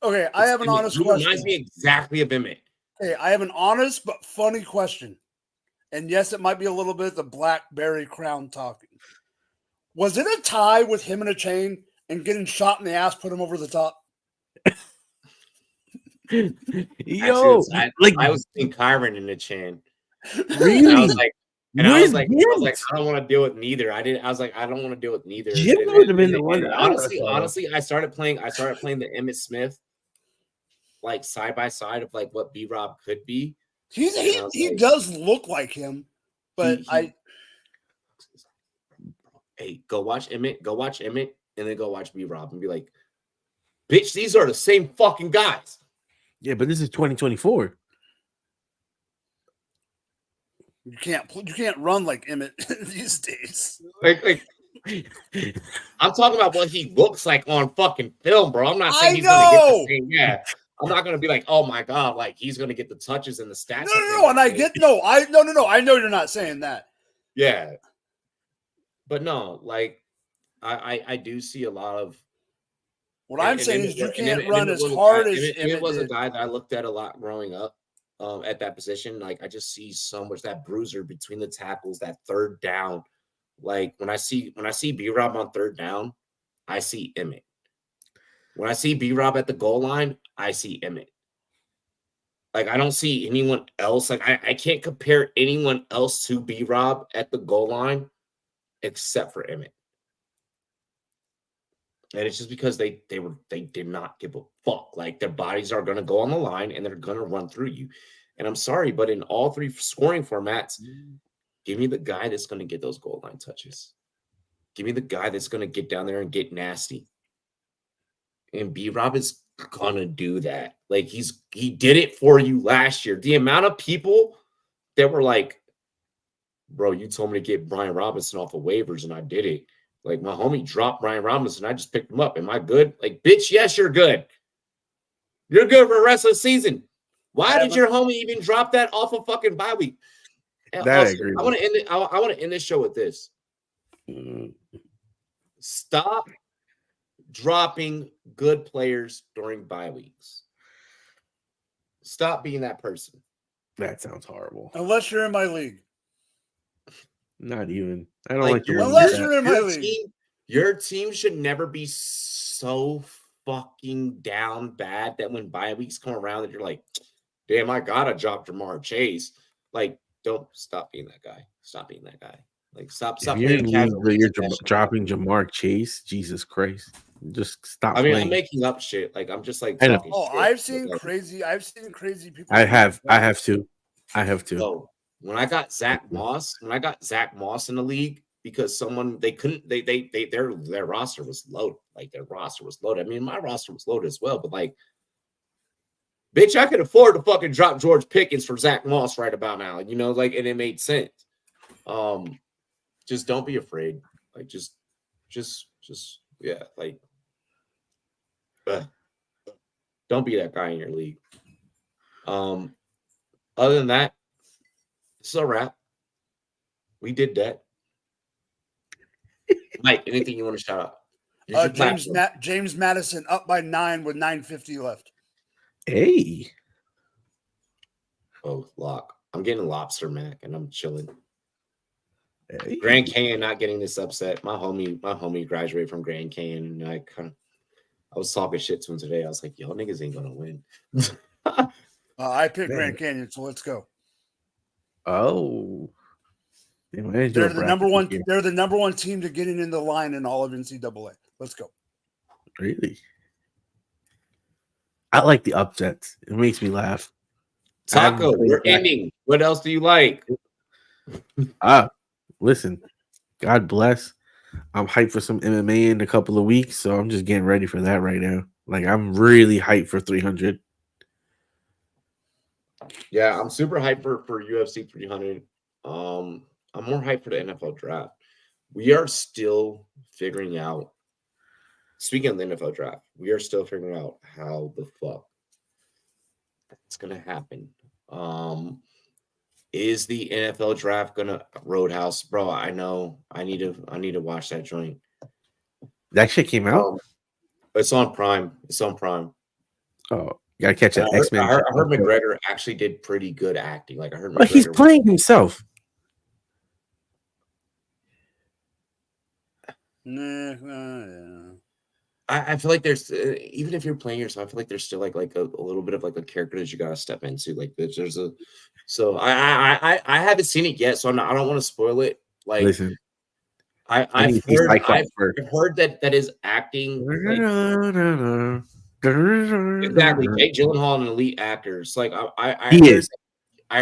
Okay, I have an honest question. Reminds me exactly of Emmett. Okay, I have an honest but funny question. And yes, it might be a little bit the Blackberry Crown talking. Was it a tie with him in a chain and getting shot in the ass put him over the top? Yo, I was seeing Kyron in the chain. Really? And I was like, I don't want to deal with neither. I was like, I don't want to deal with neither. Jim would have been the one. Honestly, I started playing the Emmett Smith like side by side of like what B-Rob could be. He does look like him, but hey, go watch Emmett, and then go watch B-Rob and be like, bitch, these are the same fucking guys. Yeah, but this is 2024. You can't run like Emmett these days. Like I'm talking about what he looks like on fucking film, bro. I'm not saying he's gonna get the same. Yeah, I'm not gonna be like, oh my god, like he's gonna get the touches and the stats. No, and I get no. I know you're not saying that. Yeah, but no, like I do see a lot of. What I'm saying is you can't run as hard as It was a did. guy that I looked at a lot growing up. At that position, like I just see so much that bruiser between the tackles, that third down. Like when I see B-Rob on third down, I see Emmett. When I see B-Rob at the goal line, I see Emmett. Like I don't see anyone else. Like I can't compare anyone else to B-Rob at the goal line except for Emmett. And it's just because they did not give a fuck. Like their bodies are going to go on the line and they're going to run through you. And I'm sorry, but in all three scoring formats, give me the guy that's going to get those goal line touches. Give me the guy that's going to get down there and get nasty. And B-Rob is going to do that. Like he did it for you last year. The amount of people that were like, bro, you told me to get Brian Robinson off of waivers and I did it. Like, my homie dropped Brian Robinson. I just picked him up. Am I good? Like, bitch, yes, you're good. You're good for the rest of the season. Why did your homie even drop that off of fucking bye week? And That also, I agree I want to end it. I want to end this show with this. Stop dropping good players during bye weeks. Stop being that person. That sounds horrible. Unless you're in my league. Not even. I don't like the way unless you you're in my league. Your team should never be so fucking down bad that when bye weeks come around that you're like, damn, I gotta drop Jamar Chase. Like, don't stop being that guy. Stop being that guy. Like, stop playing casual. You're dropping Jamar Chase. Jesus Christ. Just stop I mean, playing. I'm making up shit. Like, I'm just like, I know. talking Oh, shit. I've seen crazy people. I have to. So when I got Zach Moss in the league, because their roster was loaded. Like their roster was loaded. I mean, my roster was loaded as well, but like, bitch, I could afford to fucking drop George Pickens for Zach Moss right about now. You know, like, and it made sense. Just don't be afraid. Like, just yeah, like, don't be that guy in your league. Other than that, it's a wrap. We did that. Mike, anything you want to shout out? James Madison up by 9 with 9:50 left. Hey. Oh, lock. I'm getting lobster mac and I'm chilling. Hey. Grand Canyon not getting this upset. My homie graduated from Grand Canyon, and I was talking shit to him today. I was like, y'all niggas ain't gonna win. I picked Grand Canyon, so let's go. Oh. They're the number one. They're the number one team to getting in the line in all of NCAA. Let's go. Really? I like the upsets. It makes me laugh. Taco, we're ending. What else do you like? Listen, God bless. I'm hyped for some MMA in a couple of weeks, so I'm just getting ready for that right now. Like, I'm really hyped for 300. Yeah, I'm super hyped for UFC 300. I'm more hyped for the NFL draft. We are still figuring out, speaking of the NFL draft, we are still figuring out how the fuck that's going to happen. Is the NFL draft going to Roadhouse? Bro, I know. I need to watch that joint. That shit came out? It's on Prime. Oh, you gotta catch that X-Men. I heard McGregor actually did pretty good acting. Like, I heard But he's playing himself. Yeah. I feel like there's even if you're playing yourself, I feel like there's still like a little bit of like a character that you gotta step into. Like there's a so I haven't seen it yet, so I don't want to spoil it. Like, listen, I've heard that is acting. Like, exactly, Jake Gyllenhaal, an elite actor. It's like I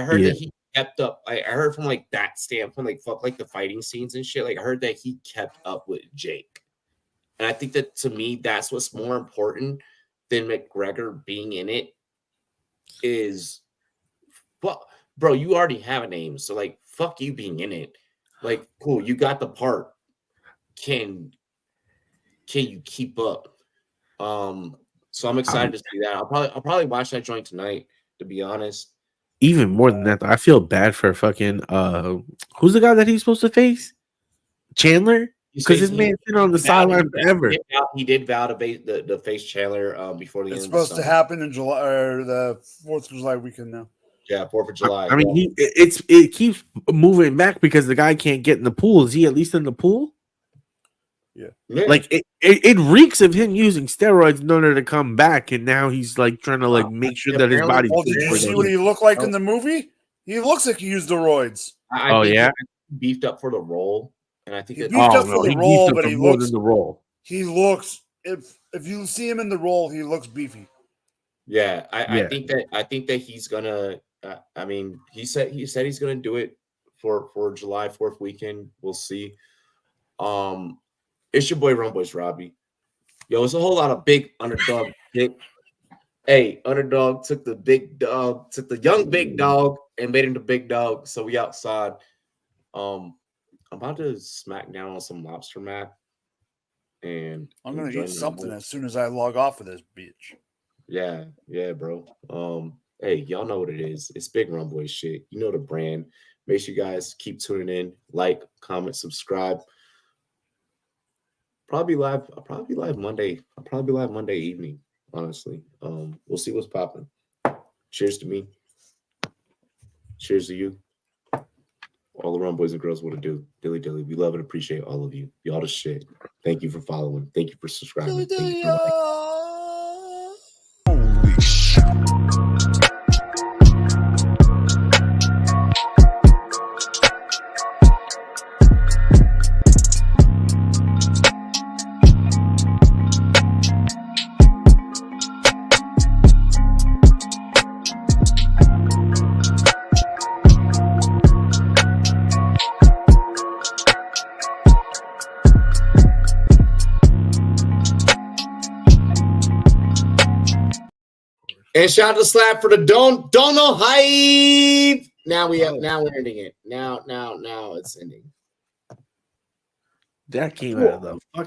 heard that he kept up. I heard from like that standpoint, like fuck, like the fighting scenes and shit. Like I heard that he kept up with Jake, and I think that to me, that's what's more important than McGregor being in it. Is, well, bro, you already have a name, so like fuck you being in it. Like, cool, you got the part. Can you keep up? So I'm excited to see that. I'll probably watch that joint tonight, to be honest. Even more than that, though, I feel bad for fucking who's the guy that he's supposed to face? Chandler? Because his man's been on the sideline forever. He did vow to face Chandler before the end. It's supposed to happen in July or the 4th of July weekend now. Yeah, 4th of July. I mean, it keeps moving back because the guy can't get in the pool. Is he at least in the pool? Yeah. Like it reeks of him using steroids in order to come back, and now he's like trying to like make sure that his body. Well, did you see what he looked like in the movie? He looks like he used steroids. I think he beefed up for the role, and I think he beefed up for the role, but he looks the role. He looks if you see him in the role, he looks beefy. Yeah, I think that he's gonna. I mean, he said he's gonna do it for July 4th weekend. We'll see. It's your boy Rumboyz Robbie. Yo, it's a whole lot of big underdog pick. Hey, underdog took the big dog, took the young big dog and made him the big dog. So we outside. I'm about to smack down on some lobster mac. And I'm gonna eat something as soon as I log off of this bitch. Yeah, bro. Hey, y'all know what it is. It's big Rumboyz shit. You know the brand. Make sure you guys keep tuning in, like, comment, subscribe. I'll probably live Monday evening, honestly. We'll see what's popping. Cheers to me. Cheers to you. All the Rumboyz and girls, what to do. Dilly dilly. We love and appreciate all of you. Y'all the shit. Thank you for following. Thank you for subscribing. Thank you for liking. Holy shit. And shout out to Slap for the don't know hype. Now we're ending it. Now it's ending. That came out of the fucking